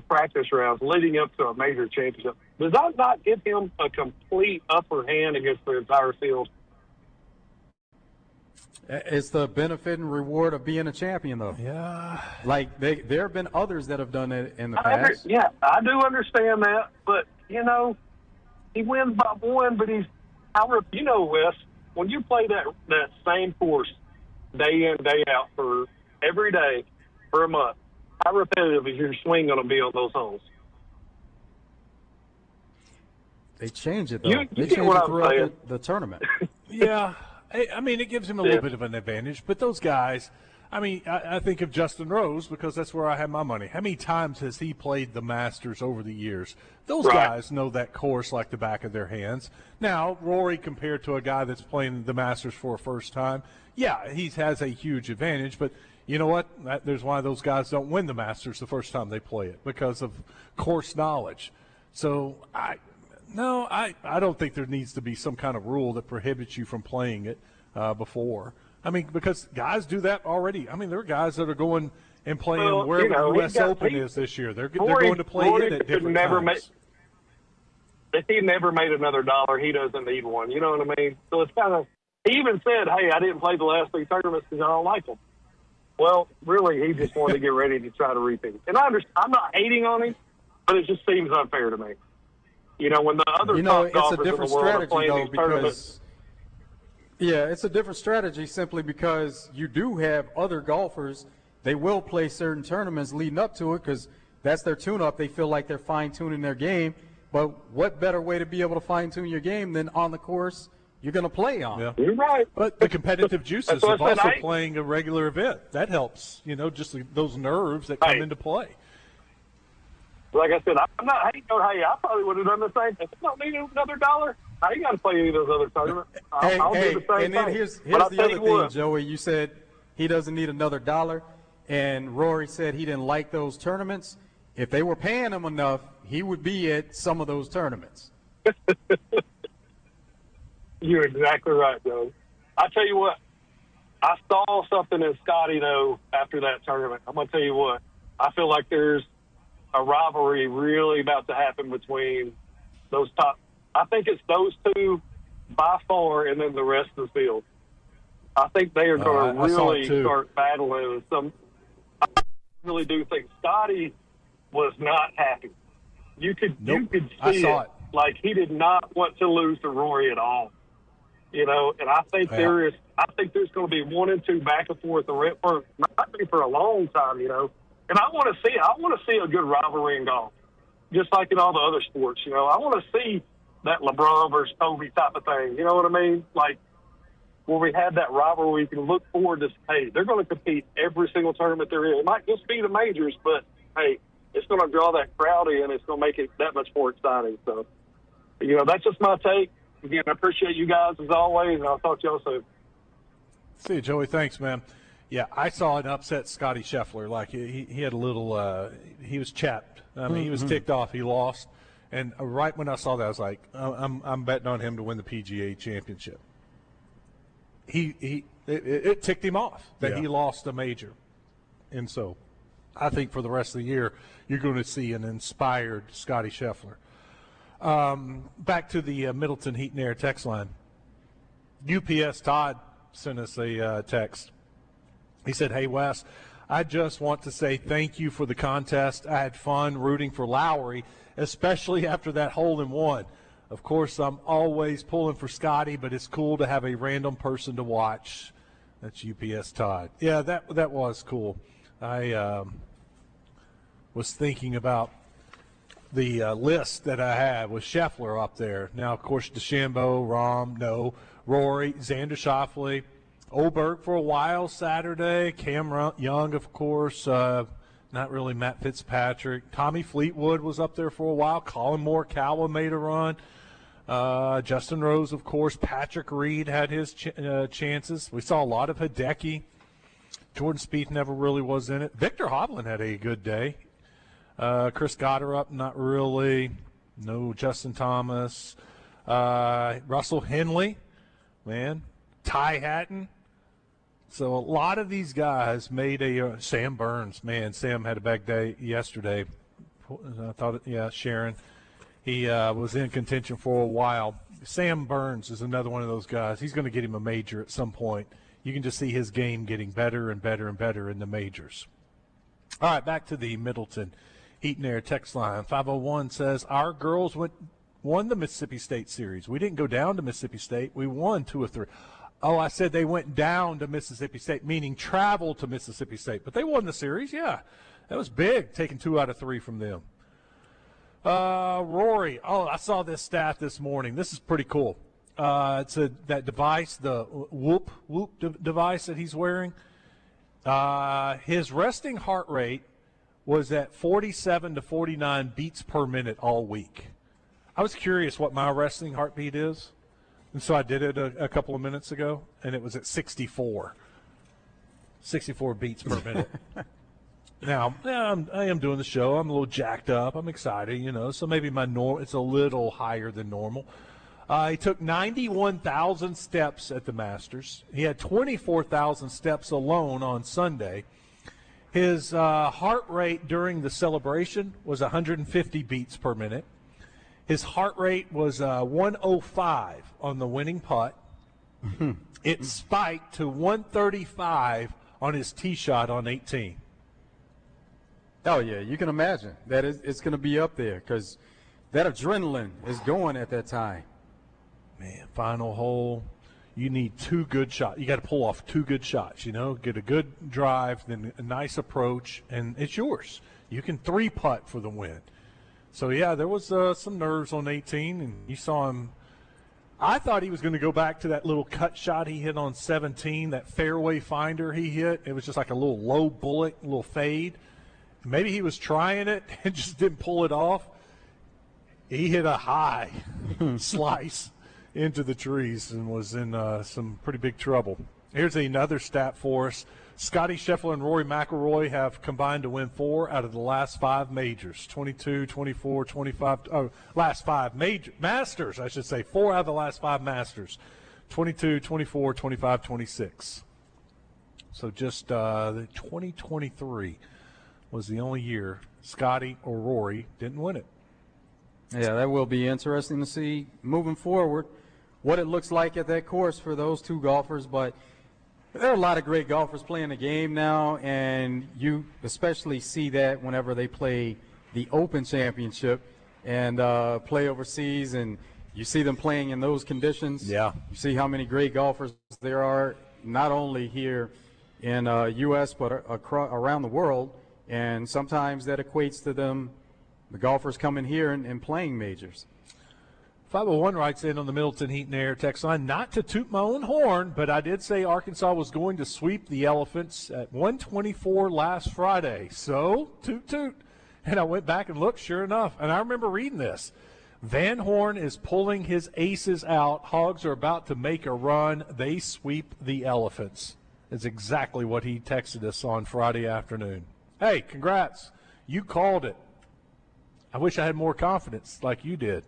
practice rounds leading up to a major championship. Does that not give him a complete upper hand against the entire field? It's the benefit and reward of being a champion, though. Yeah. Like, there have been others that have done it in the past. Yeah, I do understand that. But, you know, he wins by one, but Wes, when you play that same course day in, day out for every day for a month, how repetitive is your swing going to be on those holes? They change it, though. You they get change what it I'm throughout saying. the tournament. Yeah. I mean, it gives him a little bit of an advantage. But those guys, I mean, I think of Justin Rose because that's where I have my money. How many times has he played the Masters over the years? Those guys know that course like the back of their hands. Now, Rory, compared to a guy that's playing the Masters for a first time, yeah, he has a huge advantage. But you know what? There's why those guys don't win the Masters the first time they play it, because of course knowledge. So I don't think there needs to be some kind of rule that prohibits you from playing it before. I mean, because guys do that already. I mean, there are guys that are going and playing wherever the U.S. Open is this year. They're going to play it at different times. If he never made another dollar, he doesn't need one. You know what I mean? So it's kind of – he even said, hey, I didn't play the last 3 tournaments because I don't like them. Well, really, he just wanted to get ready to try to repeat. And I'm not hating on him, but it just seems unfair to me. You know, when the other top golfers in the world are playing these tournaments. Yeah, it's a different strategy simply because you do have other golfers. They will play certain tournaments leading up to it because that's their tune-up. They feel like they're fine-tuning their game. But what better way to be able to fine-tune your game than on the course you're going to play on? Yeah. You're right. But the competitive juices of also playing a regular event, that helps, just those nerves that come into play. Like I said, I'm not hating on hey, I probably would have done the same. If I don't need another dollar, I ain't got to play any of those other tournaments. I'll do the same and then thing. here's the other thing, Joey. You said he doesn't need another dollar, and Rory said he didn't like those tournaments. If they were paying him enough, he would be at some of those tournaments. You're exactly right, Joe. I tell you what, I saw something in Scotty, though, after that tournament. I'm going to tell you what. I feel like there's a rivalry really about to happen between those top. I think it's those two by far, and then the rest of the field. I think they are going to really start battling. I really do think Scotty was not happy. You could see it. Like he did not want to lose to Rory at all. And I think there's going to be 1 and 2 back and forth for a long time. And I want to see a good rivalry in golf, just like in all the other sports. I want to see that LeBron versus Kobe type of thing. You know what I mean? Like where we had that rivalry, we can look forward to. Hey, they're going to compete every single tournament they're in. It might just be the majors, but hey, it's going to draw that crowd in. It's going to make it that much more exciting. So, that's just my take. Again, I appreciate you guys as always, and I'll talk to y'all soon. See you, Joey. Thanks, man. Yeah, I saw an upset Scotty Scheffler. Like he had a little, he was chapped. I mean, he was ticked off. He lost, and right when I saw that, I was like, I'm betting on him to win the PGA Championship. It ticked him off that he lost a major, and so I think for the rest of the year you're going to see an inspired Scotty Scheffler. Back to the Middleton Heat and Air text line. UPS Todd sent us a text. He said, hey, Wes, I just want to say thank you for the contest. I had fun rooting for Lowry, especially after that hole-in-one. Of course, I'm always pulling for Scotty, but it's cool to have a random person to watch. That's UPS Todd. Yeah, that was cool. I was thinking about the list that I had with Scheffler up there. Now, of course, DeChambeau, Rahm, no. Rory, Xander Schauffele, Oberg for a while Saturday, Cam Young, of course, not really Matt Fitzpatrick. Tommy Fleetwood was up there for a while. Colin Morikawa made a run. Justin Rose, of course. Patrick Reed had his chances. We saw a lot of Hideki. Jordan Spieth never really was in it. Victor Hovland had a good day. Chris Gotterup, not really. No Justin Thomas. Russell Henley, man. Ty Hatton. So a lot of these guys made a Sam Burns, man. Sam had a bad day yesterday. I thought, Sharon. He was in contention for a while. Sam Burns is another one of those guys. He's going to get him a major at some point. You can just see his game getting better and better and better in the majors. All right, back to the Middleton Heat and Air text line. 501 says, our girls won the Mississippi State Series. We didn't go down to Mississippi State. We won 2 of 3. Oh, I said they went down to Mississippi State, meaning traveled to Mississippi State. But they won the series, yeah. That was big, taking 2 out of 3 from them. Rory, I saw this stat this morning. This is pretty cool. It's that device, the Whoop device that he's wearing. His resting heart rate was at 47 to 49 beats per minute all week. I was curious what my resting heartbeat is, and so I did it a couple of minutes ago, and it was at 64 beats per minute. Now, I am doing the show. I'm a little jacked up. I'm excited, so maybe it's a little higher than normal. He took 91,000 steps at the Masters. He had 24,000 steps alone on Sunday. His heart rate during the celebration was 150 beats per minute. His heart rate was 105 on the winning putt. It spiked to 135 on his tee shot on 18. Oh, yeah, you can imagine that it's going to be up there because that adrenaline is going at that time. Man, final hole, you need 2 good shots. You got to pull off 2 good shots, get a good drive, then a nice approach, and it's yours. You can 3-putt for the win. So, yeah, there was some nerves on 18, and you saw him. I thought he was going to go back to that little cut shot he hit on 17, that fairway finder he hit. It was just like a little low bullet, a little fade. Maybe he was trying it and just didn't pull it off. He hit a high slice into the trees and was in some pretty big trouble. Here's another stat for us. Scotty Scheffler and Rory McIlroy have combined to win 4 out of the last 5 majors, 22, 24, 25, last 5 major Masters, I should say, 4 out of the last 5 Masters, 22, 24, 25, 26. So just the 2023 was the only year Scotty or Rory didn't win it. Yeah, that will be interesting to see moving forward what it looks like at that course for those 2 golfers. But there are a lot of great golfers playing the game now, and you especially see that whenever they play the Open Championship and play overseas, and you see them playing in those conditions. Yeah. You see how many great golfers there are, not only here in U.S., but around the world. And sometimes that equates to them, the golfers coming here and playing majors. 501 writes in on the Middleton Heat and Air text line, not to toot my own horn, but I did say Arkansas was going to sweep the Elephants at 124 last Friday. So, toot toot. And I went back and looked, sure enough. And I remember reading this. Van Horn is pulling his aces out. Hogs are about to make a run. They sweep the Elephants. It's exactly what he texted us on Friday afternoon. Hey, congrats. You called it. I wish I had more confidence like you did.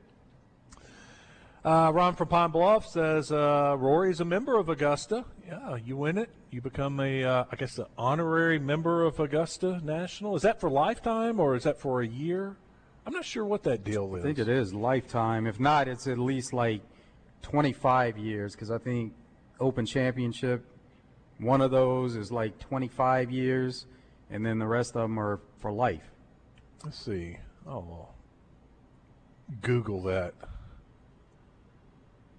Ron from Pine Bluff says, Rory's a member of Augusta. Yeah, you win it. You become an honorary member of Augusta National. Is that for lifetime or is that for a year? I'm not sure what that deal is. I think it is lifetime. If not, it's at least like 25 years because I think Open Championship, one of those is like 25 years. and then the rest of them are for life. Let's see. Oh, Google that.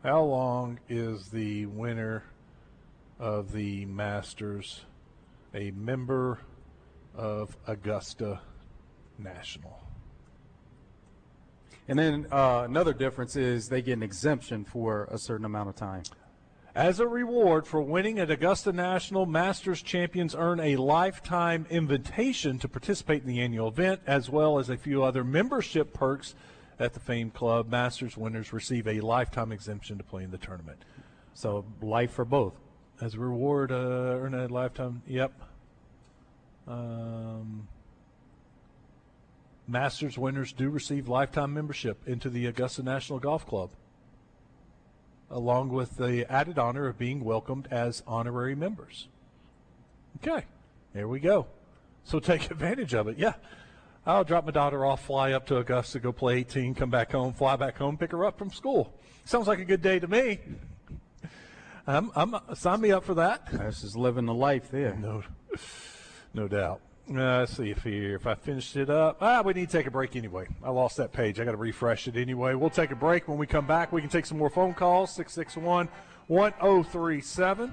How long is the winner of the Masters a member of Augusta National? And then another difference is they get an exemption for a certain amount of time. As a reward for winning at Augusta National, Masters champions earn a lifetime invitation to participate in the annual event, as well as a few other membership perks at the famed club. Masters winners receive a lifetime exemption to play in the tournament. So life for both. As a reward, earn a lifetime. Yep. Masters winners do receive lifetime membership into the Augusta National Golf Club, along with the added honor of being welcomed as honorary members. Okay, there we go. So take advantage of it. Yeah, I'll drop my daughter off, fly up to Augusta, go play 18, come back home, fly back home, pick her up from school. Sounds like a good day to me. Sign me up for that. That's just living the life there. No doubt. Let's see if I finished it up. We need to take a break anyway. I lost that page. I got to refresh it anyway. We'll take a break. When we come back, we can take some more phone calls. 661-1037.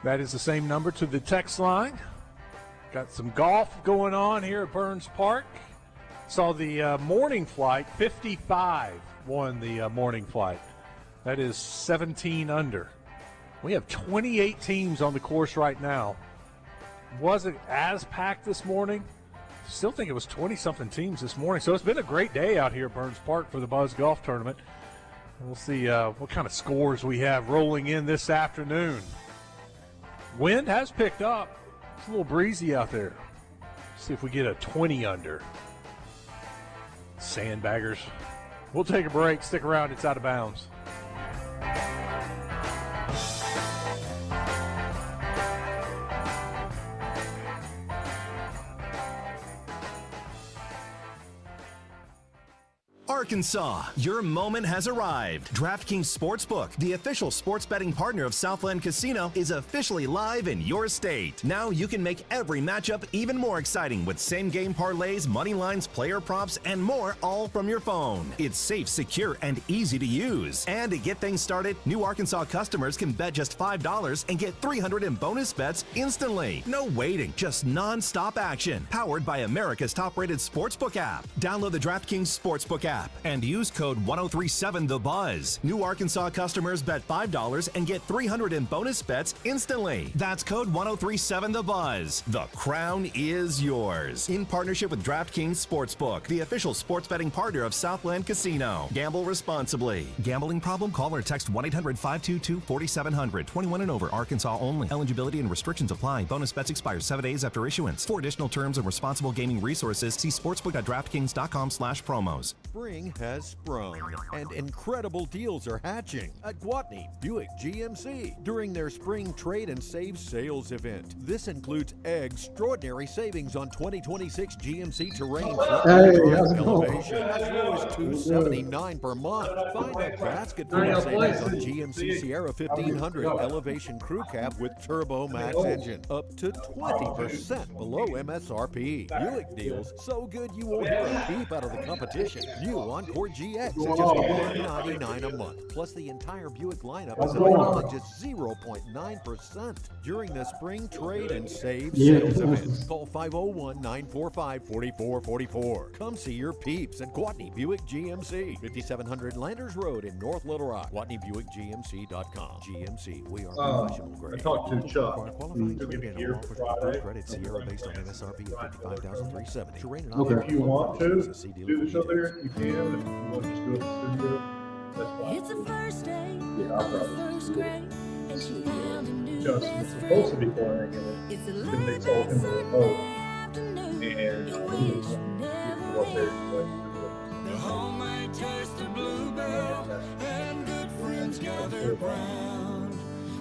That is the same number to the text line. Got some golf going on here at Burns Park. Saw the morning flight. 55 won the morning flight. That is 17 under. We have 28 teams on the course right now. Wasn't as packed this morning. Still think it was 20-something teams this morning. So it's been a great day out here at Burns Park for the Buzz Golf Tournament. We'll see what kind of scores we have rolling in this afternoon. Wind has picked up. It's a little breezy out there. See if we get a 20 under. Sandbaggers. We'll take a break. Stick around. It's Out of Bounds. Arkansas, your moment has arrived. DraftKings Sportsbook, the official sports betting partner of Southland Casino, is officially live in your state. Now you can make every matchup even more exciting with same-game parlays, money lines, player props, and more, all from your phone. It's safe, secure, and easy to use. And to get things started, new Arkansas customers can bet just $5 and get $300 in bonus bets instantly. No waiting, just non-stop action. Powered by America's top-rated sportsbook app. Download the DraftKings Sportsbook app and use code 1037THEBUZZ. New Arkansas customers bet $5 and get $300 in bonus bets instantly. That's code 1037THEBUZZ. The crown is yours. In partnership with DraftKings Sportsbook, the official sports betting partner of Southland Casino. Gamble responsibly. Gambling problem? Call or text 1-800-522-4700. 21 and over. Arkansas only. Eligibility and restrictions apply. Bonus bets expire 7 days after issuance. For additional terms and responsible gaming resources, see sportsbook.draftkings.com/promos. Spring has sprung, and incredible deals are hatching at Gwatney Buick GMC during their spring trade and save sales event. This includes extraordinary savings on 2026 GMC Terrain Elevation as low as $279 per month. Find a basket full of savings on GMC Sierra 1500 Elevation Crew Cab with Turbo Max engine, up to 20% below MSRP. Buick deals so good you won't hear a peep out of the competition. New Encore GX at just $199 a month. Plus the entire Buick lineup is available at just 0.9% during the spring trade and save sales event. Call 501-945-4444. Come see your peeps at Gwatney Buick GMC, 5700 Landers Road in North Little Rock. GwatneyBuickGMC.com. GMC, we are professional grade. I talked to Chuck. Qualifying credit Sierra based on MSRP of $55,370. Terrain and If you want to do the show there, you can. If you want to just do it in the studio, that's fine. It's the first day Yeah, I'll of the probably first grade, and she found a new Justin best was supposed to friend. be playing in it. It's a Then they lovely told him to Sunday remote. afternoon. And You he wish was you never up there went. playing. The homemade taste of bluebell and good friends gathered round.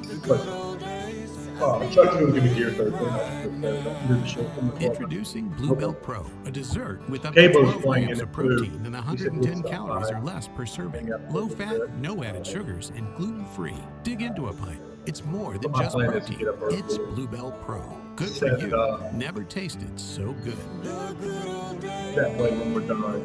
The good old days. Chuck's going to give me gear Thursday night. Introducing Bluebell Pro, a dessert with up to Cabo's 12 playing grams in of it, protein too. and He said 110 he'll calories stop or by. less per serving. Low fat, no added sugars, and gluten-free. Dig into a pint. It's more than My just plan is to protein. get up early. It's Bluebell Pro. Good for Set, you. Never tasted so good. That way when we're done,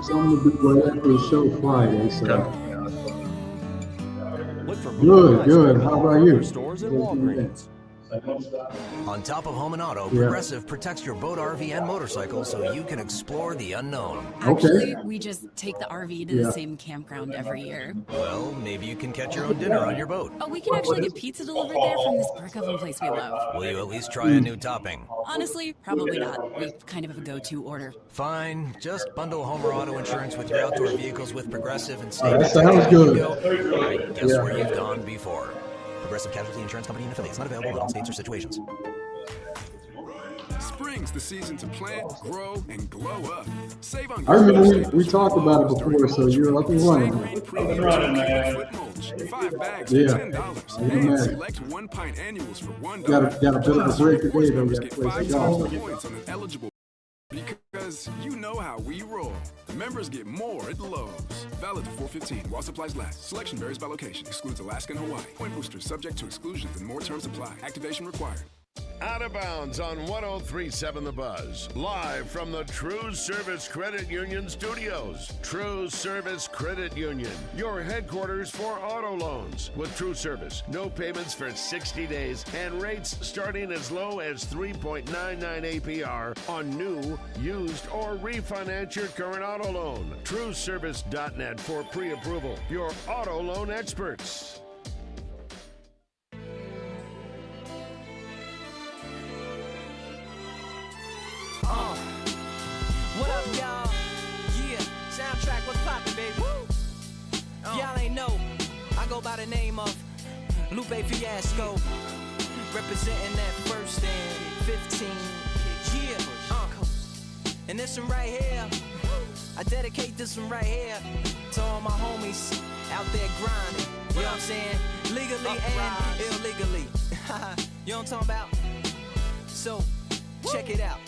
So I'm gonna be right after the show Friday. So Look for good. How about you? Stores and Walgreens. On top of Home and Auto, Yeah. Progressive protects your boat, RV, and motorcycle so you can explore the unknown. Actually, we just take the RV to Yeah. the same campground every year. Well, maybe you can catch your own dinner on your boat. Oh, we can actually get pizza delivered there from this brick oven place we love. Will you at least try a new topping? Honestly, probably not. We kind of have a go-to order. Fine. Just bundle home or auto insurance with your outdoor vehicles with Progressive and stay That protected sounds when you good. go. I guess Yeah. where you've gone before. Progressive Casualty Insurance Company and affiliates. Not available in all states or situations. Spring's the season to plant, grow, and glow up. Save on I remember we talked about it before, so you're up and running. $5 bags Yeah. for $10. I can And imagine. select 1 pint annuals for $1. Got a bit of a Plus, break today, though. members Got get a place to 5 go. times points on an eligible because you know how we roll. Members get more at Lowe's. Valid to 4/15 while supplies last. Selection varies by location. Excludes Alaska and Hawaii. Point boosters subject to exclusions and more terms apply. Activation required. Out of bounds on 1037 The Buzz. Live from the True Service Credit Union studios. True Service Credit Union, your headquarters for auto loans. With True Service, no payments for 60 days and rates starting as low as 3.99 APR on new, used, or refinance your current auto loan. TrueService.net for pre-approval. Your auto loan experts. What up, y'all? Yeah, soundtrack, what's poppin', baby? Y'all ain't know, I go by the name of Lupe Fiasco, representing that first and 15. Yeah, and this one right here, I dedicate this one right here to all my homies out there grinding. You know what I'm saying? Legally and illegally. You know what I'm talking about? So, check it out.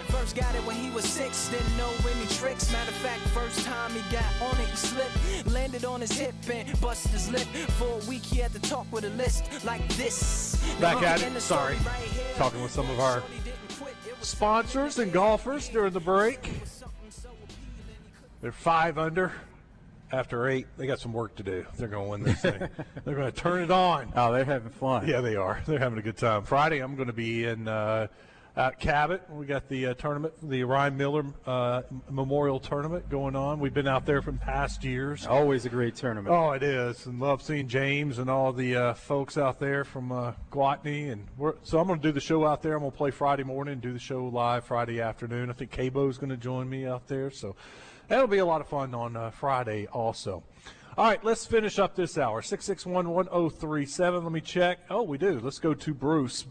First got it when he was 6, didn't know any tricks. Matter of fact, first time he got on it, he slipped, landed on his hip and busted his lip. For a week he had to talk with a list like this. Back at it. Sorry. Talking with some of our sponsors and golfers during the break. They're 5 under after 8. They got some work to do. They're going to win this thing. They're going to turn it on. Oh, they're having fun. Yeah, they are. They're having a good time. Friday, I'm going to be in at Cabot. We got the tournament, the Ryan Miller Memorial Tournament going on. We've been out there from past years. Always a great tournament. Oh, it is, and love seeing James and all the folks out there from Gwatney. And so I'm going to do the show out there. I'm going to play Friday morning, do the show live Friday afternoon. I think Cabo's going to join me out there, so that'll be a lot of fun on Friday also. All right, let's finish up this hour. 661-1037. Let me check. Oh, we do. Let's go to Bruce.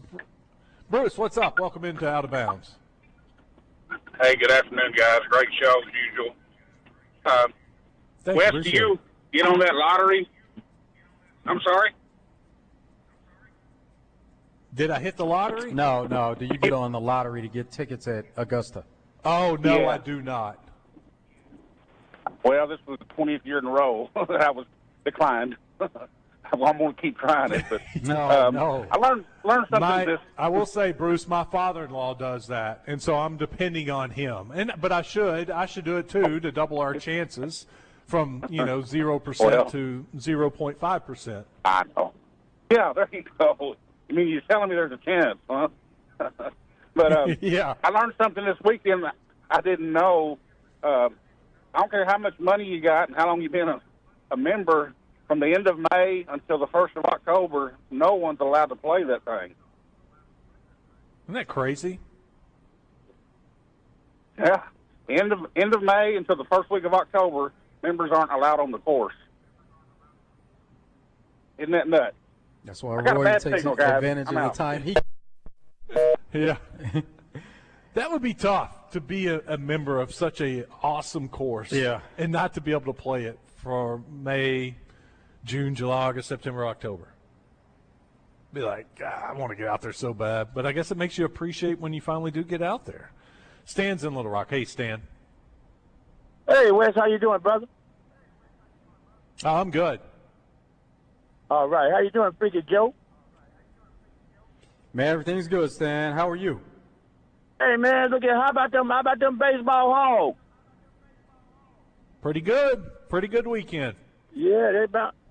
Bruce, what's up? Welcome into Out of Bounds. Hey, good afternoon, guys. Great show as usual. Thanks, Wes, Bruce. do you get on that lottery? I'm sorry? Did I hit the lottery? No. Do you get on the lottery to get tickets at Augusta? Oh, no, Yeah. I do not. Well, this was the 20th year in a row that I was declined. Well, I'm going to keep trying it. But, No. I learned something I will say, Bruce, my father-in-law does that, and so I'm depending on him. But I should do it too to double our chances from 0% to 0.5%. I know. Yeah, there you go. I mean, you're telling me there's a chance, huh? But yeah, I learned something this weekend I didn't know. I don't care how much money you got and how long you've been a member. From the end of May until the 1st of October, no one's allowed to play that thing. Isn't that crazy? Yeah. End of May until the first week of October, members aren't allowed on the course. Isn't that nuts? That's why I got a Roy bad takes signal, guys. advantage I'm of the out. time he. Yeah. That would be tough to be a member of such a awesome course. Yeah. And not to be able to play it for May, June, July, August, September, October. Be like, I want to get out there so bad. But I guess it makes you appreciate when you finally do get out there. Stan's in Little Rock. Hey, Stan. Hey, Wes, how you doing, brother? Oh, I'm good. All right. How you doing, Freaky Joe? Man, everything's good, Stan. How are you? Hey, man, look at how about them baseball hogs? Pretty good. Pretty good weekend. Yeah,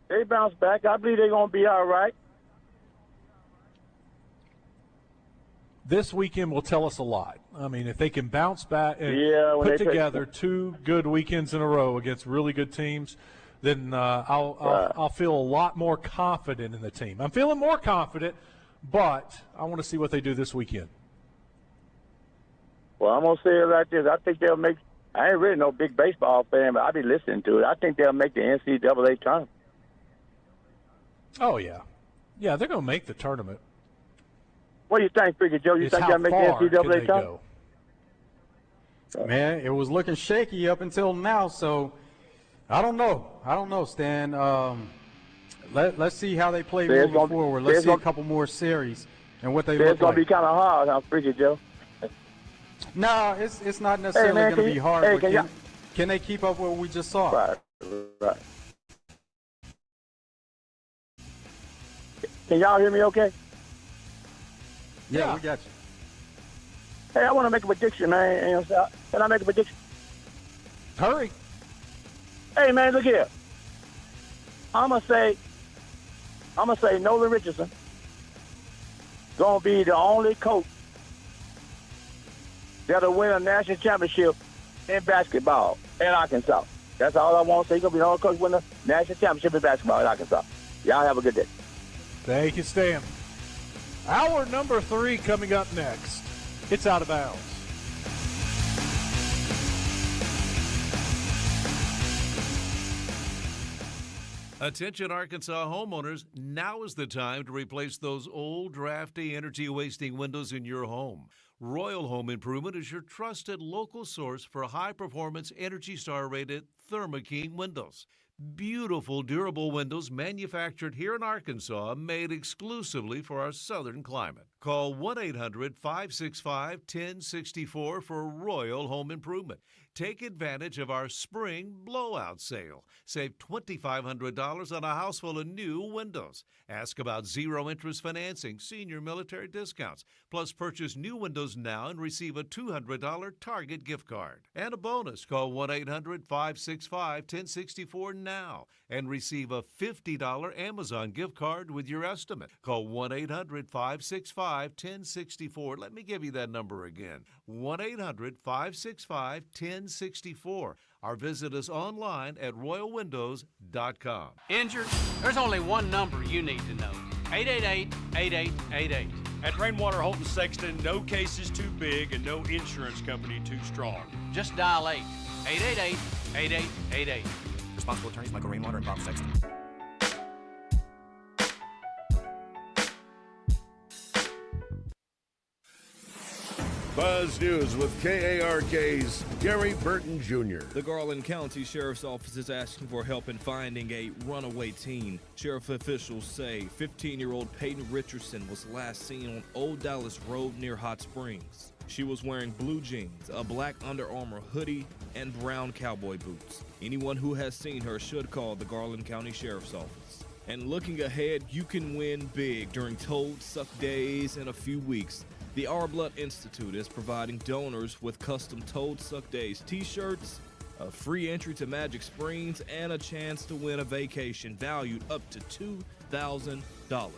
they bounce back. I believe they're gonna be all right. This weekend will tell us a lot. I mean, if they can bounce back and when put they together 2 good weekends in a row against really good teams, then I'll feel a lot more confident in the team. I'm feeling more confident, but I want to see what they do this weekend. Well, I'm gonna say it like this. I think they'll make. I ain't really no big baseball fan, but I be listening to it. I think they'll make the NCAA tournament. Oh yeah, yeah, they're going to make the tournament. What do you think, Freaky Joe? You think they'll make the NCAA tournament? Man, it was looking shaky up until now, so I don't know, Stan. Let's see how they play moving forward. Let's see a couple more series and what they look like. It's going to be kind of hard, huh, Freaky Joe? No, it's not necessarily going to be hard. Hey, but can they keep up with what we just saw? Right. Can y'all hear me okay? Yeah, we got you. Hey, I want to make a prediction, man. Can I make a prediction? Hurry. Hey, man, look here. I'm gonna say Nolan Richardson gonna be the only coach that'll win a national championship in basketball in Arkansas. That's all I want to say. He's gonna be the only coach win a national championship in basketball in Arkansas. Y'all have a good day. Thank you, Stan. Hour number 3 coming up next. It's Out of Bounds. Attention Arkansas homeowners, now is the time to replace those old, drafty, energy-wasting windows in your home. Royal Home Improvement is your trusted local source for high-performance, Energy Star-rated Thermo King windows. Beautiful, durable windows manufactured here in Arkansas, made exclusively for our southern climate. Call 1-800-565-1064 for Royal Home Improvement. Take advantage of our spring blowout sale. Save $2,500 on a house full of new windows. Ask about zero-interest financing, senior military discounts. Plus, purchase new windows now and receive a $200 Target gift card. And a bonus, call 1-800-565-1064 now and receive a $50 Amazon gift card with your estimate. Call 1-800-565-1064. Let me give you that number again, 1-800-565-1064. Or visit us online at royalwindows.com. Injured? There's only one number you need to know. 888-8888. At Rainwater Holton Sexton, no case is too big and no insurance company too strong. Just dial 888-8888. Responsible attorneys Michael Rainwater and Bob Sexton. Buzz News with KARK's Gary Burton Jr. The Garland County Sheriff's Office is asking for help in finding a runaway teen. Sheriff officials say 15-year-old Peyton Richardson was last seen on Old Dallas Road near Hot Springs. She was wearing blue jeans, a black Under Armour hoodie, and brown cowboy boots. Anyone who has seen her should call the Garland County Sheriff's Office. And looking ahead, you can win big during Toad Suck Days in a few weeks. The Our Blood Institute is providing donors with custom Toad Suck Days t-shirts, a free entry to Magic Springs, and a chance to win a vacation valued up to $2,000.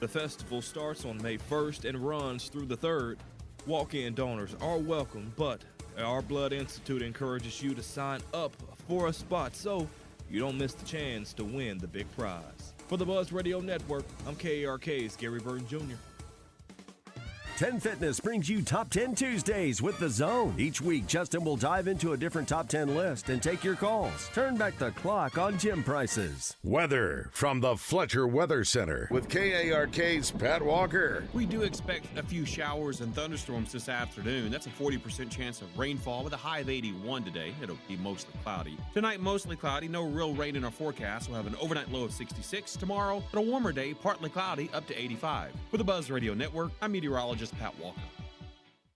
The festival starts on May 1st and runs through the 3rd. Walk-in donors are welcome, but Our Blood Institute encourages you to sign up for a spot so you don't miss the chance to win the big prize. For the Buzz Radio Network, I'm KARK's Gary Burton Jr. 10 Fitness brings you Top 10 Tuesdays with The Zone. Each week, Justin will dive into a different Top 10 list and take your calls. Turn back the clock on gym prices. Weather from the Fletcher Weather Center with KARK's Pat Walker. We do expect a few showers and thunderstorms this afternoon. That's a 40% chance of rainfall with a high of 81 today. It'll be mostly cloudy. Tonight, mostly cloudy. No real rain in our forecast. We'll have an overnight low of 66. Tomorrow, but a warmer day, partly cloudy, up to 85. For the Buzz Radio Network, I'm meteorologist Pat Walker.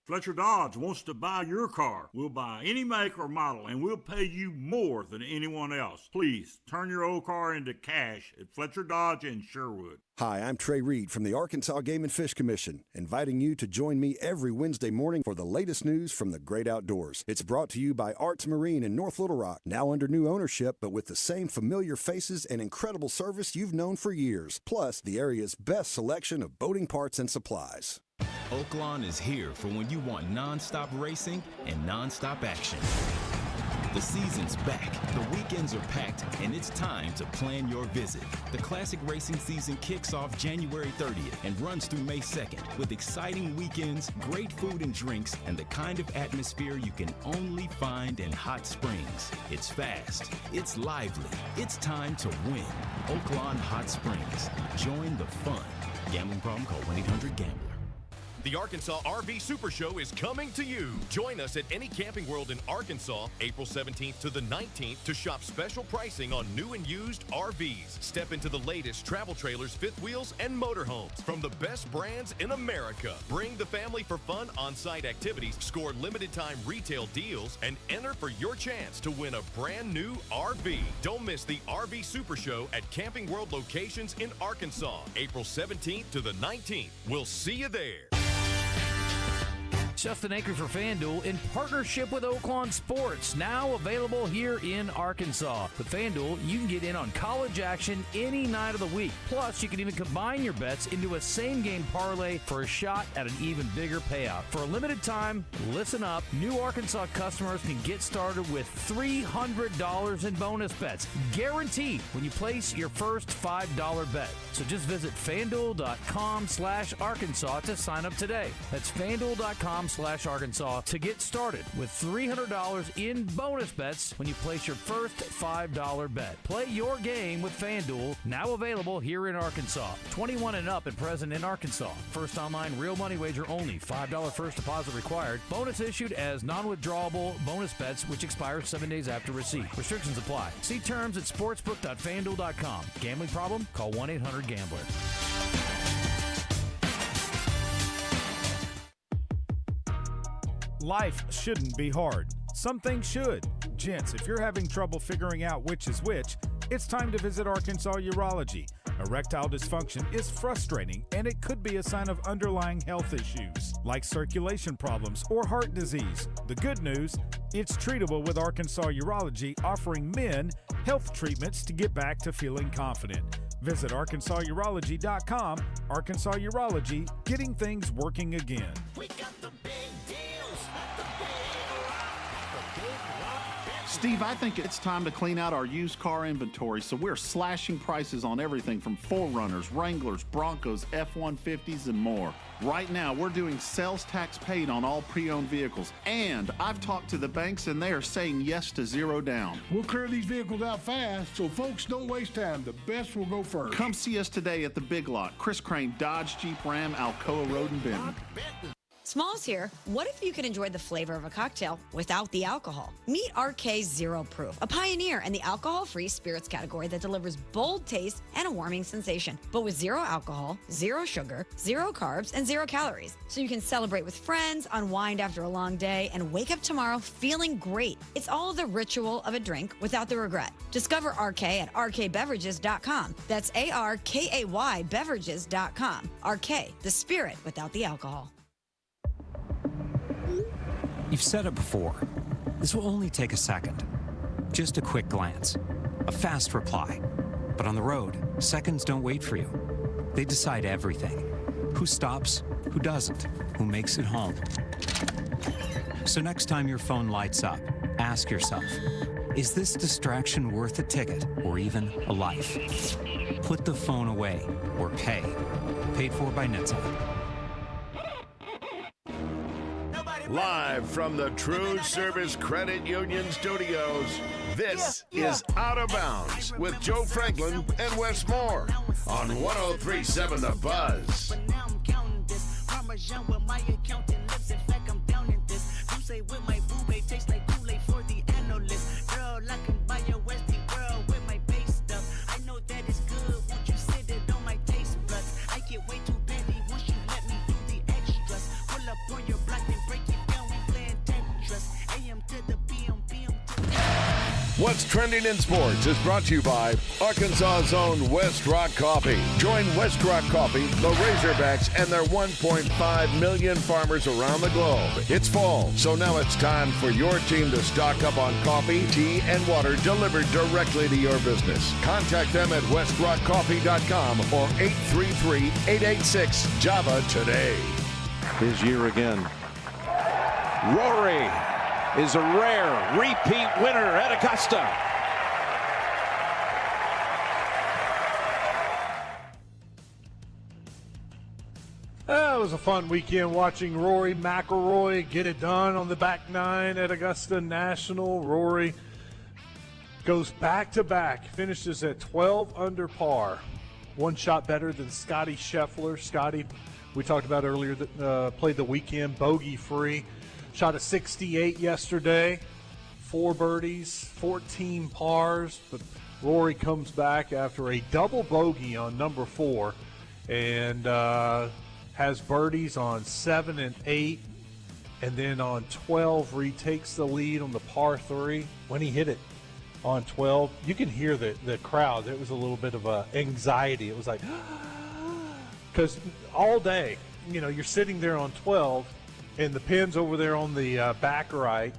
Fletcher Dodge wants to buy your car. We'll buy any make or model, and we'll pay you more than anyone else. Please, turn your old car into cash at Fletcher Dodge in Sherwood. Hi, I'm Trey Reed from the Arkansas Game and Fish Commission, inviting you to join me every Wednesday morning for the latest news from the great outdoors. It's brought to you by Arts Marine in North Little Rock, now under new ownership, but with the same familiar faces and incredible service you've known for years, plus the area's best selection of boating parts and supplies. Oaklawn is here for when you want non-stop racing and non-stop action. The season's back, the weekends are packed, and it's time to plan your visit. The classic racing season kicks off January 30th and runs through May 2nd with exciting weekends, great food and drinks, and the kind of atmosphere you can only find in Hot Springs. It's fast, it's lively, it's time to win. Oaklawn Hot Springs. Join the fun. Gambling problem? Call 1-800-GAMBLER. The Arkansas RV Super Show is coming to you. Join us at any Camping World in Arkansas, April 17th to the 19th to shop special pricing on new and used RVs. Step into the latest travel trailers, fifth wheels, and motorhomes from the best brands in America. Bring the family for fun on-site activities, score limited time retail deals, and enter for your chance to win a brand new RV. Don't miss the RV Super Show at Camping World locations in Arkansas, April 17th to the 19th. We'll see you there. Justin Acre for FanDuel in partnership with Oaklawn Sports, now available here in Arkansas. With FanDuel, you can get in on college action any night of the week. Plus, you can even combine your bets into a same-game parlay for a shot at an even bigger payout. For a limited time, listen up, new Arkansas customers can get started with $300 in bonus bets, guaranteed when you place your first $5 bet. So just visit FanDuel.com/Arkansas to sign up today. That's FanDuel.com/Arkansas to get started with $300 in bonus bets when you place your first $5 bet. Play your game with FanDuel, now available here in Arkansas. 21 and up and present in Arkansas. First online real money wager only. $5 first deposit required. Bonus issued as non-withdrawable bonus bets which expire 7 days after receipt. Restrictions apply. See terms at sportsbook.fanduel.com. Gambling problem? Call 1-800-GAMBLER. Life shouldn't be hard. Some things should. Gents, if you're having trouble figuring out which is which, it's time to visit Arkansas Urology. Erectile dysfunction is frustrating, and it could be a sign of underlying health issues, like circulation problems or heart disease. The good news, it's treatable with Arkansas Urology, offering men health treatments to get back to feeling confident. Visit ArkansasUrology.com. Arkansas Urology, getting things working again. We got the big deals, the big Steve, I think it's time to clean out our used car inventory, so we're slashing prices on everything from 4Runners, Wranglers, Broncos, F-150s, and more. Right now, we're doing sales tax paid on all pre-owned vehicles, and I've talked to the banks, and they are saying yes to 0 down. We'll clear these vehicles out fast, so folks don't waste time. The best will go first. Come see us today at the Big Lot, Chris Crane Dodge Jeep Ram, Alcoa Road and Benton. Smalls here. What if you could enjoy the flavor of a cocktail without the alcohol? Meet RK Zero Proof, a pioneer in the alcohol-free spirits category that delivers bold taste and a warming sensation, but with 0 alcohol, 0 sugar, 0 carbs, and 0 calories. So you can celebrate with friends, unwind after a long day, and wake up tomorrow feeling great. It's all the ritual of a drink without the regret. Discover RK at rkbeverages.com. That's ARKAY beverages.com. RK, the spirit without the alcohol. You've said it before. This will only take a second. Just a quick glance. A fast reply. But on the road, seconds don't wait for you. They decide everything. Who stops, who doesn't, who makes it home. So next time your phone lights up, ask yourself, is this distraction worth a ticket or even a life? Put the phone away or pay. Paid for by NHTSA. Live from the True Service Credit Union Studios, this is Out of Bounds with Joe Franklin and Wes Moore on 103.7 The Buzz. Way too petty once you let me do the extras. Pull up on your block and break What's Trending in Sports is brought to you by Arkansas's own West Rock Coffee. Join West Rock Coffee, the Razorbacks, and their 1.5 million farmers around the globe. It's fall, so now it's time for your team to stock up on coffee, tea, and water delivered directly to your business. Contact them at westrockcoffee.com or 833-886-JAVA today. His year again. Rory is a rare repeat winner at Augusta. It was a fun weekend watching Rory McIlroy get it done on the back nine at Augusta National. Rory goes back-to-back, finishes at 12 under par. One shot better than Scotty Scheffler. Scotty, we talked about earlier, that played the weekend bogey-free. Shot a 68 yesterday, 4 birdies, 14 pars, but Rory comes back after a double bogey on number 4 and has birdies on 7 and 8, and then on 12 retakes the lead on the par 3. When he hit it on 12, you can hear the crowd. There was a little bit of anxiety. It was like, because all day, you're sitting there on 12, and the pin's over there on the back right,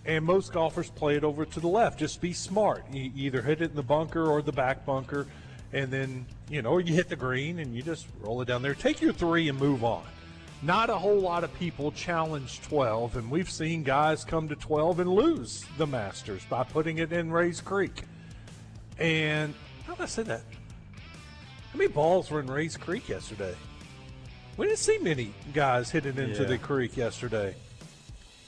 and most golfers play it over to the left. Just be smart. You either hit it in the bunker or the back bunker, and then, or you hit the green and you just roll it down there. Take your 3 and move on. Not a whole lot of people challenge 12, and we've seen guys come to 12 and lose the Masters by putting it in Rays Creek. And how did I say that? How many balls were in Rays Creek yesterday? We didn't see many guys hit it into the creek yesterday.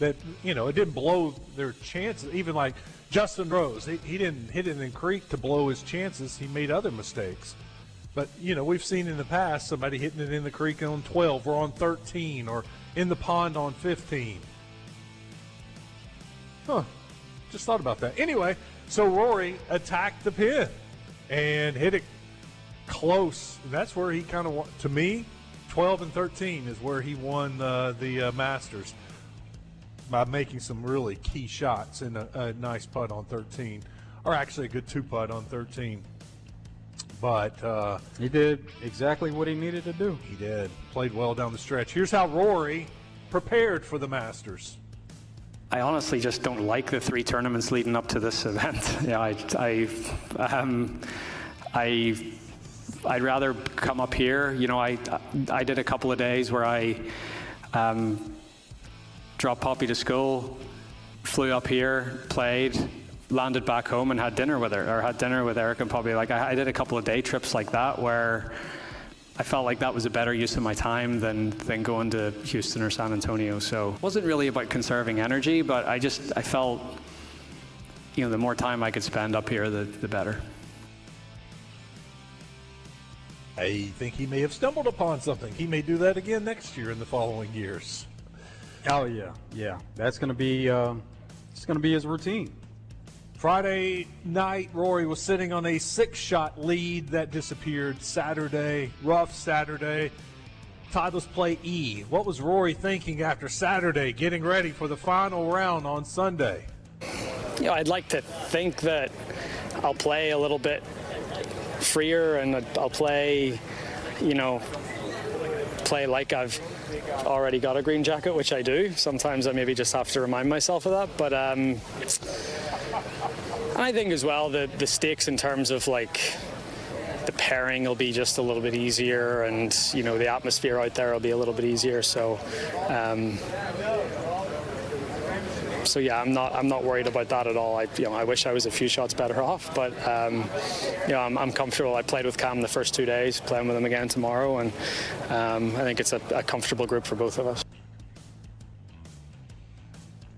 That, it didn't blow their chances. Even like Justin Rose, he didn't hit it in creek to blow his chances. He made other mistakes. But, we've seen in the past somebody hitting it in the creek on 12 or on 13 or in the pond on 15. Just thought about that. Anyway, so Rory attacked the pin and hit it close. That's where he kind of, to me, 12 and 13 is where he won the Masters by making some really key shots and a nice putt on 13, or actually a good 2-putt on 13. But he did exactly what he needed to do. He did. Played well down the stretch. Here's how Rory prepared for the Masters. I honestly just don't like the 3 tournaments leading up to this event. I'd rather come up here. I did a couple of days where I dropped Poppy to school, flew up here, played, landed back home, and had dinner with her, or had dinner with Eric and Poppy. I did a couple of day trips like that where I felt like that was a better use of my time than going to Houston or San Antonio. So it wasn't really about conserving energy, but I felt, the more time I could spend up here, the better. I think he may have stumbled upon something. He may do that again next year in the following years. Oh yeah. That's going to be his routine. Friday night, Rory was sitting on a 6-shot lead that disappeared Saturday. Rough Saturday. Titleist play E. What was Rory thinking after Saturday, getting ready for the final round on Sunday? I'd like to think that I'll play a little bit freer, and I'll play like I've already got a green jacket, which I do. Sometimes I maybe just have to remind myself of that. But I think as well the stakes in terms of the pairing will be just a little bit easier, and the atmosphere out there will be a little bit easier. So yeah, I'm not worried about that at all. I wish I was a few shots better off, but I'm comfortable. I played with Cam the first 2 days, playing with him again tomorrow, and I think it's a comfortable group for both of us.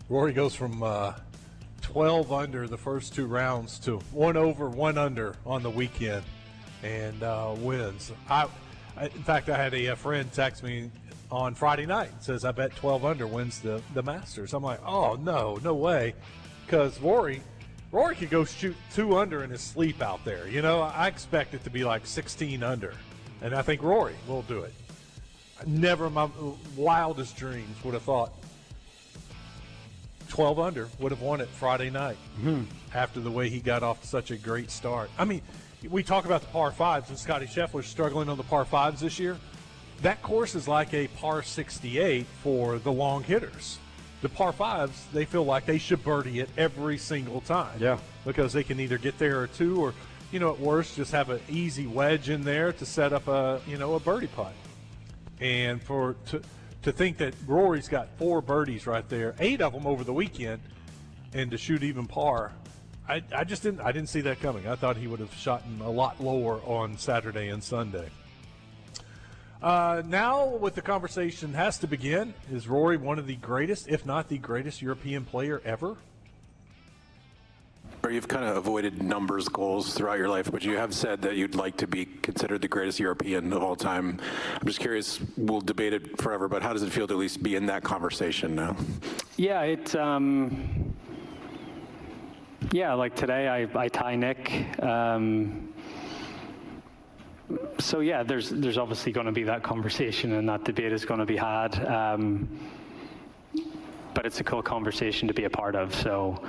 Rory goes from 12 under the first 2 rounds to 1 over, 1 under on the weekend, and wins. In fact, I had a friend text me on Friday night and says, I bet 12 under wins the Masters. I'm like, oh, no way. Because Rory could go shoot 2 under in his sleep out there. I expect it to be like 16 under. And I think Rory will do it. Never in my wildest dreams would have thought 12 under would have won it Friday night. after the way he got off to such a great start. I mean, we talk about the par fives, and Scotty Scheffler's struggling on the par fives this year. That course is like a par 68 for the long hitters. The par fives, they feel like they should birdie it every single time. Yeah. Because they can either get there or two, or, at worst, just have an easy wedge in there to set up a birdie putt. And to think that Rory's got 4 birdies right there, 8 of them over the weekend, and to shoot even par, I didn't see that coming. I thought he would have shot a lot lower on Saturday and Sunday. Now, what the conversation has to begin, is Rory one of the greatest, if not the greatest European player ever? Or you've kind of avoided numbers goals throughout your life, but you have said that you'd like to be considered the greatest European of all time. I'm just curious, we'll debate it forever, but how does it feel to at least be in that conversation now? Yeah, like today I tie Nick. So yeah, there's obviously going to be that conversation, and that debate is going to be had. But it's a cool conversation to be a part of. So,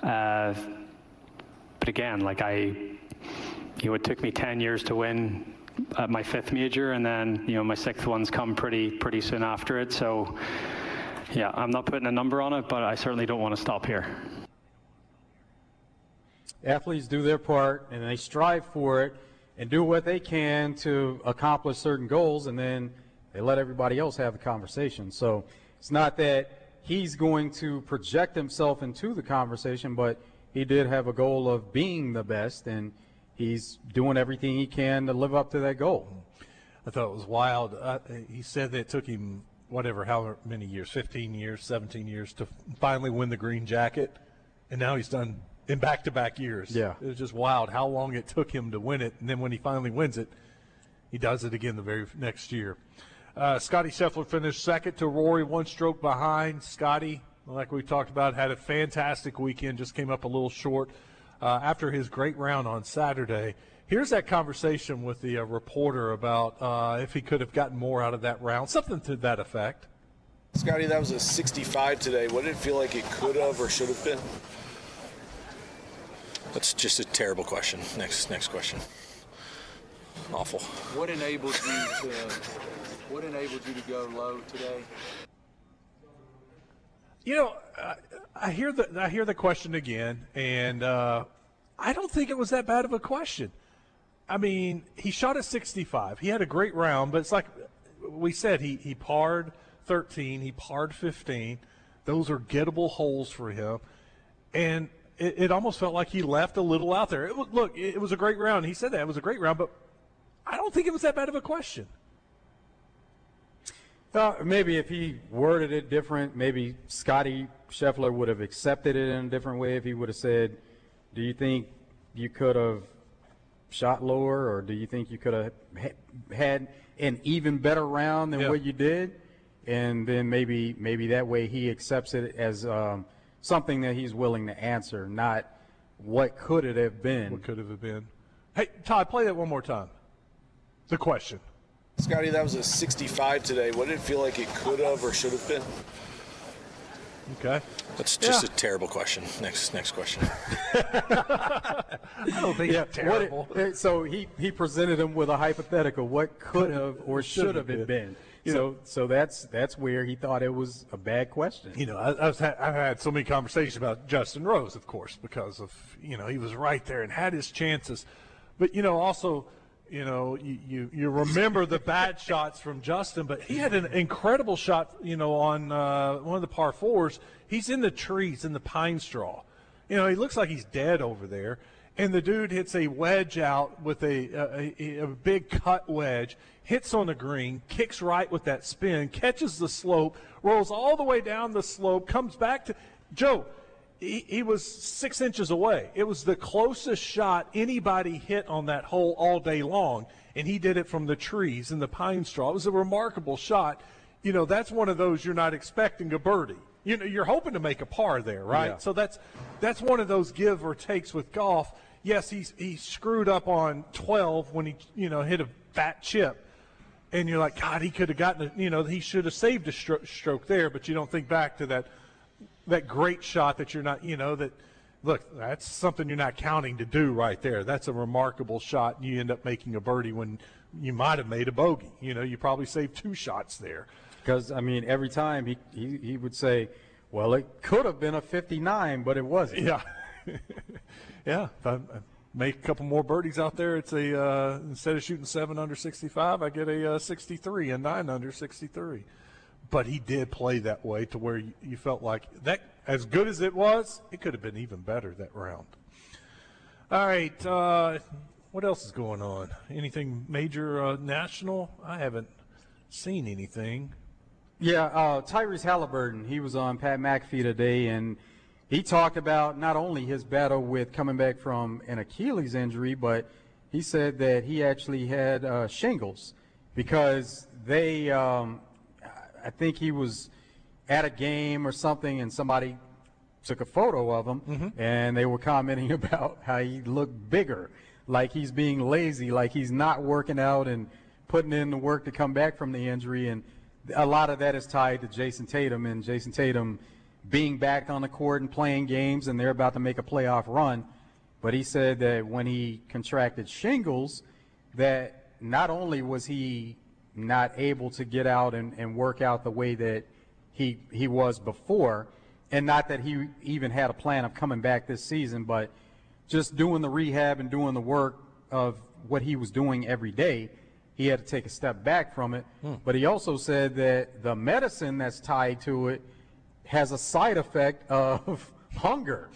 but again, like it took me 10 years to win at my 5th major, and then my 6th one's come pretty soon after it. So yeah, I'm not putting a number on it, but I certainly don't want to stop here. Athletes do their part, and they strive for it and do what they can to accomplish certain goals, and then they let everybody else have the conversation. So it's not that he's going to project himself into the conversation, but he did have a goal of being the best, and he's doing everything he can to live up to that goal. I thought it was wild. He said that it took him however many years, 15 years, 17 years, to finally win the green jacket, and now he's done in back-to-back years. Yeah. It was just wild how long it took him to win it, and then when he finally wins it, he does it again the very next year. Scotty Scheffler finished second to Rory, 1 stroke behind. Scotty, like we talked about, had a fantastic weekend, just came up a little short after his great round on Saturday. Here's that conversation with the reporter about if he could have gotten more out of that round, something to that effect. Scotty, that was a 65 today. What did it feel like it could have or should have been? That's just a terrible question. Next question. Awful. What enabled you to go low today? I hear the question again, and I don't think it was that bad of a question. I mean, he shot a 65. He had a great round, but it's like we said, he parred 13, he parred 15. Those are gettable holes for him, and it almost felt like he left a little out there. It was a great round. He said that it was a great round, but I don't think it was that bad of a question. Maybe if he worded it different, maybe Scotty Scheffler would have accepted it in a different way if he would have said, do you think you could have shot lower, or do you think you could have had an even better round than what you did? And then maybe that way he accepts it as something that he's willing to answer, not what could it have been. What could it have been? Hey, Todd, play that one more time. The question. Scotty, that was a 65 today. What did it feel like it could have or should have been? Okay. That's just a terrible question. Next question. I don't think it's terrible. So he presented him with a hypothetical. What could have or should have it been? So that's where he thought it was a bad question. I've had so many conversations about Justin Rose, of course, because of he was right there and had his chances, but also. You remember the bad shots from Justin, but he had an incredible shot, on one of the par 4s. He's in the trees in the pine straw. He looks like he's dead over there. And the dude hits a wedge out with a big cut wedge, hits on the green, kicks right with that spin, catches the slope, rolls all the way down the slope, comes back to Joe. He was 6 inches away. It was the closest shot anybody hit on that hole all day long, and he did it from the trees in the pine straw. It was a remarkable shot. That's one of those you're not expecting a birdie. You're hoping to make a par there, right? Yeah. So that's one of those give or takes with golf. Yes, he screwed up on 12 when he hit a fat chip, and you're like, God, he could have gotten he should have saved a stroke there, but you don't think back to that great shot that you're not, look, that's something you're not counting to do right there. That's a remarkable shot, and you end up making a birdie when you might have made a bogey. You know, you probably saved 2 shots there. Because, I mean, every time he would say, well, it could have been a 59, but it wasn't. Yeah. Yeah. If I make a couple more birdies out there, it's a instead of shooting 7 under 65, I get a 63 and 9 under 63. But he did play that way to where you felt like that, as good as it was, it could have been even better that round. All right. What else is going on? Anything major national? I haven't seen anything. Yeah, Tyrese Halliburton, he was on Pat McAfee today, and he talked about not only his battle with coming back from an Achilles injury, but he said that he actually had shingles because they I think he was at a game or something, and somebody took a photo of him, and they were commenting about how he looked bigger, like he's being lazy, like he's not working out and putting in the work to come back from the injury. And a lot of that is tied to Jason Tatum, and Jason Tatum being back on the court and playing games, and they're about to make a playoff run. But he said that when he contracted shingles, that not only was he not able to get out and work out the way that he was before, and not that he even had a plan of coming back this season, but just doing the rehab and doing the work of what he was doing every day, he had to take a step back from it. But he also said that the medicine that's tied to it has a side effect of hunger.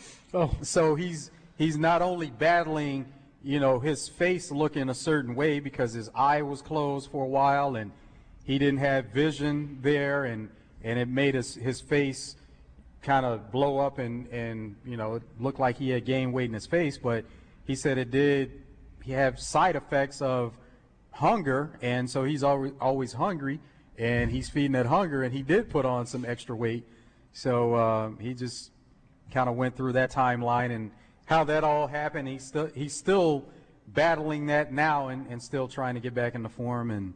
So he's not only battling, you know, his face looking a certain way because his eye was closed for a while and he didn't have vision there, and it made his face kind of blow up and you know, it looked like he had gained weight in his face. But he said it did have side effects of hunger, and so he's always hungry, and he's feeding that hunger, and he did put on some extra weight. So he just kind of went through that timeline and how that all happened. He's still battling that now and still trying to get back into form and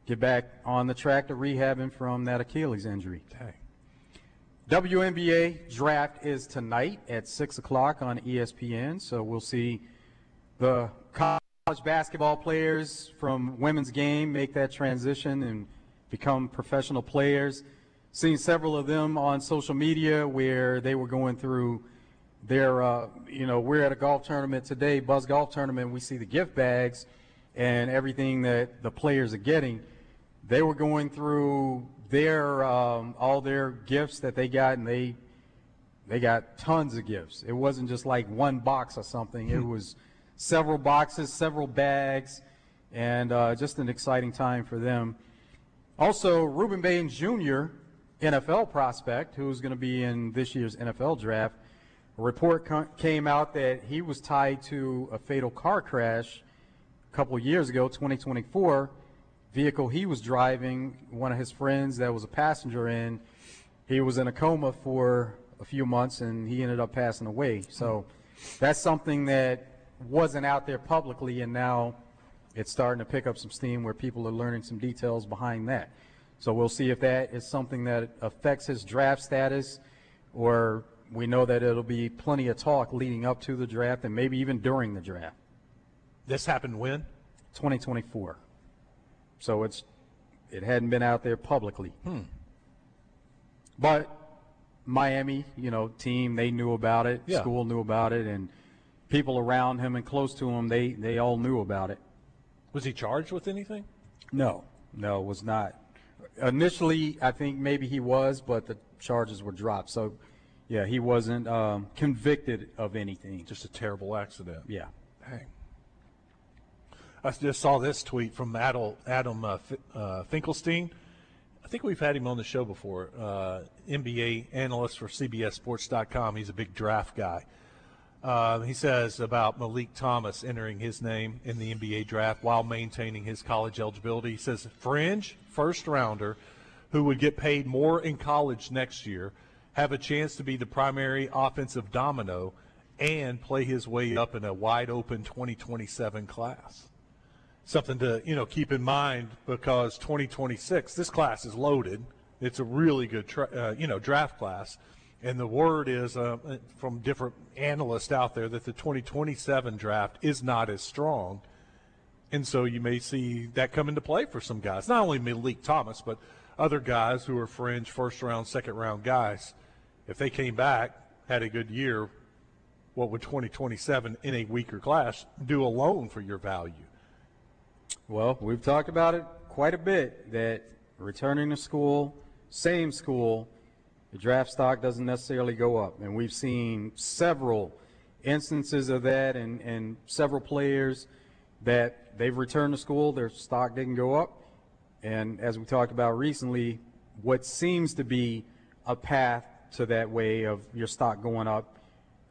get back on the track to rehabbing from that Achilles injury. Okay. WNBA draft is tonight at 6 o'clock on ESPN, so we'll see the college basketball players from women's game make that transition and become professional players. Seen several of them on social media where they were going through their, we're at a golf tournament today, Buzz Golf Tournament. We see the gift bags and everything that the players are getting. They were going through their all their gifts that they got, and they got tons of gifts. It wasn't just like one box or something. It was several boxes, several bags, and just an exciting time for them. Also, Reuben Baines Jr., NFL prospect, who's going to be in this year's NFL draft. A report came out that he was tied to a fatal car crash a couple of years ago, 2024. Vehicle he was driving, one of his friends that was a passenger in, he was in a coma for a few months, and he ended up passing away. So that's something that wasn't out there publicly, and now it's starting to pick up some steam where people are learning some details behind that. So we'll see if that is something that affects his draft status, or we know that it'll be plenty of talk leading up to the draft and maybe even during the draft. This happened when? 2024. So it hadn't been out there publicly. But Miami, team, they knew about it. Yeah. School knew about it, and people around him and close to him, they all knew about it. Was he charged with anything? No, was not. Initially, I think maybe he was, but the charges were dropped. So, yeah, he wasn't convicted of anything. Just a terrible accident. Yeah. Dang. I just saw this tweet from Adam Finkelstein. I think we've had him on the show before, NBA analyst for CBSSports.com. He's a big draft guy. He says about Malik Thomas entering his name in the NBA draft while maintaining his college eligibility. He says, fringe first-rounder who would get paid more in college next year, have a chance to be the primary offensive domino, and play his way up in a wide-open 2027 class. Something to keep in mind, because 2026, this class is loaded. It's a really good draft class, And the word is from different analysts out there that the 2027 draft is not as strong. And so you may see that come into play for some guys. Not only Malik Thomas, but other guys who are fringe first-round, second-round guys. If they came back, had a good year, what would 2027 in a weaker class do alone for your value? Well, we've talked about it quite a bit, that returning to school, same school, the draft stock doesn't necessarily go up. And we've seen several instances of that and several players that they've returned to school, their stock didn't go up. And as we talked about recently, what seems to be a path to that way of your stock going up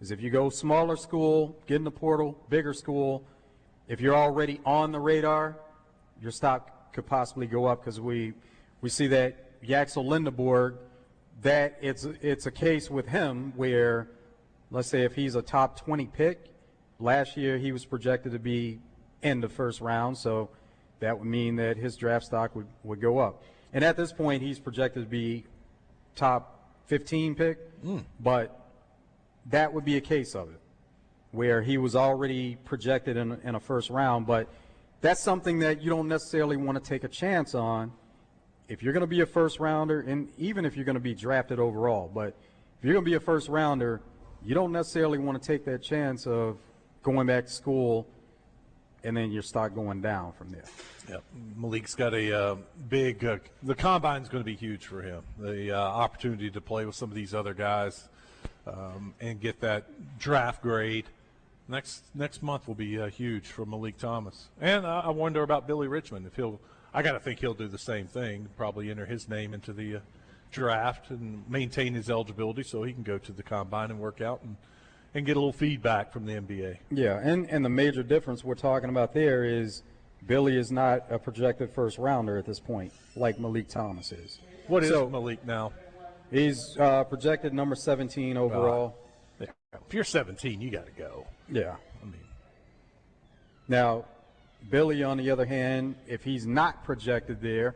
is if you go smaller school, get in the portal, bigger school, if you're already on the radar, your stock could possibly go up, because we see that Yaxel Lindeborg, that it's a case with him where, let's say if he's a top 20 pick, last year he was projected to be in the first round, so that would mean that his draft stock would go up. And at this point, he's projected to be top 15 pick, but that would be a case of it, where he was already projected in a first round. But that's something that you don't necessarily want to take a chance on if you're going to be a first rounder, and even if you're going to be drafted overall. But if you're going to be a first rounder, you don't necessarily want to take that chance of going back to school and then your stock going down from there. Yep. Malik's got a big the combine's going to be huge for him. The opportunity to play with some of these other guys and get that draft grade next month will be huge for Malik Thomas. And I wonder about Billy Richmond, if I got to think he'll do the same thing, probably enter his name into the draft and maintain his eligibility so he can go to the combine and work out and get a little feedback from the NBA. Yeah, and the major difference we're talking about there is Billy is not a projected first rounder at this point, like Malik Thomas is. What is Malik now? He's projected number 17 overall. If you're 17, you got to go. Yeah. I mean, now, Billy, on the other hand, if he's not projected there,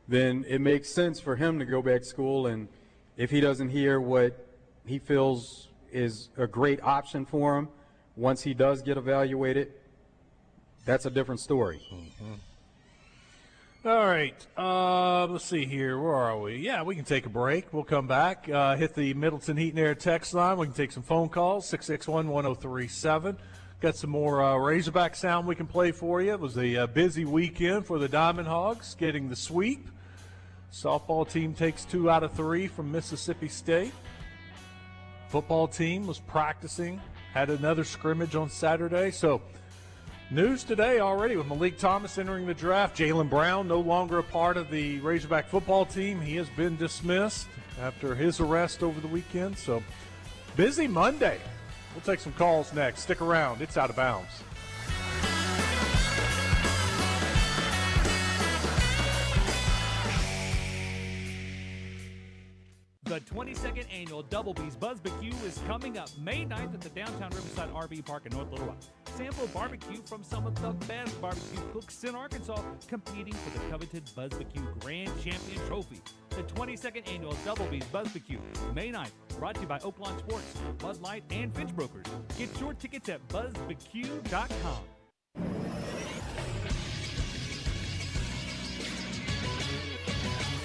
then it makes sense for him to go back to school, and if he doesn't hear what he feels is a great option for him once he does get evaluated, that's a different story. All right. Let's see here. Where are we? Yeah, we can take a break. We'll come back. Hit the Middleton Heat and Air text line. We can take some phone calls, 661-1037. Got some more Razorback sound we can play for you. It was a busy weekend for the Diamond Hogs, getting the sweep. Softball team takes 2 out of 3 from Mississippi State. Football team was practicing, had another scrimmage on Saturday. So news today already with Malik Thomas entering the draft. Jaylen Brown no longer a part of the Razorback football team. He has been dismissed after his arrest over the weekend. So busy Monday. We'll take some calls next. Stick around. It's Out of Bounds. The 22nd annual Double B's BuzzBQ is coming up May 9th at the downtown Riverside RV Park in North Little Rock. Sample barbecue from some of the best barbecue cooks in Arkansas, competing for the coveted BuzzBQ Grand Champion Trophy. The 22nd annual Double B's BuzzBQ, May 9th, brought to you by Oaklawn Sports, Bud Light, and Finch Brokers. Get your tickets at buzzbq.com.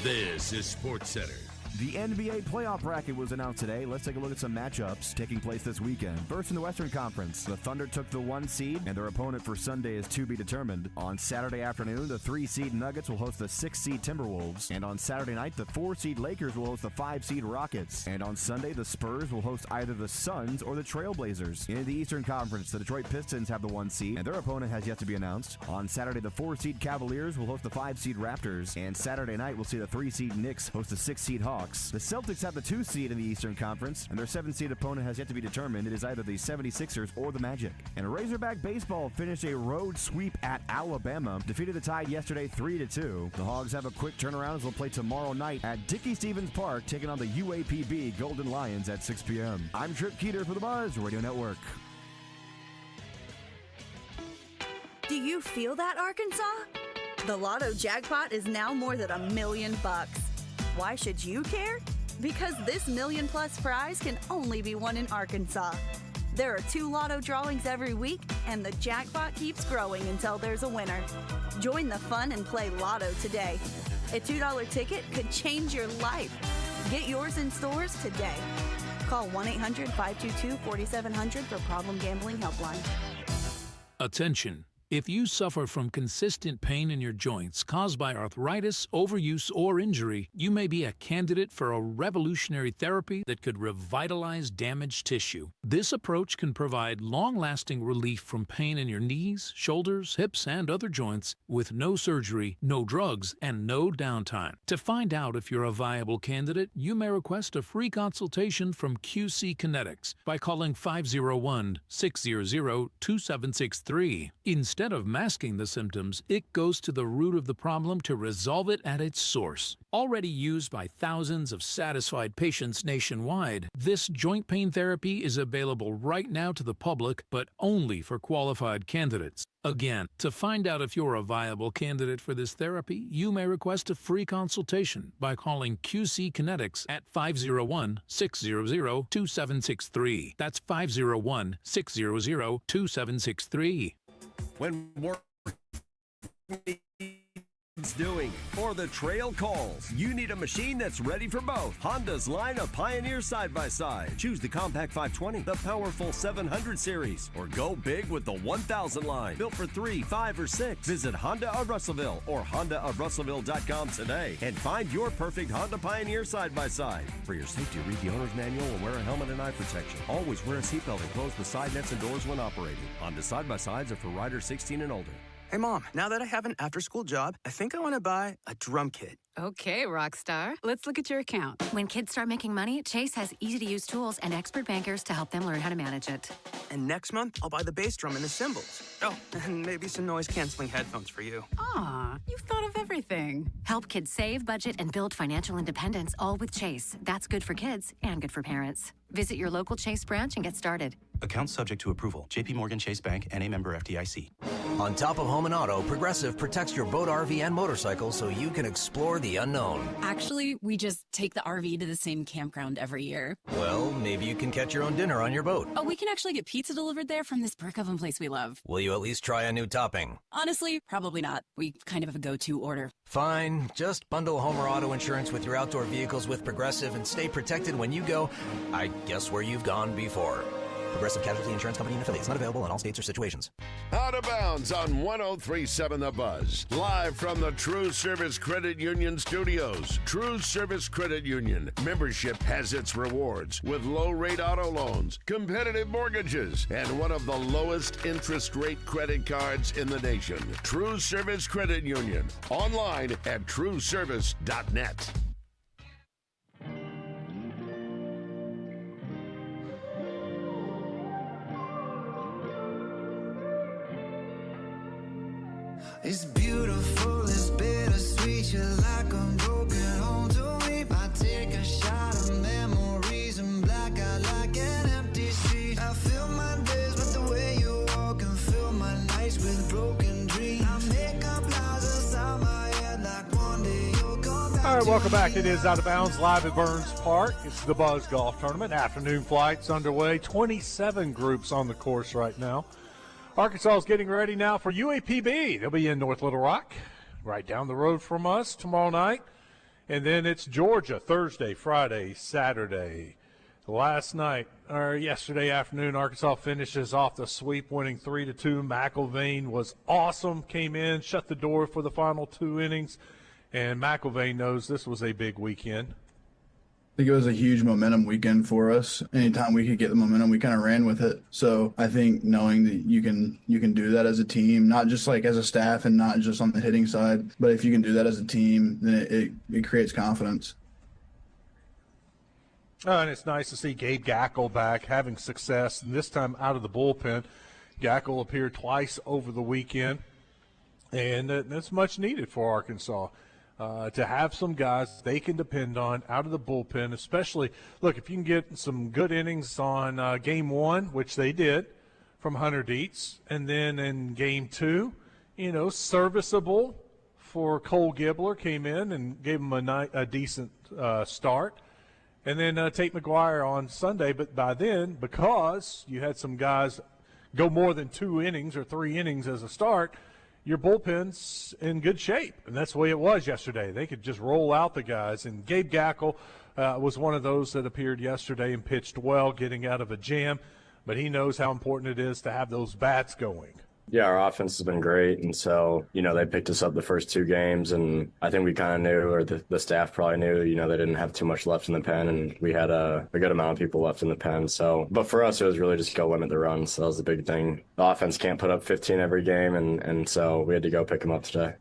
This is Sports Center. The NBA playoff bracket was announced today. Let's take a look at some matchups taking place this weekend. First in the Western Conference, the Thunder took the 1 seed, and their opponent for Sunday is to be determined. On Saturday afternoon, the 3 seed Nuggets will host the 6 seed Timberwolves. And on Saturday night, the 4 seed Lakers will host the 5 seed Rockets. And on Sunday, the Spurs will host either the Suns or the Trailblazers. In the Eastern Conference, the Detroit Pistons have the 1 seed, and their opponent has yet to be announced. On Saturday, the 4 seed Cavaliers will host the 5 seed Raptors. And Saturday night, we'll see the 3 seed Knicks host the 6 seed Hawks. The Celtics have the 2 seed in the Eastern Conference, and their 7 seed opponent has yet to be determined. It is either the 76ers or the Magic. And Razorback baseball finished a road sweep at Alabama, defeated the Tide yesterday 3-2. The Hogs have a quick turnaround as they'll play tomorrow night at Dickey-Stevens Park, taking on the UAPB Golden Lions at 6 p.m. I'm Trip Keeter for the Buzz Radio Network. Do you feel that, Arkansas? The Lotto jackpot is now more than $1 million. Why should you care? Because this million-plus prize can only be won in Arkansas. There are 2 lotto drawings every week, and the jackpot keeps growing until there's a winner. Join the fun and play Lotto today. A $2 ticket could change your life. Get yours in stores today. Call 1-800-522-4700 for Problem Gambling Helpline. Attention. If you suffer from consistent pain in your joints caused by arthritis, overuse, or injury, you may be a candidate for a revolutionary therapy that could revitalize damaged tissue. This approach can provide long-lasting relief from pain in your knees, shoulders, hips, and other joints with no surgery, no drugs, and no downtime. To find out if you're a viable candidate, you may request a free consultation from QC Kinetics by calling 501-600-2763. Instead of masking the symptoms, it goes to the root of the problem to resolve it at its source. Already used by thousands of satisfied patients nationwide, this joint pain therapy is available right now to the public, but only for qualified candidates. Again, to find out if you're a viable candidate for this therapy, you may request a free consultation by calling QC Kinetics at 501-600-2763. That's 501-600-2763. When work needs doing or the trail calls, you need a machine that's ready for both. Honda's line of Pioneer side-by-side. Choose the Compact 520, the powerful 700 series, or go big with the 1000 line. Built for 3, 5, or 6. Visit Honda of Russellville or HondaofRussellville.com today and find your perfect Honda Pioneer side-by-side. For your safety, read the owner's manual and wear a helmet and eye protection. Always wear a seatbelt and close the side nets and doors when operating. Honda side-by-sides are for riders 16 and older. Hey, Mom, now that I have an after-school job, I think I want to buy a drum kit. Okay, Rockstar. Let's look at your account. When kids start making money, Chase has easy-to-use tools and expert bankers to help them learn how to manage it. And next month, I'll buy the bass drum and the cymbals. Oh, and maybe some noise-canceling headphones for you. Aw, you've thought of everything. Help kids save, budget, and build financial independence, all with Chase. That's good for kids and good for parents. Visit your local Chase branch and get started. Account subject to approval. J.P. Morgan Chase Bank, N.A. member FDIC. On top of home and auto, Progressive protects your boat, RV, and motorcycle so you can explore the unknown. Actually, we just take the RV to the same campground every year. Well, maybe you can catch your own dinner on your boat. Oh, we can actually get pizza delivered there from this brick oven place we love. Will you at least try a new topping? Honestly, probably not. We kind of have a go-to order. Fine. Just bundle home or auto insurance with your outdoor vehicles with Progressive and stay protected when you go, I guess, where you've gone before. Progressive Casualty Insurance Company and affiliates. Not available in all states or situations. Out of bounds on 103.7 The Buzz. Live from the True Service Credit Union studios. True Service Credit Union. Membership has its rewards with low-rate auto loans, competitive mortgages, and one of the lowest interest rate credit cards in the nation. True Service Credit Union. Online at trueservice.net. It's beautiful, it's bittersweet. You're like a broken home to me. I take a shot of memories and black out like an empty street. I fill my days with the way you walk and fill my nights with broken dreams. I make up lies inside my head like one day you'll come back. All right, welcome back. It is Out of Bounds live at Burns Park. It's the Buzz Golf Tournament. Afternoon flights underway. 27 groups on the course right now. Arkansas is getting ready now for UAPB. They'll be in North Little Rock, right down the road from us tomorrow night. And then it's Georgia Thursday, Friday, Saturday. Yesterday afternoon, Arkansas finishes off the sweep, winning 3-2. McIlvain was awesome, came in, shut the door for the final 2 innings. And McIlvain knows this was a big weekend. I think it was a huge momentum weekend for us. Anytime we could get the momentum, we kind of ran with it. So I think knowing that you can do that as a team, not just like as a staff and not just on the hitting side, but if you can do that as a team, then it creates confidence. And it's nice to see Gabe Gackle back, having success, and this time out of the bullpen. Gackle appeared twice over the weekend, and that's much needed for Arkansas. To have some guys they can depend on out of the bullpen, especially, look, if you can get some good innings on game 1, which they did from Hunter Dietz, and then in game 2, serviceable for Cole Gibbler, came in and gave him a decent start. and then Tate McGuire on Sunday. But by then, because you had some guys go more than 2 innings or 3 innings as a start, your bullpen's in good shape. And that's the way it was yesterday. They could just roll out the guys. And Gabe Gackle was one of those that appeared yesterday and pitched well, getting out of a jam. But he knows how important it is to have those bats going. Yeah, our offense has been great, and so, they picked us up the first 2 games, and I think we kind of knew, or the staff probably knew, they didn't have too much left in the pen, and we had a good amount of people left in the pen. So, but for us, it was really just go limit the runs. So that was the big thing. The offense can't put up 15 every game, and so we had to go pick them up today.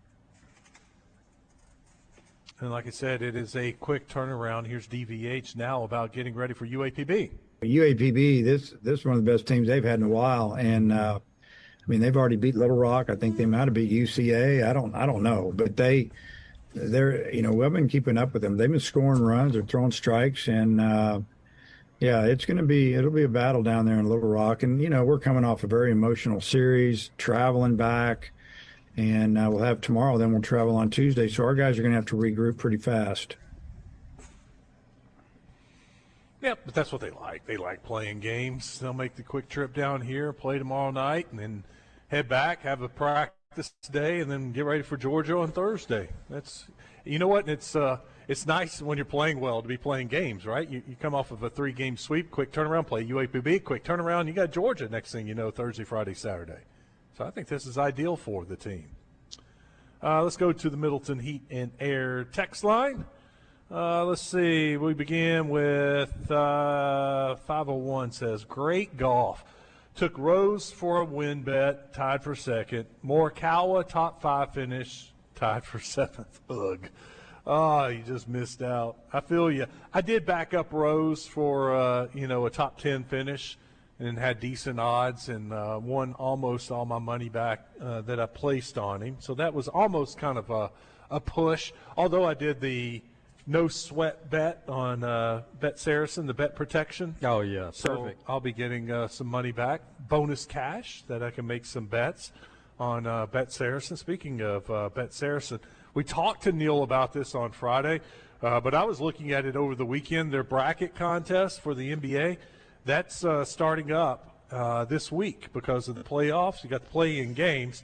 And like I said, it is a quick turnaround. Here's DVH now about getting ready for UAPB. UAPB, this is one of the best teams they've had in a while, and they've already beat Little Rock. I think they might have beat UCA. I don't know, but they're we've been keeping up with them. They've been scoring runs, they're throwing strikes, and it'll be a battle down there in Little Rock. And we're coming off a very emotional series, traveling back, and we'll have tomorrow. Then we'll travel on Tuesday, so our guys are going to have to regroup pretty fast. Yeah, but that's what they like. They like playing games. They'll make the quick trip down here, play tomorrow night, and then head back, have a practice day, and then get ready for Georgia on Thursday. That's, you know what? It's nice when you're playing well to be playing games, right? You come off of a 3-game sweep, quick turnaround, play UAPB, quick turnaround. You got Georgia next thing you know, Thursday, Friday, Saturday. So I think this is ideal for the team. Let's go to the Middleton Heat and Air text line. Let's see. We begin with 501 says, great golf. Took Rose for a win bet, tied for second. Morikawa, top 5 finish, tied for 7th. Ugh. Oh, you just missed out. I feel you. I did back up Rose for, a top 10 finish and had decent odds and won almost all my money back that I placed on him. So that was almost kind of a push, although I did the no sweat bet on Bet Saracen, the bet protection. Oh, yeah, so perfect. I'll be getting some money back, bonus cash that I can make some bets on Bet Saracen. Speaking of Bet Saracen, we talked to Neil about this on Friday, but I was looking at it over the weekend. Their bracket contest for the NBA, that's starting up this week because of the playoffs. You got the play-in games,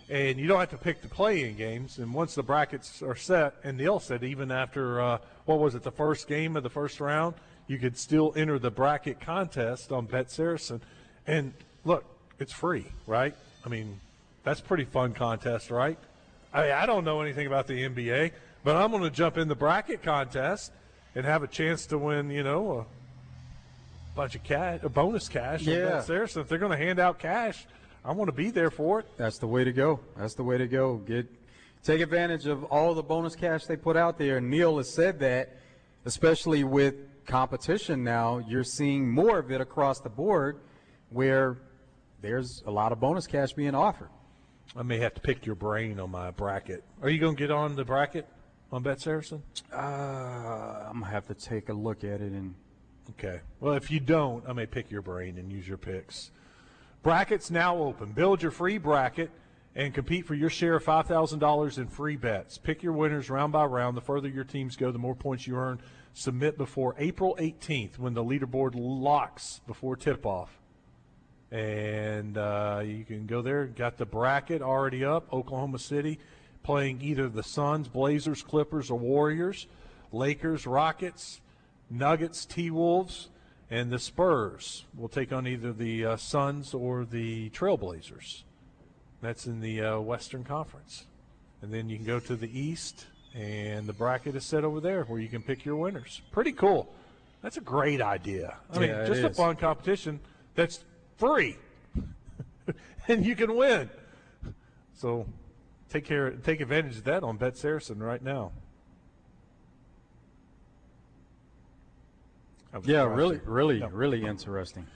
and you don't have to pick the play-in games. And once the brackets are set, and Neil said even after, the first game of the first round, you could still enter the bracket contest on Bet Saracen. And look, it's free, right? I mean, that's a pretty fun contest, right? I don't know anything about the NBA, but I'm going to jump in the bracket contest and have a chance to win, a bunch of cash, a bonus cash. Yeah. There, so if they're going to hand out cash, I want to be there for it. That's the way to go. That's the way to go. Take advantage of all the bonus cash they put out there. Neil has said that, especially with competition now, you're seeing more of it across the board where there's a lot of bonus cash being offered. I may have to pick your brain on my bracket. Are you going to get on the bracket on Bet Saracen? I'm going to have to take a look at it and. Okay. Well, if you don't, I may pick your brain and use your picks. Brackets now open. Build your free bracket and compete for your share of $5,000 in free bets. Pick your winners round by round. The further your teams go, the more points you earn. Submit before April 18th when the leaderboard locks before tip-off. And you can go there. Got the bracket already up. Oklahoma City playing either the Suns, Blazers, Clippers, or Warriors. Lakers, Rockets, Nuggets, T-Wolves, and the Spurs will take on either the Suns or the Trailblazers. That's in the Western Conference. And then you can go to the East, and the bracket is set over there where you can pick your winners. Pretty cool. That's a great idea. I mean, just a fun competition that's free, and you can win. So take advantage of that on Bet Saracen right now. Yeah, really interesting.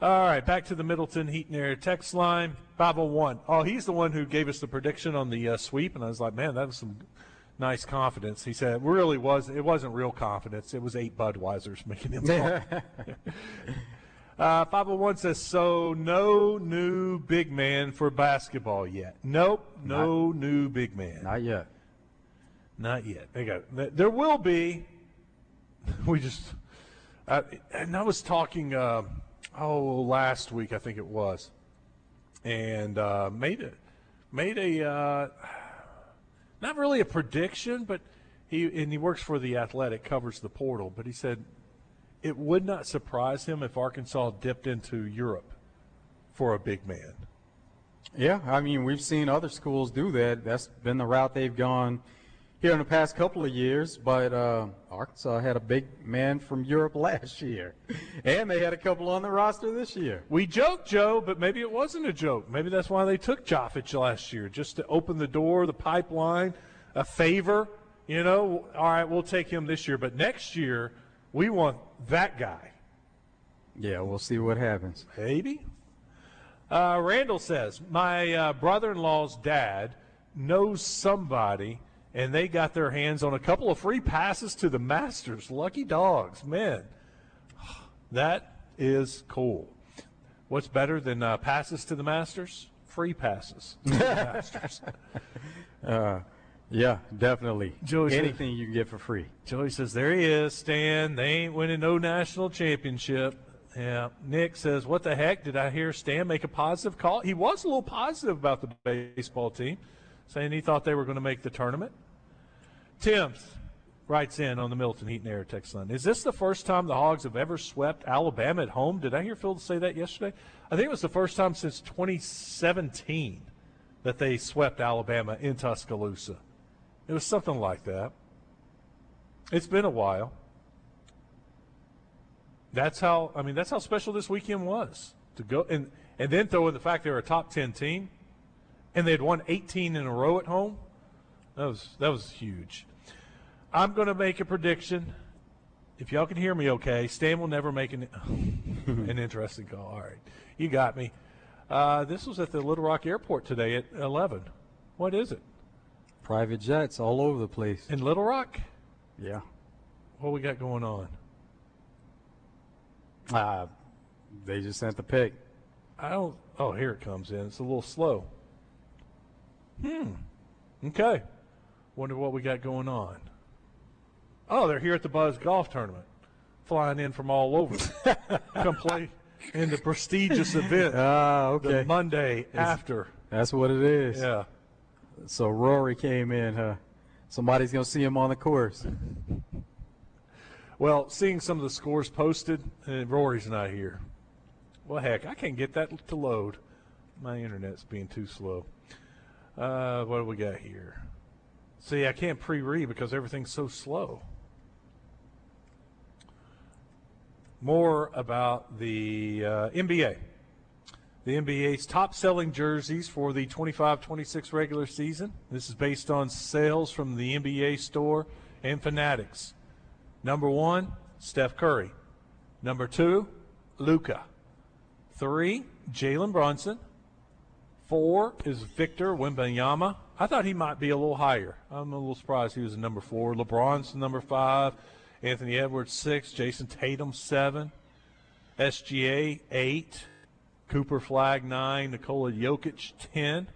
All right, back to the Middleton Heat and Air text line, 501. Oh, he's the one who gave us the prediction on the sweep, and I was like, man, that was some nice confidence. He said it wasn't real confidence. It was 8 Budweisers making him talk. 501 says, so no new big man for basketball yet. Nope, no new big man. Not yet. Not yet. There will be. And I was talking, last week I think it was, and made a not really a prediction, but he works for The Athletic, covers the portal, but he said it would not surprise him if Arkansas dipped into Europe for a big man. Yeah, I mean, we've seen other schools do that. That's been the route they've gone here in the past couple of years. But Arkansas had a big man from Europe last year, and they had a couple on the roster this year. We joked, Joe, but maybe it wasn't a joke. Maybe that's why they took Joffic last year, just to open the door, the pipeline, a favor. You know, all right, we'll take him this year, but next year we want that guy. Yeah, we'll see what happens. Maybe. Randall says, my brother-in-law's dad knows somebody, and they got their hands on a couple of free passes to the Masters. Lucky dogs, man. That is cool. What's better than passes to the Masters? Free passes to the Masters. Yeah, definitely. Joey Anything you can get for free. Joey says, there he is, Stan. They ain't winning no national championship. Yeah. Nick says, what the heck? Did I hear Stan make a positive call? He was a little positive about the baseball team, saying he thought they were going to make the tournament. Tim writes in on the Milton Heat and Air text line, is this the first time the Hogs have ever swept Alabama at home? Did I hear Phil say that yesterday? I think it was the first time since 2017 that they swept Alabama in Tuscaloosa. It was something like that. It's been a while. That's how special this weekend was, to go and then throw in the fact they were a top 10 team and they had won 18 in a row at home. That was huge. I'm going to make a prediction. If y'all can hear me okay, Stan will never make an interesting call. All right. You got me. This was at the Little Rock Airport today at 11. What is it? Private jets all over the place. In Little Rock? Yeah. What we got going on? They just sent the pic. Oh, here it comes in. It's a little slow. Okay. Wonder what we got going on. Oh, they're here at the Buzz Golf Tournament, flying in from all over. Come play in the prestigious event okay. the Monday after. That's what it is. Yeah. So Rory came in. Somebody's going to see him on the course. Well, seeing some of the scores posted, and Rory's not here. Well, heck, I can't get that to load. My internet's being too slow. What do we got here? See, I can't pre-read because everything's so slow. More about the NBA. The NBA's top-selling jerseys for the 25-26 regular season. This is based on sales from the NBA store and Fanatics. Number 1, Steph Curry. Number 2, Luka. 3, Jalen Brunson. 4 is Victor Wembanyama. I thought he might be a little higher. I'm a little surprised he was a number 4. LeBron's number 5. Anthony Edwards 6. Jason Tatum 7. SGA 8. Cooper Flag 9. Nikola Jokic 10.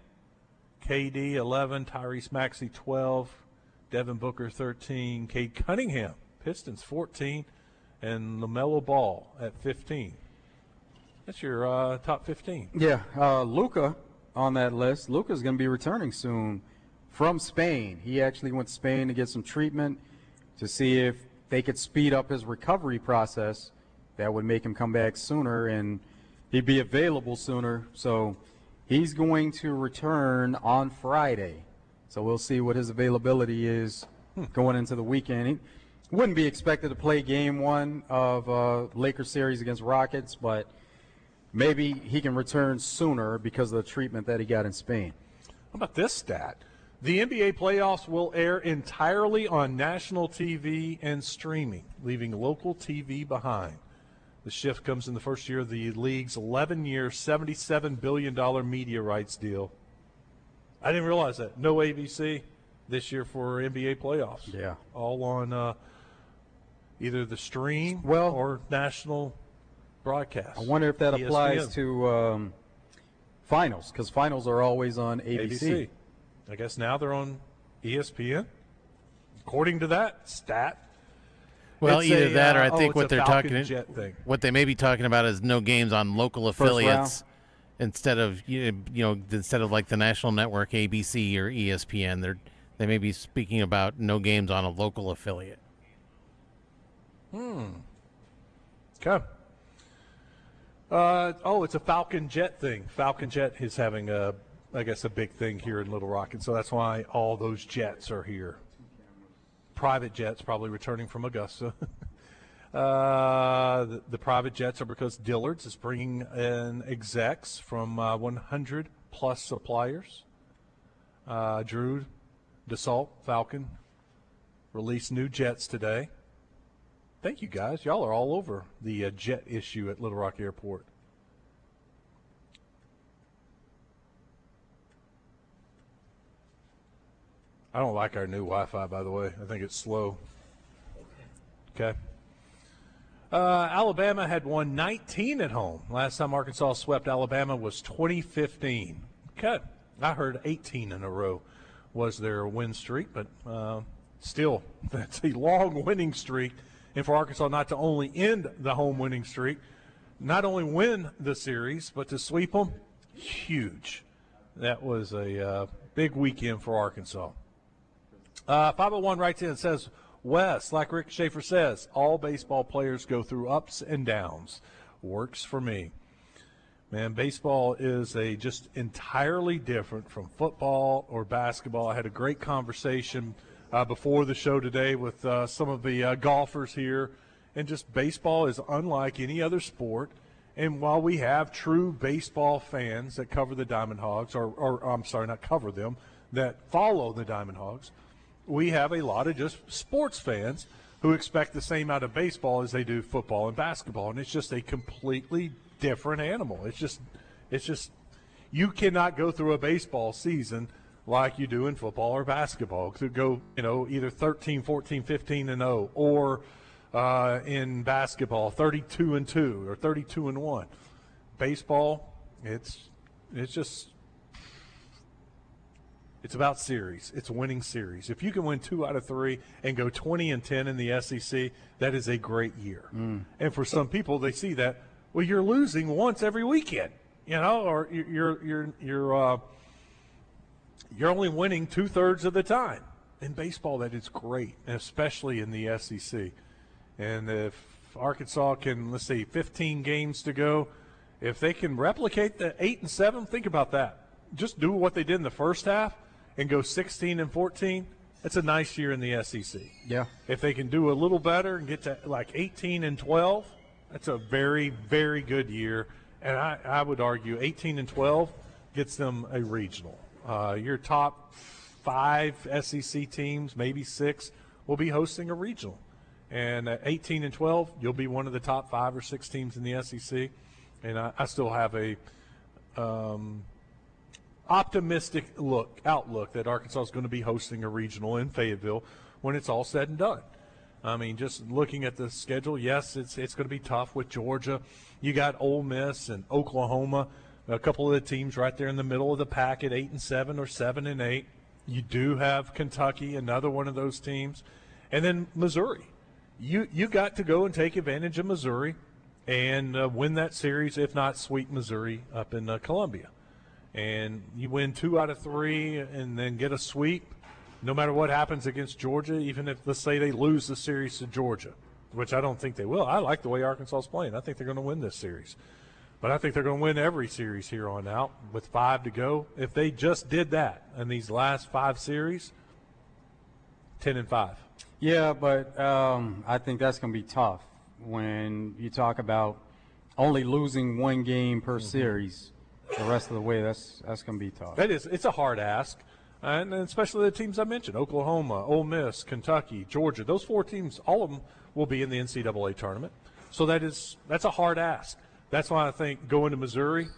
KD 11. Tyrese Maxey 12. Devin Booker 13. Cade Cunningham, Pistons 14. And LaMelo Ball at 15. That's your top 15. Yeah, Luka on that list. Luka's going to be returning soon from Spain. He actually went to Spain to get some treatment to see if they could speed up his recovery process. That would make him come back sooner, and he'd be available sooner. So he's going to return on Friday. So we'll see what his availability is going into the weekend. He wouldn't be expected to play game 1 of Lakers series against Rockets, but maybe he can return sooner because of the treatment that he got in Spain. How about this stat? The NBA playoffs will air entirely on national TV and streaming, leaving local TV behind. The shift comes in the first year of the league's 11-year, $77 billion media rights deal. I didn't realize that. No ABC this year for NBA playoffs. Yeah. All on either the stream or national broadcast. I wonder if that ESPN. applies to finals, because finals are always on ABC. I guess now they're on ESPN, according to that stat. Well, It's either that or I think it's what a they're Falcon talking, Jet thing. what they may be talking about is no games on local affiliates instead of instead of like the national network ABC or ESPN. They may be speaking about no games on a local affiliate. Okay. It's a Falcon Jet thing. Falcon Jet is having a big thing here in Little Rock, and so that's why all those jets are here. Private jets probably returning from Augusta. The private jets are because Dillard's is bringing in execs from 100 plus suppliers. Drew, Dassault, Falcon released new jets today. Thank you guys. Y'all are all over the jet issue at Little Rock Airport. I don't like our new Wi-Fi, by the way. I think it's slow. Okay. Alabama had won 19 at home. Last time Arkansas swept Alabama was 2015. Okay. I heard 18 in a row was their win streak, but still, that's a long winning streak. And for Arkansas not to only end the home winning streak, not only win the series, but to sweep them, huge. That was a big weekend for Arkansas. 501 writes in and says, Wes, like Rick Schaefer says, all baseball players go through ups and downs. Works for me. Man, baseball is just entirely different from football or basketball. I had a great conversation before the show today with some of the golfers here, and just baseball is unlike any other sport. And while we have true baseball fans that cover the Diamond Hogs, or I'm sorry, not cover them, that follow the Diamond Hogs, we have a lot of just sports fans who expect the same out of baseball as they do football and basketball, and it's just a completely different animal. It's just you cannot go through a baseball season like you do in football or basketball to go, either 13, 14, 15 and 0, or in basketball 32 and 2 or 32 and 1. Baseball, it's about series. It's winning series. If you can win 2 out of 3 and go 20 and 10 in the SEC, that is a great year. And for some people, they see that, well, you're losing once every weekend, or you're only winning 2/3 of the time. In baseball, that is great, and especially in the SEC. And if Arkansas can, 15 games to go, if they can replicate the 8 and 7, think about that. Just do what they did in the first half and go 16 and 14. That's a nice year in the SEC. Yeah. If they can do a little better and get to like 18 and 12, that's a very, very good year. And I would argue 18 and 12 gets them a regional. Your top 5 SEC teams, maybe 6, will be hosting a regional. And at 18 and 12, you'll be one of the top 5 or 6 teams in the SEC. And I still have a optimistic outlook that Arkansas is going to be hosting a regional in Fayetteville when it's all said and done. I mean, just looking at the schedule, yes, it's going to be tough with Georgia. You got Ole Miss and Oklahoma, a couple of the teams right there in the middle of the pack at 8 and 7 or 7 and 8. You do have Kentucky, another one of those teams, and then Missouri. You got to go and take advantage of Missouri and win that series, if not sweep Missouri up in Columbia. And you win 2 out of 3 and then get a sweep, no matter what happens against Georgia, even if, let's say, they lose the series to Georgia, which I don't think they will. I like the way Arkansas is playing. I think they're going to win this series. But I think they're going to win every series here on out with 5 to go. If they just did that in these last 5 series, 10 and 5. Yeah, but I think that's going to be tough when you talk about only losing 1 game per series. The rest of the way, that's going to be tough. It's a hard ask, and especially the teams I mentioned: Oklahoma, Ole Miss, Kentucky, Georgia. Those 4 teams, all of them will be in the NCAA tournament. So that's a hard ask. That's why I think going to Missouri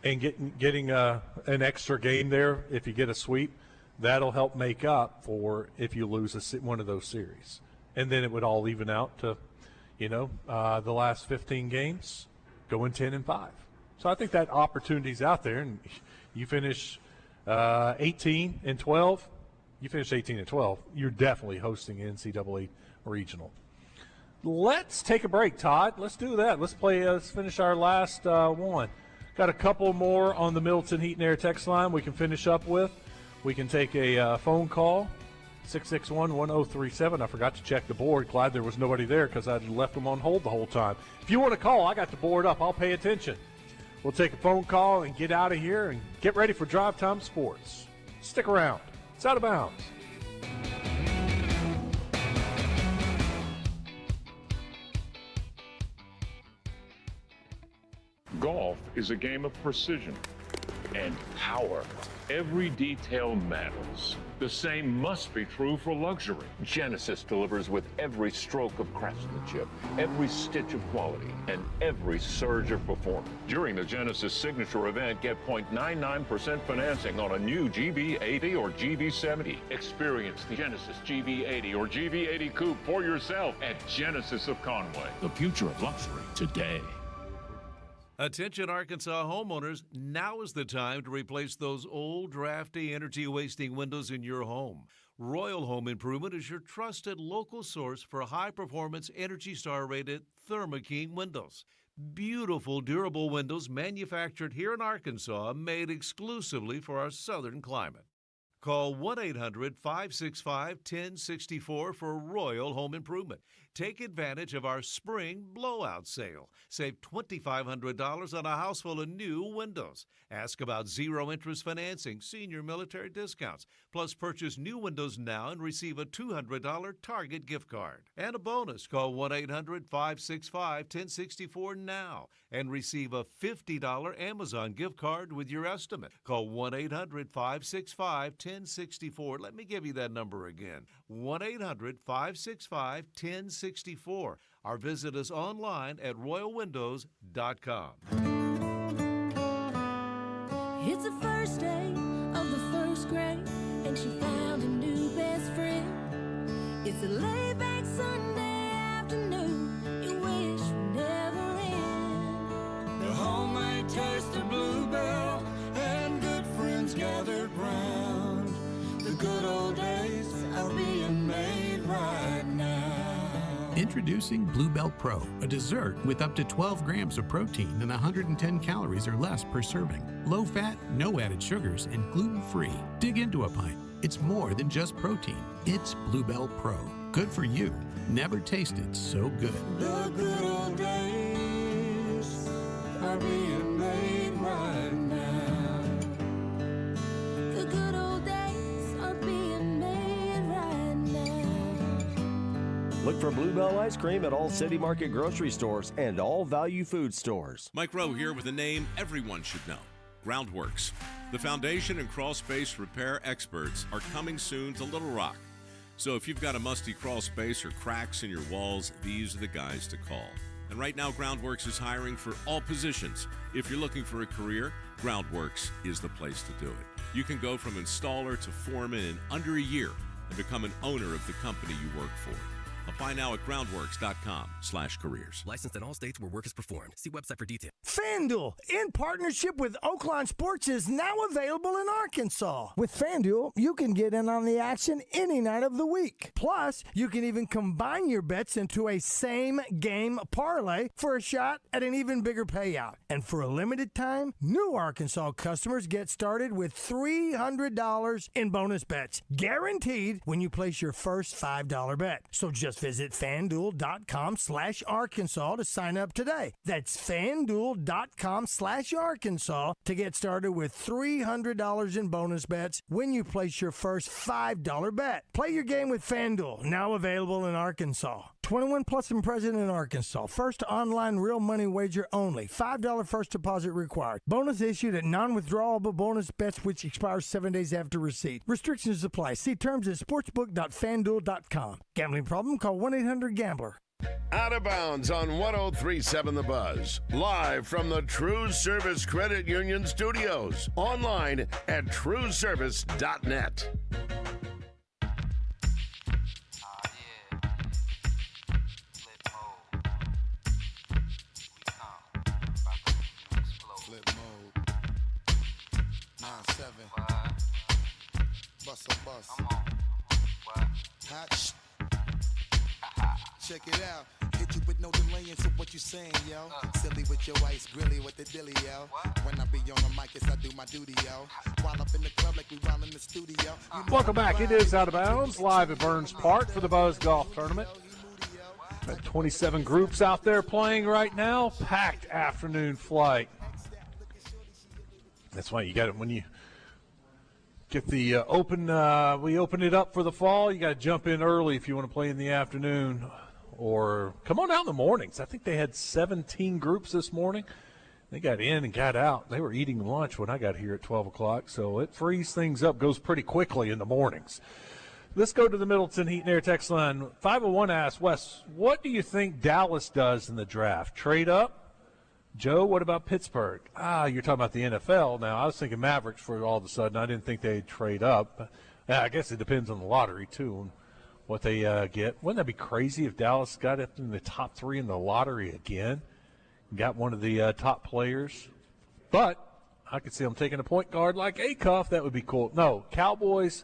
and getting an extra game there, if you get a sweep, that'll help make up for if you lose one of those series, and then it would all even out to, the last 15 games going 10 and 5. So I think that opportunity's out there, and you finish 18 and 12. You finish 18 and 12. You're definitely hosting NCAA regional. Let's take a break, Todd. Let's do that. Let's finish our last one. Got a couple more on the Middleton Heat and Air text line we can finish up with. We can take a phone call, 661-1037. I forgot to check the board. Glad there was nobody there because I'd left them on hold the whole time. If you want to call, I got the board up. I'll pay attention. We'll take a phone call and get out of here and get ready for Drive Time Sports. Stick around. It's Out of Bounds. Golf is a game of precision and power. Every detail matters. The same must be true for luxury. Genesis delivers with every stroke of craftsmanship, every stitch of quality, and every surge of performance. During the Genesis Signature event, get 0.99% financing on a new GV80 or GV70. Experience the Genesis GV80 or GV80 Coupe for yourself at Genesis of Conway. The future of luxury today. Attention Arkansas homeowners, now is the time to replace those old, drafty, energy-wasting windows in your home. Royal Home Improvement is your trusted local source for high-performance, Energy Star-rated Thermo King windows. Beautiful, durable windows manufactured here in Arkansas, made exclusively for our southern climate. Call 1-800-565-1064 for Royal Home Improvement. Take advantage of our spring blowout sale. Save $2,500 on a house full of new windows. Ask about zero-interest financing, senior military discounts. Plus, purchase new windows now and receive a $200 Target gift card. And a bonus, call 1-800-565-1064 now and receive a $50 Amazon gift card with your estimate. Call 1-800-565-1064. Let me give you that number again, 1-800-565-1064. Or visit us online at royalwindows.com. It's the first day of the first grade, and she found a new best friend. It's a laid-back Sunday afternoon, you wish would never end. The homemade taste of Bluebell, and good friends gathered round. The good old days are being made right now. Introducing Bluebell Pro, a dessert with up to 12 grams of protein and 110 calories or less per serving. Low fat, no added sugars, and gluten-free. Dig into a pint. It's more than just protein. It's Bluebell Pro. Good for you. Never tasted so good. The good old days are being made right now. The good old days are being made right now. Look for Bluebell ice cream at all City Market grocery stores and all value food stores. Mike Rowe here with a name everyone should know, Groundworks. The foundation and crawl space repair experts are coming soon to Little Rock. So if you've got a musty crawl space or cracks in your walls, these are the guys to call. And right now, Groundworks is hiring for all positions. If you're looking for a career, Groundworks is the place to do it. You can go from installer to foreman in under a year and become an owner of the company you work for. Apply now at groundworks.com/careers. Licensed in all states where work is performed. See website for details. FanDuel, in partnership with Oakland Sports, is now available in Arkansas. With FanDuel, you can get in on the action any night of the week. Plus, you can even combine your bets into a same-game parlay for a shot at an even bigger payout. And for a limited time, new Arkansas customers get started with $300 in bonus bets, guaranteed when you place your first $5 bet. So just visit FanDuel.com/Arkansas to sign up today. That's FanDuel.com/Arkansas to get started with $300 in bonus bets when you place your first $5 bet. Play your game with FanDuel, now available in Arkansas. 21 plus and present in Arkansas. First online real money wager only. $5 first deposit required. Bonus issued at non-withdrawable bonus bets which expires 7 days after receipt. Restrictions apply. See terms at sportsbook.fanduel.com. Gambling problem? Call 1-800-GAMBLER. Out of Bounds on 103.7 The Buzz. Live from the True Service Credit Union studios. Online at trueservice.net. Check it out. with no delaying. So what you saying, yo? Silly with your ice, grilly with the dilly, yo. When I be on the mic, yes, I do my duty, yo. While up in the club like we while in the studio. Welcome back. It is Out of Bounds, live at Burns Park for the Buzz Golf Tournament. Got 27 groups out there playing right now. Packed afternoon flight. That's why you got it when you get the we open it up for the fall. You got to jump in early if you want to play in the afternoon, or come on out in the mornings. I think they had 17 groups this morning. They got in and got out. They were eating lunch when I got here at 12 o'clock, so it frees things up, goes pretty quickly in the mornings. Let's go to the Middleton Heat and Air text line. 501 asks, Wes, what do you think Dallas does in the draft? Trade up? Joe, what about Pittsburgh? You're talking about the NFL now. I was thinking Mavericks for all of a sudden. I didn't think they'd trade up. I guess it depends on the lottery, too, and what they get. Wouldn't that be crazy if Dallas got up in the top 3 in the lottery again? Got one of the top players. But I could see them taking a point guard like Acuff. That would be cool. No, Cowboys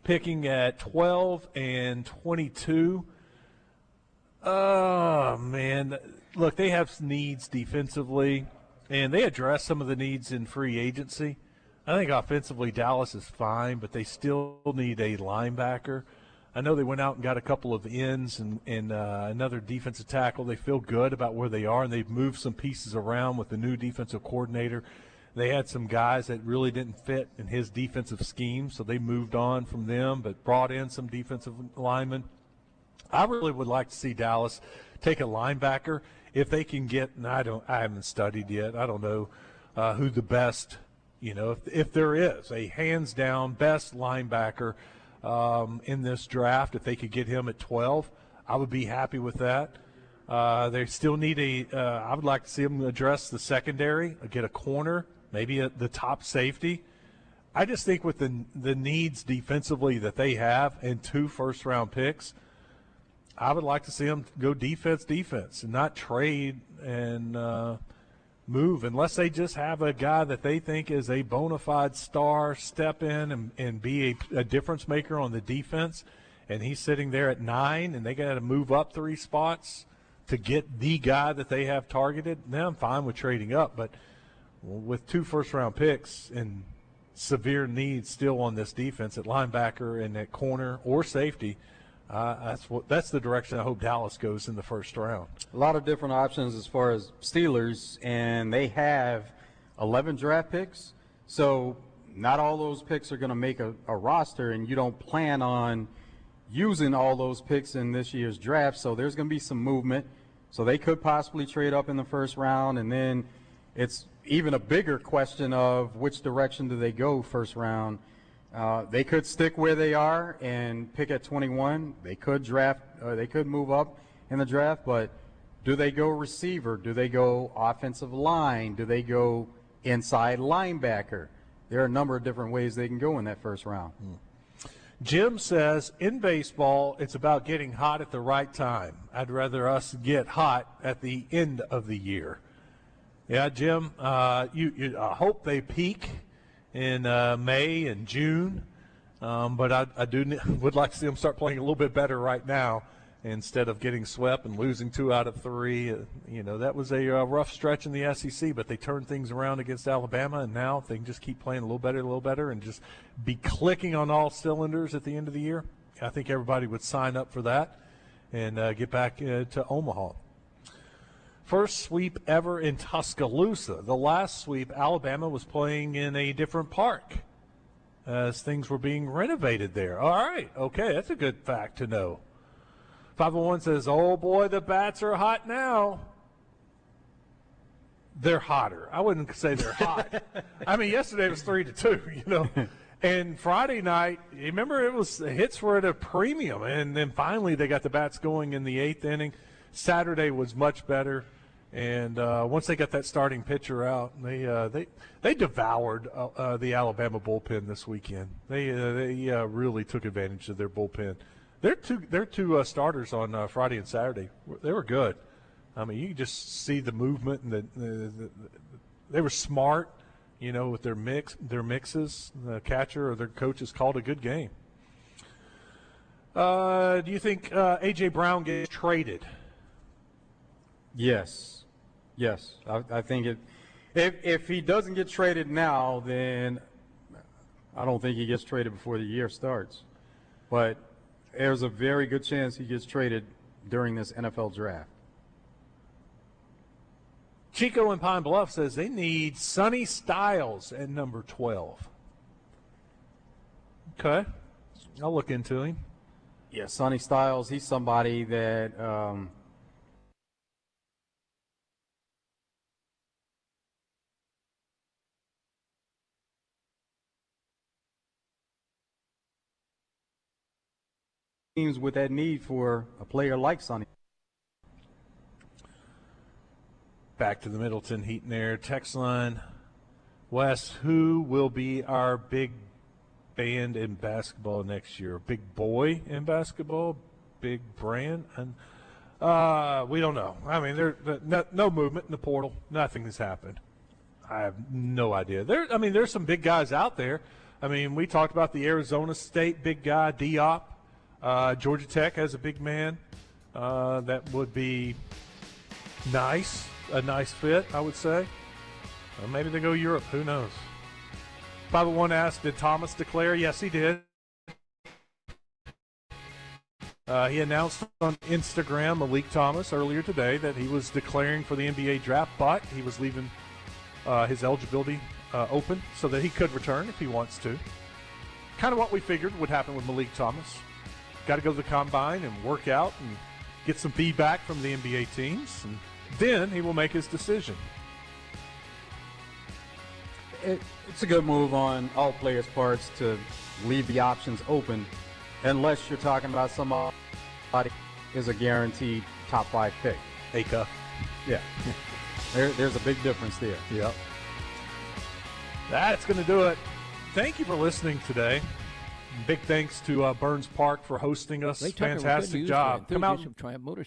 picking at 12 and 22. Oh, man. Look, they have needs defensively, and they address some of the needs in free agency. I think offensively Dallas is fine, but they still need a linebacker. I know they went out and got a couple of ends and another defensive tackle. They feel good about where they are, and they've moved some pieces around with the new defensive coordinator. They had some guys that really didn't fit in his defensive scheme, so they moved on from them, but brought in some defensive linemen. I really would like to see Dallas take a linebacker if they can get. And I haven't studied yet. I don't know who the best. If there is a hands down best linebacker in this draft, if they could get him at 12, I would be happy with that. They still need I would like to see them address the secondary, get a corner. Maybe the top safety. I just think with the needs defensively that they have and 2 first-round picks, I would like to see them go defense, and not trade and move unless they just have a guy that they think is a bona fide star step in and be a difference maker on the defense, and he's sitting there at 9, and they got to move up 3 spots to get the guy that they have targeted. Now I'm fine with trading up, but with 2 first-round picks and severe needs still on this defense at linebacker and at corner or safety, that's the direction I hope Dallas goes in the first round. A lot of different options as far as Steelers, and they have 11 draft picks, so not all those picks are going to make a roster, and you don't plan on using all those picks in this year's draft, so there's going to be some movement. So they could possibly trade up in the first round, and then it's even a bigger question of which direction do they go first round. They could stick where they are and pick at 21. They could draft. They could move up in the draft, but do they go receiver? Do they go offensive line? Do they go inside linebacker? There are a number of different ways they can go in that first round. Jim says, in baseball, it's about getting hot at the right time. I'd rather us get hot at the end of the year. Yeah, Jim, you hope they peak in May and June, but I would like to see them start playing a little bit better right now instead of getting swept and losing 2 out of 3. That was a rough stretch in the SEC, but they turned things around against Alabama, and now if they can just keep playing a little better, and just be clicking on all cylinders at the end of the year, I think everybody would sign up for that and get back to Omaha. First sweep ever in Tuscaloosa. The last sweep, Alabama was playing in a different park as things were being renovated there. All right, okay, that's a good fact to know. 501 says, oh, boy, the bats are hot now. They're hotter. I wouldn't say they're hot. I mean, yesterday it was 3-2, And Friday night, remember, hits were at a premium, and then finally they got the bats going in the 8th inning. Saturday was much better. And once they got that starting pitcher out, they devoured the Alabama bullpen this weekend. They really took advantage of their bullpen. Their two starters on Friday and Saturday, they were good. I mean, you just see the movement, and they were smart, with their mixes. The catcher or their coaches called a good game. Do you think A.J. Brown gets traded? Yes. I think if he doesn't get traded now, then I don't think he gets traded before the year starts. But there's a very good chance he gets traded during this NFL draft. Chico in Pine Bluff says they need Sonny Styles at number 12. Okay. I'll look into him. Yeah, Sonny Styles, he's somebody that teams with that need for a player like Sonny. Back to the Middleton Heat and Air text line. Wes, who will be our big band in basketball next year? Big boy in basketball? Big brand? And we don't know. I mean, no movement in the portal. Nothing has happened. I have no idea. There's some big guys out there. I mean, we talked about the Arizona State big guy, Diop. Georgia Tech has a big man. That would be nice. A nice fit, I would say. Maybe they go Europe. Who knows? 501 asked, did Thomas declare? Yes, he did. He announced on Instagram, Malik Thomas, earlier today that he was declaring for the NBA draft, but he was leaving his eligibility open so that he could return if he wants to. Kind of what we figured would happen with Malik Thomas. Got to go to the combine and work out and get some feedback from the NBA teams, and then he will make his decision. It's a good move on all players' parts to leave the options open, unless you're talking about somebody is a guaranteed top 5 pick. A-Cup. Yeah. There's a big difference there. Yep. That's going to do it. Thank you for listening today. Big thanks to Burns Park for hosting us. Fantastic job. Come out. Of Triumph Motorcycle.